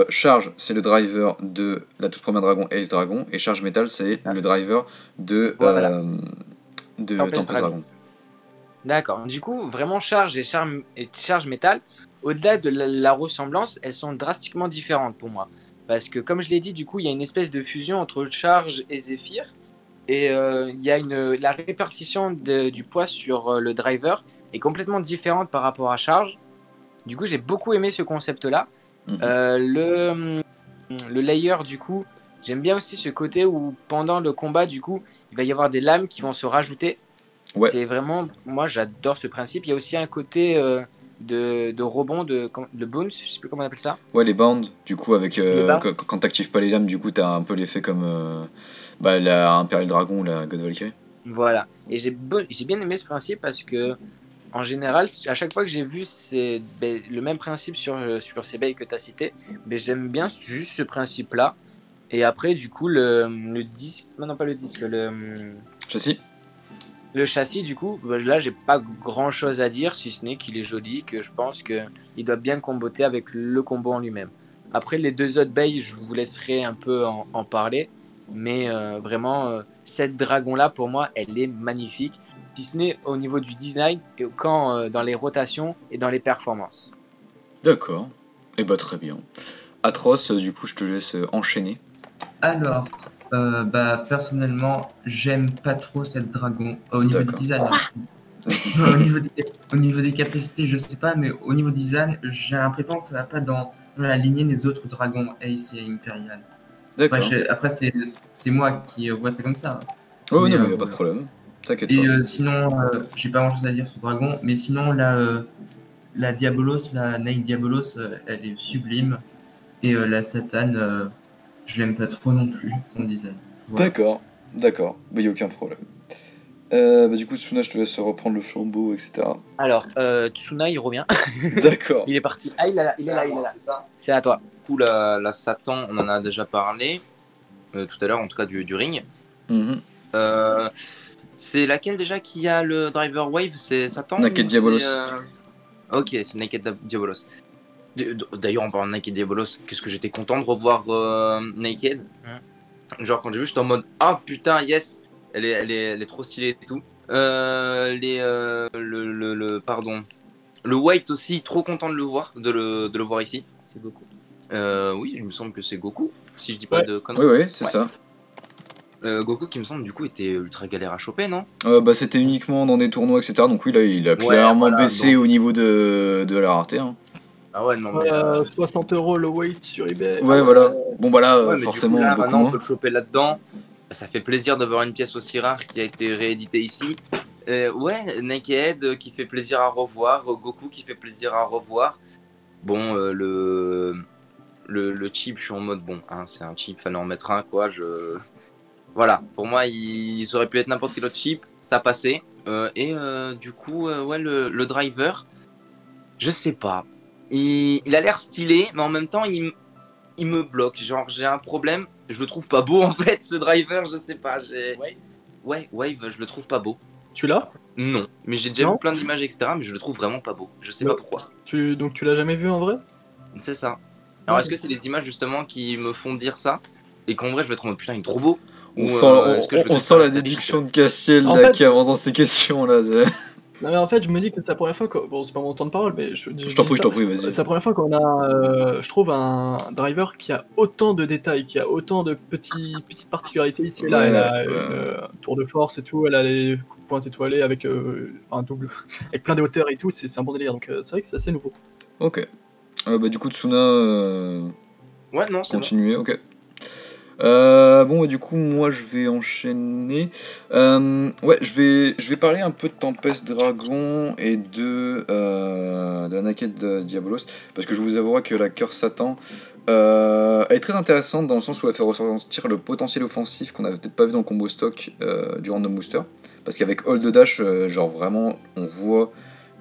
charge, c'est le driver de la toute première Dragon, Ace Dragon, et charge métal, c'est le driver de, Voilà. de Tempest Dragon. D'accord. Du coup, vraiment, charge et charge métal, au-delà de la ressemblance, elles sont drastiquement différentes pour moi. Parce que, comme je l'ai dit, du coup, il y a une espèce de fusion entre charge et Zephyr. Et il y a la répartition du poids sur le driver est complètement différente par rapport à charge. Du coup, j'ai beaucoup aimé ce concept-là. Le layer, du coup, j'aime bien aussi ce côté où pendant le combat, du coup, il va y avoir des lames qui vont se rajouter. Ouais. C'est vraiment, moi, j'adore ce principe. Il y a aussi un côté de rebond, de bounce, je sais plus comment on appelle ça. Ouais, les bounds, du coup, avec quand t'actives pas les lames, du coup, t'as un peu l'effet comme la Imperial Dragon ou la God Valkyrie. Voilà. Et j'ai bien aimé ce principe parce que, en général, à chaque fois que j'ai vu le même principe sur ces bails que tu as cité, j'aime bien juste ce principe-là. Et après, du coup, le disque, non pas le disque, le châssis. Le châssis, du coup, là, j'ai pas grand-chose à dire, si ce n'est qu'il est joli, que je pense qu'il doit bien comboter avec le combo en lui-même. Après, les deux autres bails, je vous laisserai un peu en parler. Mais vraiment, cette dragon-là, pour moi, elle est magnifique. Si ce n'est au niveau du design, et dans les rotations et dans les performances. D'accord. Et très bien. Atroce, du coup, je te laisse enchaîner. Alors, personnellement, j'aime pas trop cette dragon. Au niveau du design, au niveau des capacités, je sais pas, mais au niveau design, j'ai l'impression que ça va pas dans la lignée des autres dragons Ace et Imperial. D'accord. Après c'est moi qui vois ça comme ça. Oh non, mais y a pas de problème. T'inquiète pas. Et sinon, j'ai pas grand chose à dire sur dragon, mais sinon, la Diabolos, la Nike Diabolos, elle est sublime. Et la Satan, je l'aime pas trop non plus, son design. Voilà. D'accord, y a aucun problème. Du coup, Tsuna, je te laisse reprendre le flambeau, etc. Alors, Tsuna, il revient. D'accord. Il est parti. Ah, il est là. C'est ça. C'est à toi. Du coup, la Satan, on en a déjà parlé tout à l'heure, en tout cas du ring. C'est laquelle déjà qui a le driver wave? C'est Satan? Naked Diabolos. Ok, c'est Naked Diabolos. D'ailleurs, en parlant de Naked Diabolos, qu'est-ce que j'étais content de revoir Naked. Genre, quand j'ai vu, j'étais en mode ah putain, yes, elle est trop stylée et tout. Le White aussi, trop content de le voir, de le voir ici. C'est Goku. Oui, il me semble que c'est Goku, si je dis pas de conneries. Oui, c'est ça. Goku qui me semble du coup était ultra galère à choper, non? C'était uniquement dans des tournois, etc. Donc oui, là, il a clairement baissé au niveau de la rareté. Hein. Ah ouais, non, mais 60 € le weight sur eBay. Ouais, voilà. Bon, forcément, coup, là, beaucoup maintenant, moins. on peut le choper là-dedans. Ça fait plaisir de voir une pièce aussi rare qui a été rééditée ici. Naked qui fait plaisir à revoir. Goku qui fait plaisir à revoir. Bon, le chip, je suis en mode bon, hein, c'est un chip, fallait en mettre un, quoi. Voilà, pour moi, il aurait pu être n'importe quel autre chip, ça passait. Du coup, le driver, je sais pas. Il a l'air stylé, mais en même temps, il me bloque. Genre, j'ai un problème, je le trouve pas beau en fait, ce driver, je sais pas. Wave, je le trouve pas beau. Tu l'as? Non, mais j'ai déjà vu plein d'images, etc., mais je le trouve vraiment pas beau. Je sais pas pourquoi. Donc tu l'as jamais vu en vrai? C'est ça. Alors, est-ce que c'est les images justement qui me font dire ça? Et qu'en vrai, je vais être en mode putain, il est trop beau? On sent la déduction de Castiel qui avance dans ces questions là. Non mais en fait je me dis que c'est la première fois que... Bon c'est pas mon temps de parole mais je t'en prie, vas-y. C'est la première fois qu'on a, je trouve, un driver qui a autant de détails, qui a autant de petites particularités ici et là. Elle a une tour de force et tout, elle a les pointes étoilées avec double, avec plein de hauteurs et tout, c'est un bon délire, donc c'est vrai que c'est assez nouveau. Ok. Bah, du coup, Tsuna, Ouais, non, c'est bon. continuer, ok. Bon, du coup, moi je vais enchaîner. Ouais, je vais parler un peu de Tempest Dragon et de la Naked Diabolos, parce que je vous avouerai que la Cœur Satan, elle est très intéressante dans le sens où elle fait ressentir le potentiel offensif qu'on n'avait peut-être pas vu dans le combo stock du Random Booster. Parce qu'avec Hold Dash, genre vraiment, on voit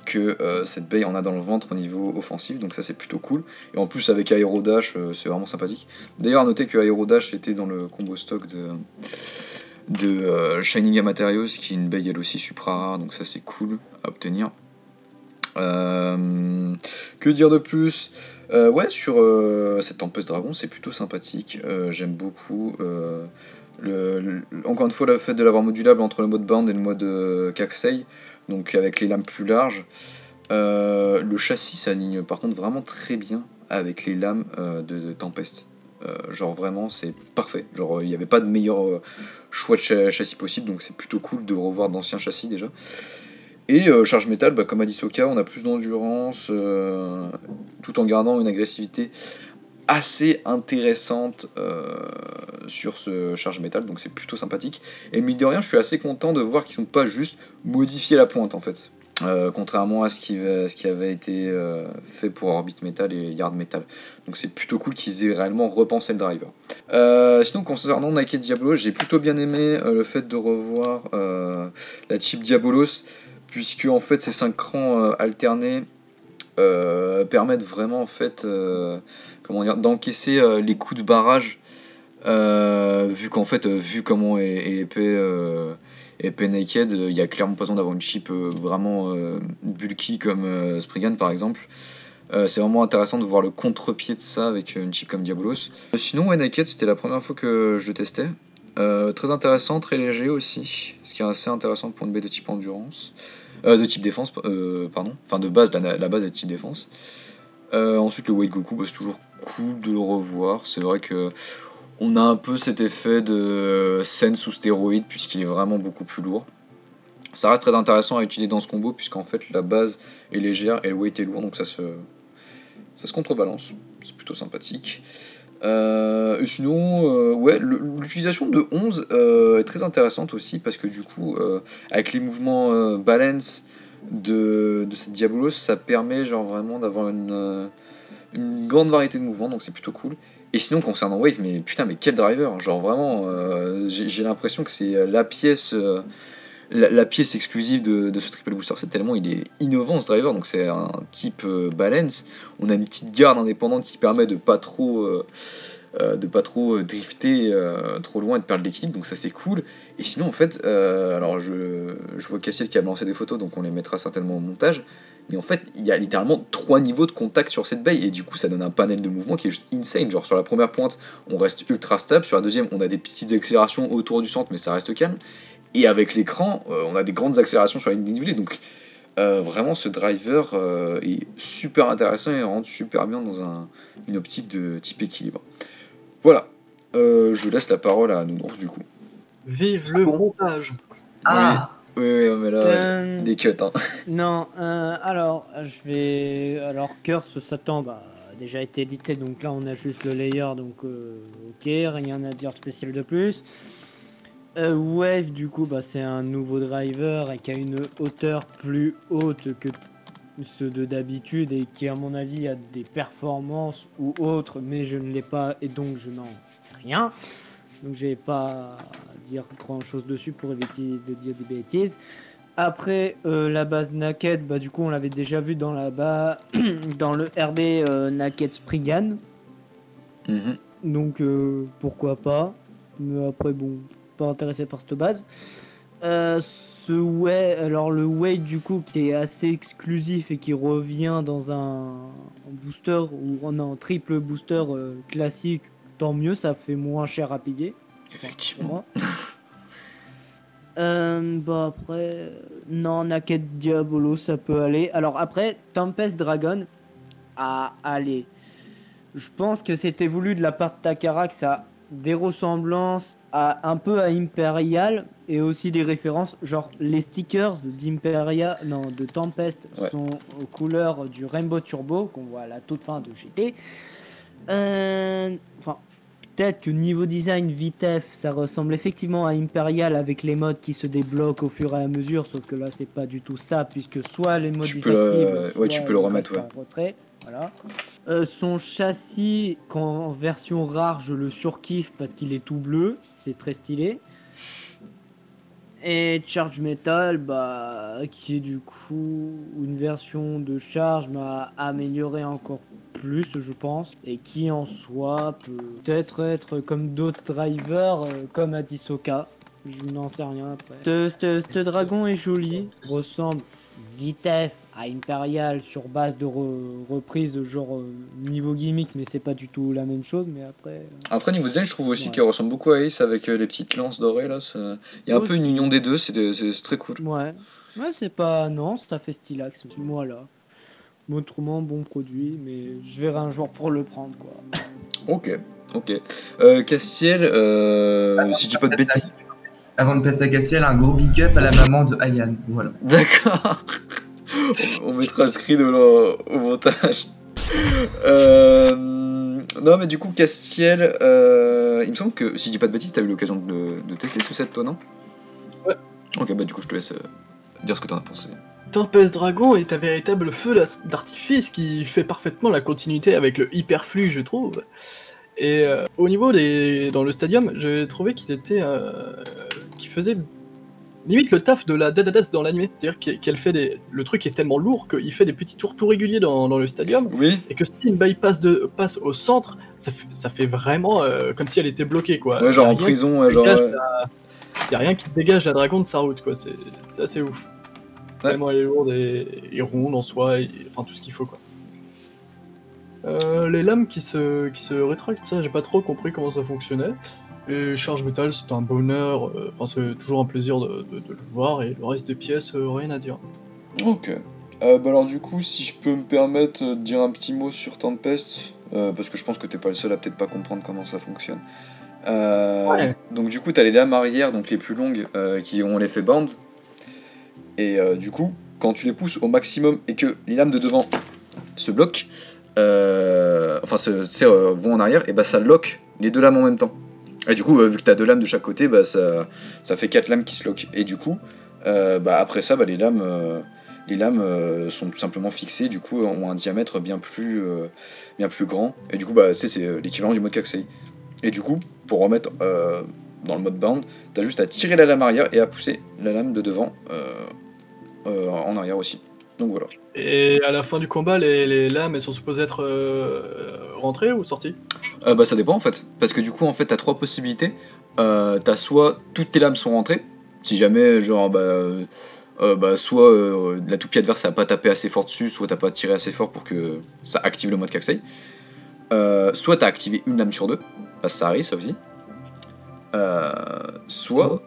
que cette baie en a dans le ventre au niveau offensif, donc ça c'est plutôt cool. Et en plus avec Aero Dash, c'est vraiment sympathique. D'ailleurs à noter que Aero Dash était dans le combo stock de Shining Materials, qui est une baie elle aussi supra rare, donc ça c'est cool à obtenir. Que dire de plus? Ouais, sur cette Tempest Dragon, c'est plutôt sympathique. J'aime beaucoup. Encore une fois, le fait de l'avoir modulable entre le mode Bound et le mode Kakusei, donc avec les lames plus larges. Le châssis s'aligne par contre vraiment très bien avec les lames de Tempest. Genre vraiment c'est parfait. Genre il n'y avait pas de meilleur choix de châssis possible, donc c'est plutôt cool de revoir d'anciens châssis déjà. Et charge métal, bah, comme a dit Soka, on a plus d'endurance tout en gardant une agressivité assez intéressante sur ce charge métal, donc c'est plutôt sympathique. Et mine de rien, je suis assez content de voir qu'ils sont pas juste modifiés la pointe en fait. Contrairement à ce qui avait été fait pour Orbit Metal et Yard Metal. Donc c'est plutôt cool qu'ils aient réellement repensé le driver. Sinon, concernant Naked Diabolos, j'ai plutôt bien aimé le fait de revoir la chip Diabolos, puisque en fait ces 5 crans alternés permettent vraiment en fait comment dire, d'encaisser les coups de barrage, vu qu'en fait vu comment est épais Naked, il y a clairement pas besoin d'avoir une chip vraiment bulky comme Spriggan par exemple. C'est vraiment intéressant de voir le contre-pied de ça avec une chip comme Diabolos. Sinon, ouais, Naked, c'était la première fois que je le testais. Très intéressant, très léger aussi, ce qui est assez intéressant pour une baie de type endurance. De type défense, pardon. Enfin, de base, la base est de type défense. Ensuite, le Weight Goku, bah, c'est toujours cool de le revoir. C'est vrai que on a un peu cet effet de scène sous stéroïde, puisqu'il est vraiment beaucoup plus lourd. Ça reste très intéressant à utiliser dans ce combo, puisqu'en fait, la base est légère et le weight est lourd, donc ça se contrebalance. C'est plutôt sympathique. Et sinon, ouais, l'utilisation de 11 est très intéressante aussi, parce que du coup, avec les mouvements balance de cette Diabolos, ça permet genre vraiment d'avoir une grande variété de mouvements, donc c'est plutôt cool. Et sinon, concernant Wave, mais putain, mais quel driver! Genre vraiment, j'ai l'impression que c'est la pièce. La pièce exclusive de ce triple booster, c'est tellement il est innovant ce driver, donc c'est un type balance. On a une petite garde indépendante qui permet de pas trop drifter trop loin et de perdre l'équilibre, donc ça c'est cool. Et sinon en fait, alors je vois Cassiel qui a lancé des photos, donc on les mettra certainement au montage. Mais en fait, il y a littéralement 3 niveaux de contact sur cette baie, et du coup ça donne un panel de mouvement qui est juste insane. Genre sur la première pointe, on reste ultra stable, sur la deuxième, on a des petites accélérations autour du centre, mais ça reste calme. Et avec l'écran, on a des grandes accélérations sur la ligne dénivelée, donc vraiment ce driver est super intéressant et rentre super bien dans une optique de type équilibre. Voilà, je laisse la parole à Nounours du coup. Vive le montage. Ah Oui, mais là, des cuts. Hein. Non, alors, Alors, Curse Satan, bah, a déjà été édité, donc là, on a juste le layer, donc ok, rien à dire de spécial de plus. Wave, du coup, bah, c'est un nouveau driver et qui a une hauteur plus haute que ceux de d'habitude et qui, à mon avis, a des performances ou autres, mais je ne l'ai pas et donc je n'en sais rien. Donc je vais pas dire grand chose dessus pour éviter de dire des bêtises. Après la base Naked, bah du coup on l'avait déjà vu dans dans le RB Naked Spriggan. Donc pourquoi pas. Mais après bon, pas intéressé par cette base. Alors le weight du coup qui est assez exclusif et qui revient dans un booster ou en triple booster classique. Tant mieux, ça fait moins cher à payer. Effectivement. Bah après, non, Naked Diabolo, ça peut aller. Alors après, Tempest Dragon, allez. Je pense que c'était voulu de la part de Takara que ça des ressemblances un peu à Imperial et aussi des références, genre les stickers de Tempest sont aux couleurs du Rainbow Turbo qu'on voit à la toute fin de GT. Enfin, peut-être que niveau design, Vitef, ça ressemble effectivement à Imperial avec les modes qui se débloquent au fur et à mesure, sauf que là, c'est pas du tout ça, puisque soit les modes désactivent, soit tu peux le remettre, en retrait. Voilà. Son châssis, en version rare, je le surkiffe parce qu'il est tout bleu, c'est très stylé. Et Charge Metal, qui est du coup une version de Charge, m'a amélioré encore plus, je pense, et qui en soi peut peut-être être comme d'autres drivers, comme Adisoka. Je n'en sais rien après. Ce dragon est joli, ressemble Vitef à Imperial sur base de reprise genre niveau gimmick, mais c'est pas du tout la même chose. Mais après niveau design, je trouve aussi qu'il ressemble beaucoup à Ace avec les petites lances dorées là. Il y a un peu une union des deux, c'est très cool. Ouais, c'est pas. Non, ça fait stylax. Moi là. Autrement, bon produit, mais je verrai un jour pour le prendre quoi. Ok. Castiel, si je dis pas de bêtises. Avant de passer à Castiel, un gros big up à la maman de Ayan. Voilà. D'accord. On mettra le screen au montage. Non, mais du coup, Castiel, il me semble que, si je dis pas de bêtises, t'as eu l'occasion de tester ce set, toi, non? Ouais. Ok, du coup, je te laisse dire ce que t'en as pensé. Tempest Dragon est un véritable feu d'artifice qui fait parfaitement la continuité avec le Hyperflux, je trouve. Et au niveau dans le stadium, j'ai trouvé qu'il faisait limite le taf de la Dead Hades dans l'anime. C'est-à-dire qu'elle fait le truc est tellement lourd qu'il fait des petits tours tout réguliers dans le stadium. Oui. Et que si une baille passe au centre, ça fait vraiment comme si elle était bloquée, quoi. Ouais, genre en prison, genre. Y a rien qui dégage la dragon de sa route, quoi. C'est assez ouf. Ouais. Vraiment, elle est lourde et ronde en soi, enfin tout ce qu'il faut, quoi. Les lames qui se rétractent, ça, j'ai pas trop compris comment ça fonctionnait. Et Charge Metal, c'est un bonheur, enfin c'est toujours un plaisir de le voir, et le reste des pièces, rien à dire. Ok. Alors du coup, si je peux me permettre de dire un petit mot sur Tempest, parce que je pense que t'es pas le seul à peut-être pas comprendre comment ça fonctionne. Ouais. Donc du coup, t'as les lames arrière, donc les plus longues, qui ont l'effet band. Et du coup, quand tu les pousses au maximum et que les lames de devant se bloquent, vont en arrière, et ça lock les deux lames en même temps. Et du coup, vu que t'as deux lames de chaque côté, ça fait 4 lames qui se lockent. Et du coup, après ça, les lames sont tout simplement fixées, du coup, ont un diamètre bien plus grand. Et du coup, c'est l'équivalent du mode Kakusei. Et du coup, pour remettre dans le mode bound, t'as juste à tirer la lame arrière et à pousser la lame de devant en arrière aussi. Donc voilà. Et à la fin du combat, les lames, elles sont supposées être rentrées ou sorties ? Ça dépend en fait. Parce que du coup, en fait, t'as 3 possibilités. T'as soit toutes tes lames sont rentrées, si jamais, genre, soit la toupie adverse n'a pas tapé assez fort dessus, soit t'as pas tiré assez fort pour que ça active le mode Kakusei. Soit t'as activé une lame sur 2, parce que ça arrive, ça aussi. Soit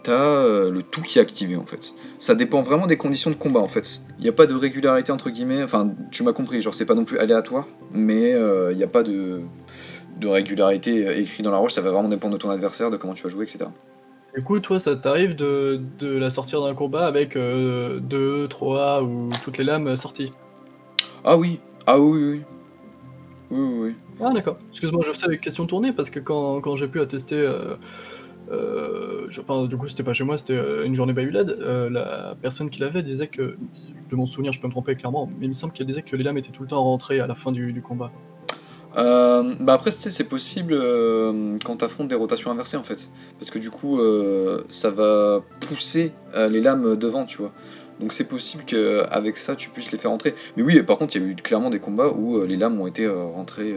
t'as le tout qui est activé en fait. Ça dépend vraiment des conditions de combat en fait. Il n'y a pas de régularité entre guillemets, enfin tu m'as compris, genre c'est pas non plus aléatoire, mais il n'y a pas de régularité écrite dans la roche, ça va vraiment dépendre de ton adversaire, de comment tu vas jouer, etc. Du coup, toi, ça t'arrive de la sortir d'un combat avec 2, 3 ou toutes les lames sorties ? Ah oui, oui. Ah d'accord, excuse-moi, je fais avec question tournée parce que quand j'ai pu attester, du coup c'était pas chez moi, c'était une journée by ULED, la personne qui l'avait disait que, de mon souvenir je peux me tromper clairement, mais il me semble qu'elle disait que les lames étaient tout le temps rentrées à la fin du combat. Après c'est possible quand t'affrontes des rotations inversées en fait, parce que du coup ça va pousser les lames devant, tu vois. Donc c'est possible qu'avec ça tu puisses les faire rentrer. Mais oui, par contre il y a eu clairement des combats où les lames ont été rentrées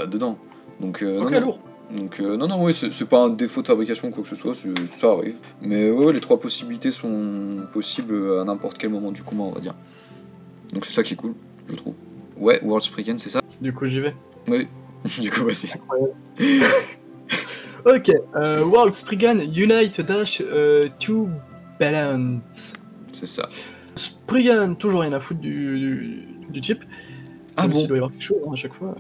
dedans. Donc ok, non. Lourd. Donc non, oui, c'est pas un défaut de fabrication ou quoi que ce soit, ça arrive. Mais ouais, les 3 possibilités sont possibles à n'importe quel moment du combat, on va dire. Donc c'est ça qui est cool, je trouve. Ouais, World Spriggan, c'est ça ? Du coup j'y vais. Oui, du coup vas-y. Ok, World Spriggan Unite Dash 2 Balance. C'est ça. Spriggan, toujours rien à foutre du type. Ah bon ? Il doit y avoir quelque chose à chaque fois.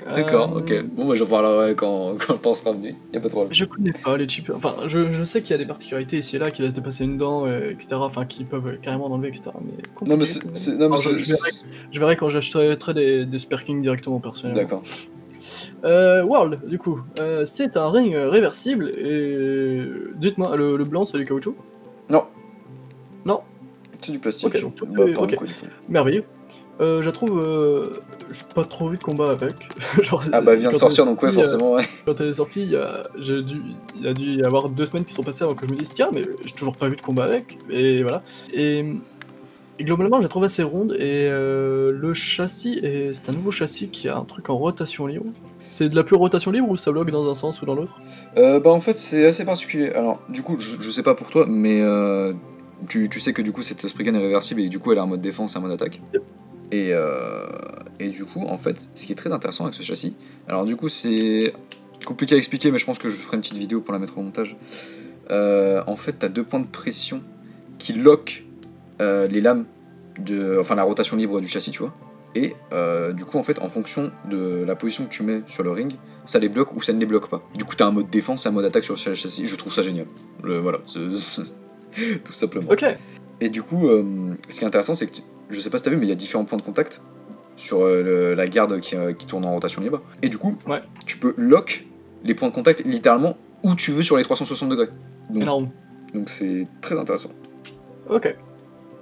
D'accord, ok. Bon, moi j'en parlerai quand le temps sera venu, y a pas de problème. Je connais pas les chips. Enfin, je sais qu'il y a des particularités ici et là qui laissent dépasser une dent, etc. Enfin, qui peuvent carrément l'enlever, etc. Mais Non, mais compliqué. non, mais Alors, je verrai quand j'achèterai des Super King directement personnellement. D'accord. World, du coup, c'est un ring réversible et dites-moi, le blanc c'est du caoutchouc? Non. Non? C'est du plastique. Ok, surtout. donc, Bah, ok. pardon, quoi, du coup. Merveilleux. Je la trouve, j'ai pas trop vu de combat avec. Genre, Ah bah, elle vient de quand sortir, elle est donc ouais, sortie, forcément, ouais. Quand elle est sortie, il y a dû y avoir 2 semaines qui sont passées avant que je me dise tiens, mais j'ai toujours pas vu de combat avec. Et voilà. Et globalement, je la trouve assez ronde. Et le châssis, c'est un nouveau châssis qui a un truc en rotation libre. C'est de la pure rotation libre ou ça bloque dans un sens ou dans l'autre? Bah, en fait, c'est assez particulier. Alors, du coup, je sais pas pour toi, mais tu sais que du coup, cette spray gun est réversible et du coup, elle a un mode défense et un mode attaque. Yep. Et du coup, en fait, ce qui est très intéressant avec ce châssis, alors du coup, c'est compliqué à expliquer, mais je pense que je ferai une petite vidéo pour la mettre au montage. En fait, t'as 2 points de pression qui lockent les lames enfin la rotation libre du châssis, tu vois. Et du coup, en fait, en fonction de la position que tu mets sur le ring, ça les bloque ou ça ne les bloque pas. Du coup, t'as un mode défense et un mode attaque sur le châssis. Je trouve ça génial. Voilà, tout simplement. Ok. Et du coup, ce qui est intéressant, c'est que je sais pas si t'as vu, mais il y a différents points de contact sur la garde qui tourne en rotation libre. Et du coup, Ouais. tu peux lock les points de contact littéralement où tu veux sur les 360 degrés. Énorme. Donc c'est très intéressant. Ok.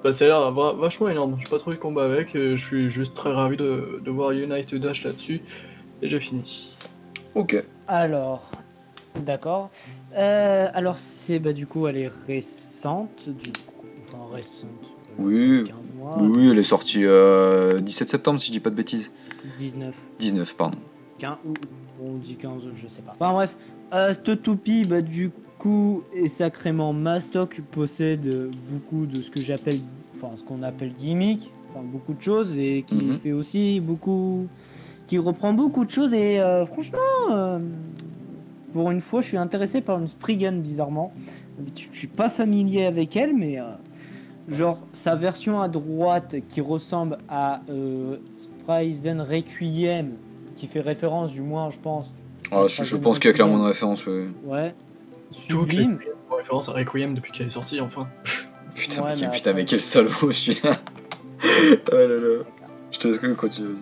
Bah, ça a l'air vachement énorme. J'ai pas trouvé de combat avec. Je suis juste très ravi de voir Unite Dash là-dessus. Et j'ai fini. Ok. Alors, d'accord. Alors, c'est du coup, elle est récente, du coup. Enfin, récente. Oui. presque un mois. Oui, elle est sortie 17 septembre, si je dis pas de bêtises. 19. 19, pardon. 15, ou on dit 15, je sais pas. Enfin bref, cette toupie, du coup, est sacrément mastoc, possède beaucoup de ce que j'appelle, enfin ce qu'on appelle gimmick, enfin beaucoup de choses, et qui fait aussi beaucoup, qui reprend beaucoup de choses, et franchement, pour une fois, je suis intéressé par une Spriggan, bizarrement. Je suis pas familier avec elle, mais genre sa version à droite qui ressemble à Spryzen Requiem, qui fait référence, du moins, je pense. Ah, je pense qu'il y a clairement une référence, ouais. Ouais. Sublime. En référence à Requiem depuis qu'elle est sortie, enfin. Putain, Ouais, mais quel salaud celui-là. Oh là là. Je te laisse continuer,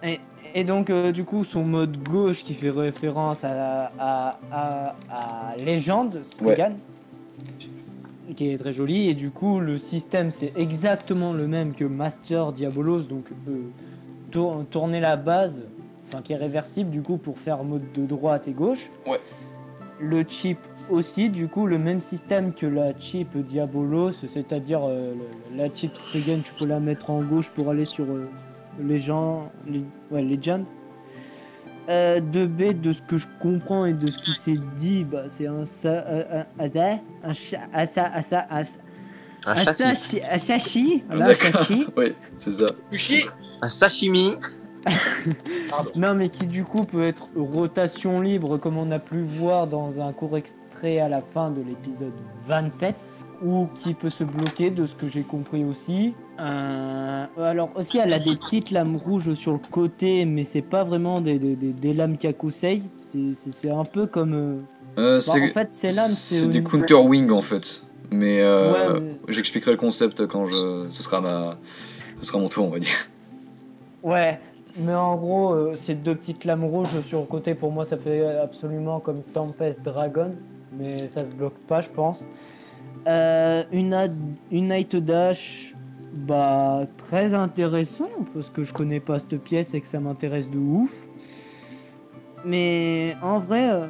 vas-y. Et donc, du coup, son mode gauche qui fait référence à Legend, Spriggan, qui est très joli. Et du coup, le système, c'est exactement le même que Master Diabolos. Donc, tourner la base, enfin qui est réversible du coup pour faire mode de droite et gauche. Ouais. Le chip aussi, du coup, le même système que la chip Diabolos, c'est-à-dire la chip Spriggan, tu peux la mettre en gauche pour aller sur Legend. 2B, de ce que je comprends et de ce qui s'est dit, c'est un sashi. Voilà, sashi. Oui, c'est ça. Un sashimi. Non, mais qui du coup peut être rotation libre, comme on a pu voir dans un court extrait à la fin de l'épisode 27, ou qui peut se bloquer, de ce que j'ai compris aussi. Alors aussi, elle a des petites lames rouges sur le côté, mais c'est pas vraiment des lames Kakusei. C'est un peu comme. En fait, ces lames, c'est des counter wing en fait. Mais j'expliquerai le concept quand ce sera mon tour, on va dire. Ouais. Mais en gros, ces 2 petites lames rouges sur le côté, pour moi, ça fait absolument comme Tempest Dragon. Mais ça se bloque pas, je pense. Une Night Dash, très intéressant, parce que je connais pas cette pièce et que ça m'intéresse de ouf. Mais en vrai,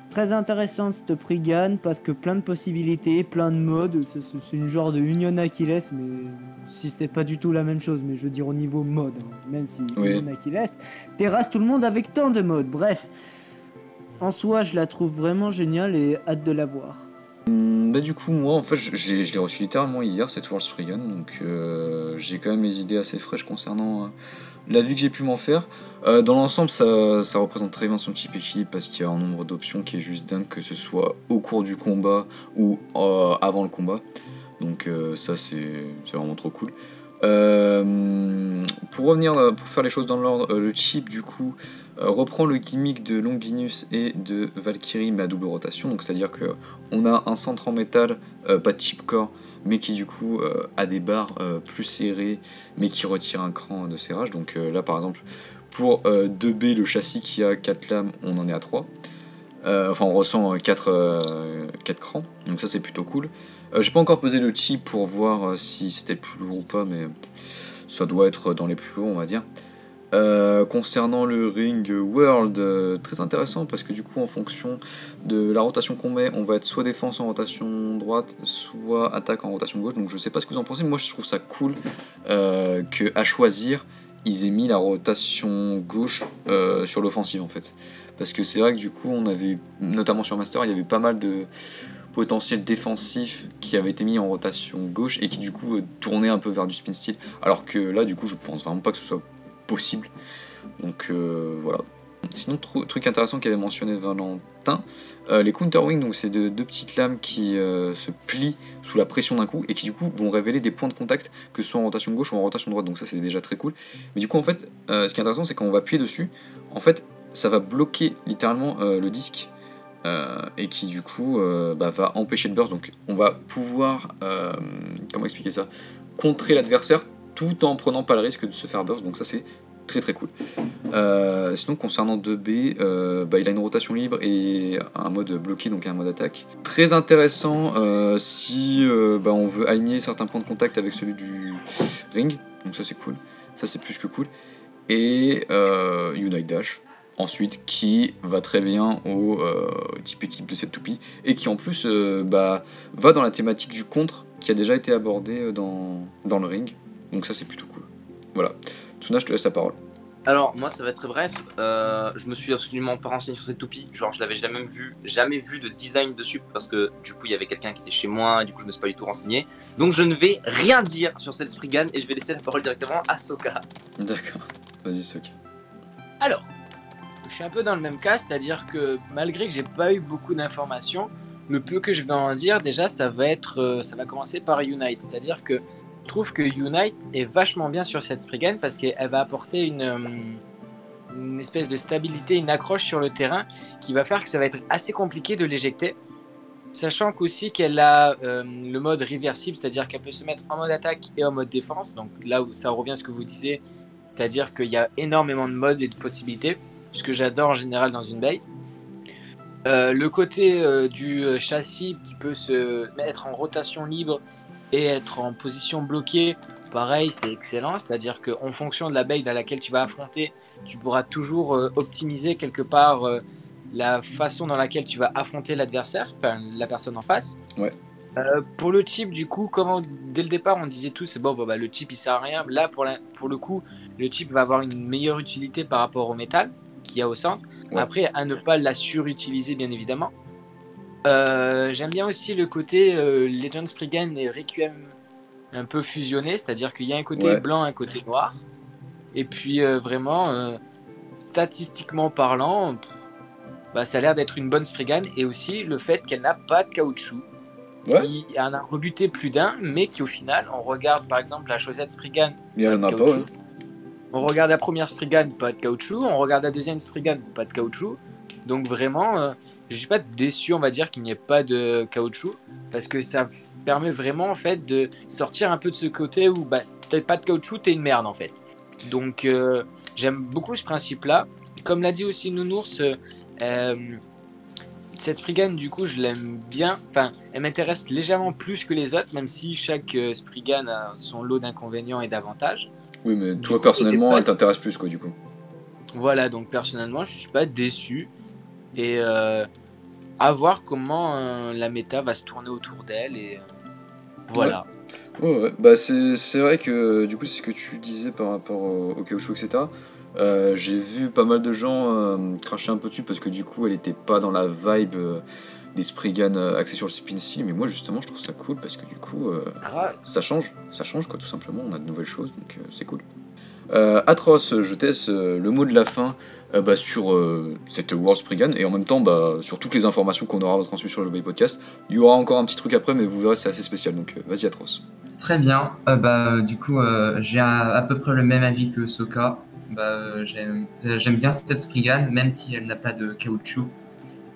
très intéressant cette Spriggan, parce que plein de possibilités, plein de modes. C'est une genre de Union Achilles, mais si c'est pas du tout la même chose, mais je veux dire au niveau mode, même si Union Achilles terrasse tout le monde avec tant de modes. Bref, en soi, je la trouve vraiment géniale et hâte de la voir. Du coup, moi, en fait, je l'ai reçu littéralement hier, cette World Spriggan, donc j'ai quand même les idées assez fraîches concernant la vie que j'ai pu m'en faire. Dans l'ensemble, ça représente très bien son type équilibre, parce qu'il y a un nombre d'options qui est juste dingue, que ce soit au cours du combat ou avant le combat. Donc ça, c'est vraiment trop cool. Pour revenir, pour faire les choses dans l'ordre, le chip, du coup, reprend le gimmick de Longinus et de Valkyrie mais à double rotation, donc c'est-à-dire qu'on a un centre en métal, pas de chipcore, mais qui du coup a des barres plus serrées, mais qui retire un cran de serrage. Donc là par exemple, pour 2B, le châssis qui a 4 lames, on en est à 3. Enfin on ressent 4 crans, donc ça c'est plutôt cool. J'ai pas encore pesé le chip pour voir si c'était le plus lourd ou pas, mais ça doit être dans les plus lourds on va dire. Concernant le ring world, très intéressant parce que du coup en fonction de la rotation qu'on met, on va être soit défense en rotation droite, soit attaque en rotation gauche. Donc je sais pas ce que vous en pensez, moi je trouve ça cool que à choisir ils aient mis la rotation gauche sur l'offensive en fait. Parce que c'est vrai que du coup on avait, notamment sur Master, il y avait pas mal de potentiel défensif qui avait été mis en rotation gauche et qui du coup tournait un peu vers du spin style. Alors que là du coup je pense vraiment pas que ce soit possible. Donc voilà. Sinon, truc intéressant qu'avait mentionné Valentin, les counterwings, donc c'est deux petites lames qui se plient sous la pression d'un coup et qui du coup vont révéler des points de contact que ce soit en rotation gauche ou en rotation droite, donc ça c'est déjà très cool. Mais du coup en fait, ce qui est intéressant c'est quand on va appuyer dessus, en fait ça va bloquer littéralement le disque et qui du coup va empêcher le burst, donc on va pouvoir, comment expliquer ça, contrer l'adversaire tout en prenant pas le risque de se faire burst, donc ça c'est très très cool. Sinon concernant 2B, il a une rotation libre et un mode bloqué, donc un mode attaque. Très intéressant si on veut aligner certains points de contact avec celui du ring, donc ça c'est cool, ça c'est plus que cool. Et Unite Dash, ensuite qui va très bien au type équipe de cette toupie et qui en plus va dans la thématique du contre qui a déjà été abordée dans le ring. Donc ça c'est plutôt cool. Voilà. Tsuna, je te laisse la parole. Alors moi ça va être très bref, je me suis absolument pas renseigné sur cette toupie, genre je l'avais jamais vu de design dessus parce que du coup il y avait quelqu'un qui était chez moi et du coup je me suis pas du tout renseigné. Donc je ne vais rien dire sur cette Spriggan et je vais laisser la parole directement à Soka. D'accord, vas-y Soka. Alors, je suis un peu dans le même cas, c'est-à-dire que malgré que j'ai pas eu beaucoup d'informations, le peu que je vais en dire déjà ça va commencer par Unite, c'est-à-dire que je trouve que Unite est vachement bien sur cette Spriggan parce qu'elle va apporter une espèce de stabilité, une accroche sur le terrain qui va faire que ça va être assez compliqué de l'éjecter. Sachant qu'aussi qu'elle a le mode réversible, c'est-à-dire qu'elle peut se mettre en mode attaque et en mode défense. Donc là où ça revient à ce que vous disiez, c'est-à-dire qu'il y a énormément de modes et de possibilités, ce que j'adore en général dans une baie. Le côté du châssis qui peut se mettre en rotation libre et être en position bloquée, pareil, c'est excellent. C'est-à-dire qu'en fonction de la baie dans laquelle tu vas affronter, tu pourras toujours optimiser quelque part la façon dans laquelle tu vas affronter l'adversaire, enfin la personne en face. Ouais. Pour le chip, du coup, dès le départ on disait tous, le chip il sert à rien. Là, pour le coup, le chip va avoir une meilleure utilité par rapport au métal qu'il y a au centre. Ouais. Après, à ne pas la surutiliser, bien évidemment. J'aime bien aussi le côté Legend Spriggan et Requiem un peu fusionné, c'est-à-dire qu'il y a un côté blanc, un côté noir. Et puis vraiment, statistiquement parlant, ça a l'air d'être une bonne Spriggan. Et aussi le fait qu'elle n'a pas de caoutchouc, qui en a rebuté plus d'un, mais qui au final, on regarde par exemple la chaussette Spriggan, pas de caoutchouc. On regarde la première Spriggan, pas de caoutchouc. On regarde la deuxième Spriggan, pas de caoutchouc. Donc vraiment, je suis pas déçu, on va dire, qu'il n'y ait pas de caoutchouc, parce que ça permet vraiment en fait de sortir un peu de ce côté où t'as pas de caoutchouc, t'es une merde en fait. Donc j'aime beaucoup ce principe-là. Comme l'a dit aussi Nounours, cette Spriggan, du coup, je l'aime bien. Enfin, elle m'intéresse légèrement plus que les autres, même si chaque Spriggan a son lot d'inconvénients et d'avantages. Oui, mais toi, personnellement, elle t'intéresse plus, quoi, du coup. Voilà, donc personnellement, je suis pas déçu. Et à voir comment la méta va se tourner autour d'elle. Et voilà. Ouais. C'est vrai que, du coup, c'est ce que tu disais par rapport au caoutchouc, etc. J'ai vu pas mal de gens cracher un peu dessus parce que, du coup, elle était pas dans la vibe des Spriggan axés sur le spin style, mais moi justement je trouve ça cool parce que du coup ça change quoi, tout simplement, on a de nouvelles choses, donc c'est cool. Atroce, je teste le mot de la fin sur cette World Spriggan et en même temps sur toutes les informations qu'on aura retransmises sur le Bay Podcast. Il y aura encore un petit truc après, mais vous verrez, c'est assez spécial, donc vas-y Atroce. Très bien, du coup j'ai à peu près le même avis que Soka. j'aime bien cette Spriggan, même si elle n'a pas de caoutchouc.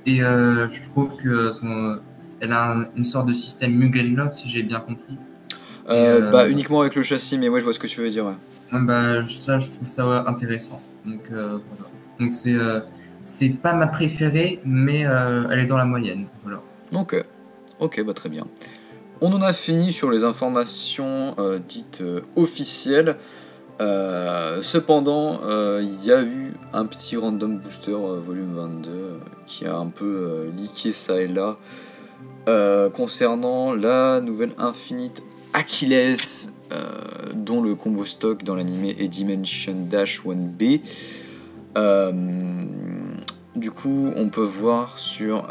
Et je trouve que elle a une sorte de système Mugen Lock, si j'ai bien compris. Uniquement avec le châssis, mais ouais, je vois ce que tu veux dire. Ouais. Ça, je trouve ça intéressant. Donc voilà. Donc c'est pas ma préférée, mais elle est dans la moyenne. Voilà. Ok, bah très bien. On en a fini sur les informations dites officielles. Cependant, il y a eu un petit random booster volume 22 qui a un peu leaké ça et là concernant la nouvelle Infinite Achilles dont le combo stock dans l'anime est Dimension Dash 1B. Du coup, on peut voir sur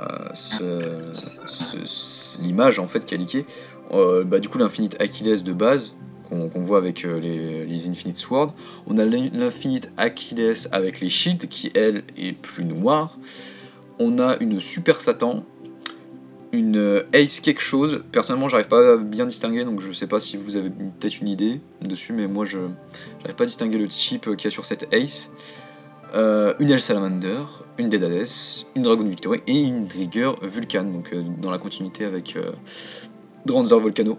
l'image en fait qui a leaké, du coup l'Infinite Achilles de base qu'on voit avec les Infinite Sword. On a l'Infinite Achilles avec les Shields qui elle est plus noire. On a une Super Satan, une Ace quelque chose. Personnellement, j'arrive pas à bien distinguer, donc je sais pas si vous avez peut-être une idée dessus, mais moi je j'arrive pas à distinguer le chip qu'il y a sur cette Ace. Une Hell Salamander, une Dead Hades, une Dragon Victory et une Trigger Vulcan, donc dans la continuité avec Dranzer Volcano.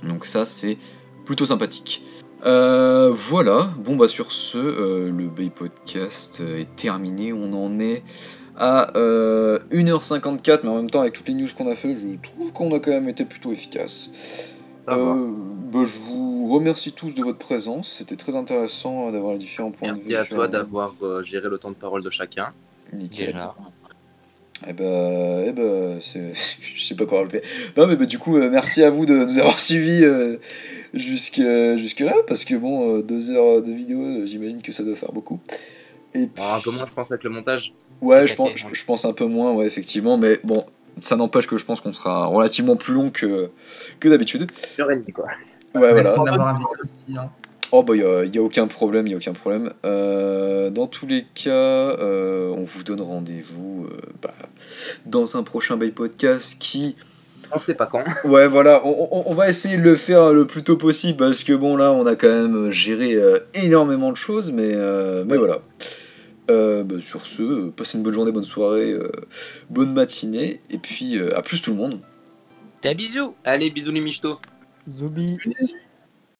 Donc ça c'est plutôt sympathique. Voilà, bon bah sur ce, le Bay Podcast est terminé, on en est à 1h54, mais en même temps avec toutes les news qu'on a fait, je trouve qu'on a quand même été plutôt efficace. Je vous remercie tous de votre présence, c'était très intéressant d'avoir les différents points de vue. Merci à toi d'avoir géré le temps de parole de chacun. Nickel. Déjà. Je sais pas quoi rajouter. Non mais du coup, merci à vous de nous avoir suivis jusque là, parce que bon, 2 heures de vidéo, j'imagine que ça doit faire beaucoup. Et puis... un peu moins, je pense, avec le montage. Ouais, je pense un peu moins, ouais, effectivement, mais bon, ça n'empêche que je pense qu'on sera relativement plus long que d'habitude. Quoi. Ouais, Merci voilà. d'avoir invité aussi. Hein. Oh bah y a aucun problème, dans tous les cas, on vous donne rendez-vous dans un prochain Bay Podcast qui... On sait pas quand. Ouais voilà, on va essayer de le faire le plus tôt possible parce que bon là on a quand même géré énormément de choses, mais voilà. Sur ce, passez une bonne journée, bonne soirée, bonne matinée, et puis à plus tout le monde. T'as bisous. Allez, bisous les michtos. Zobi.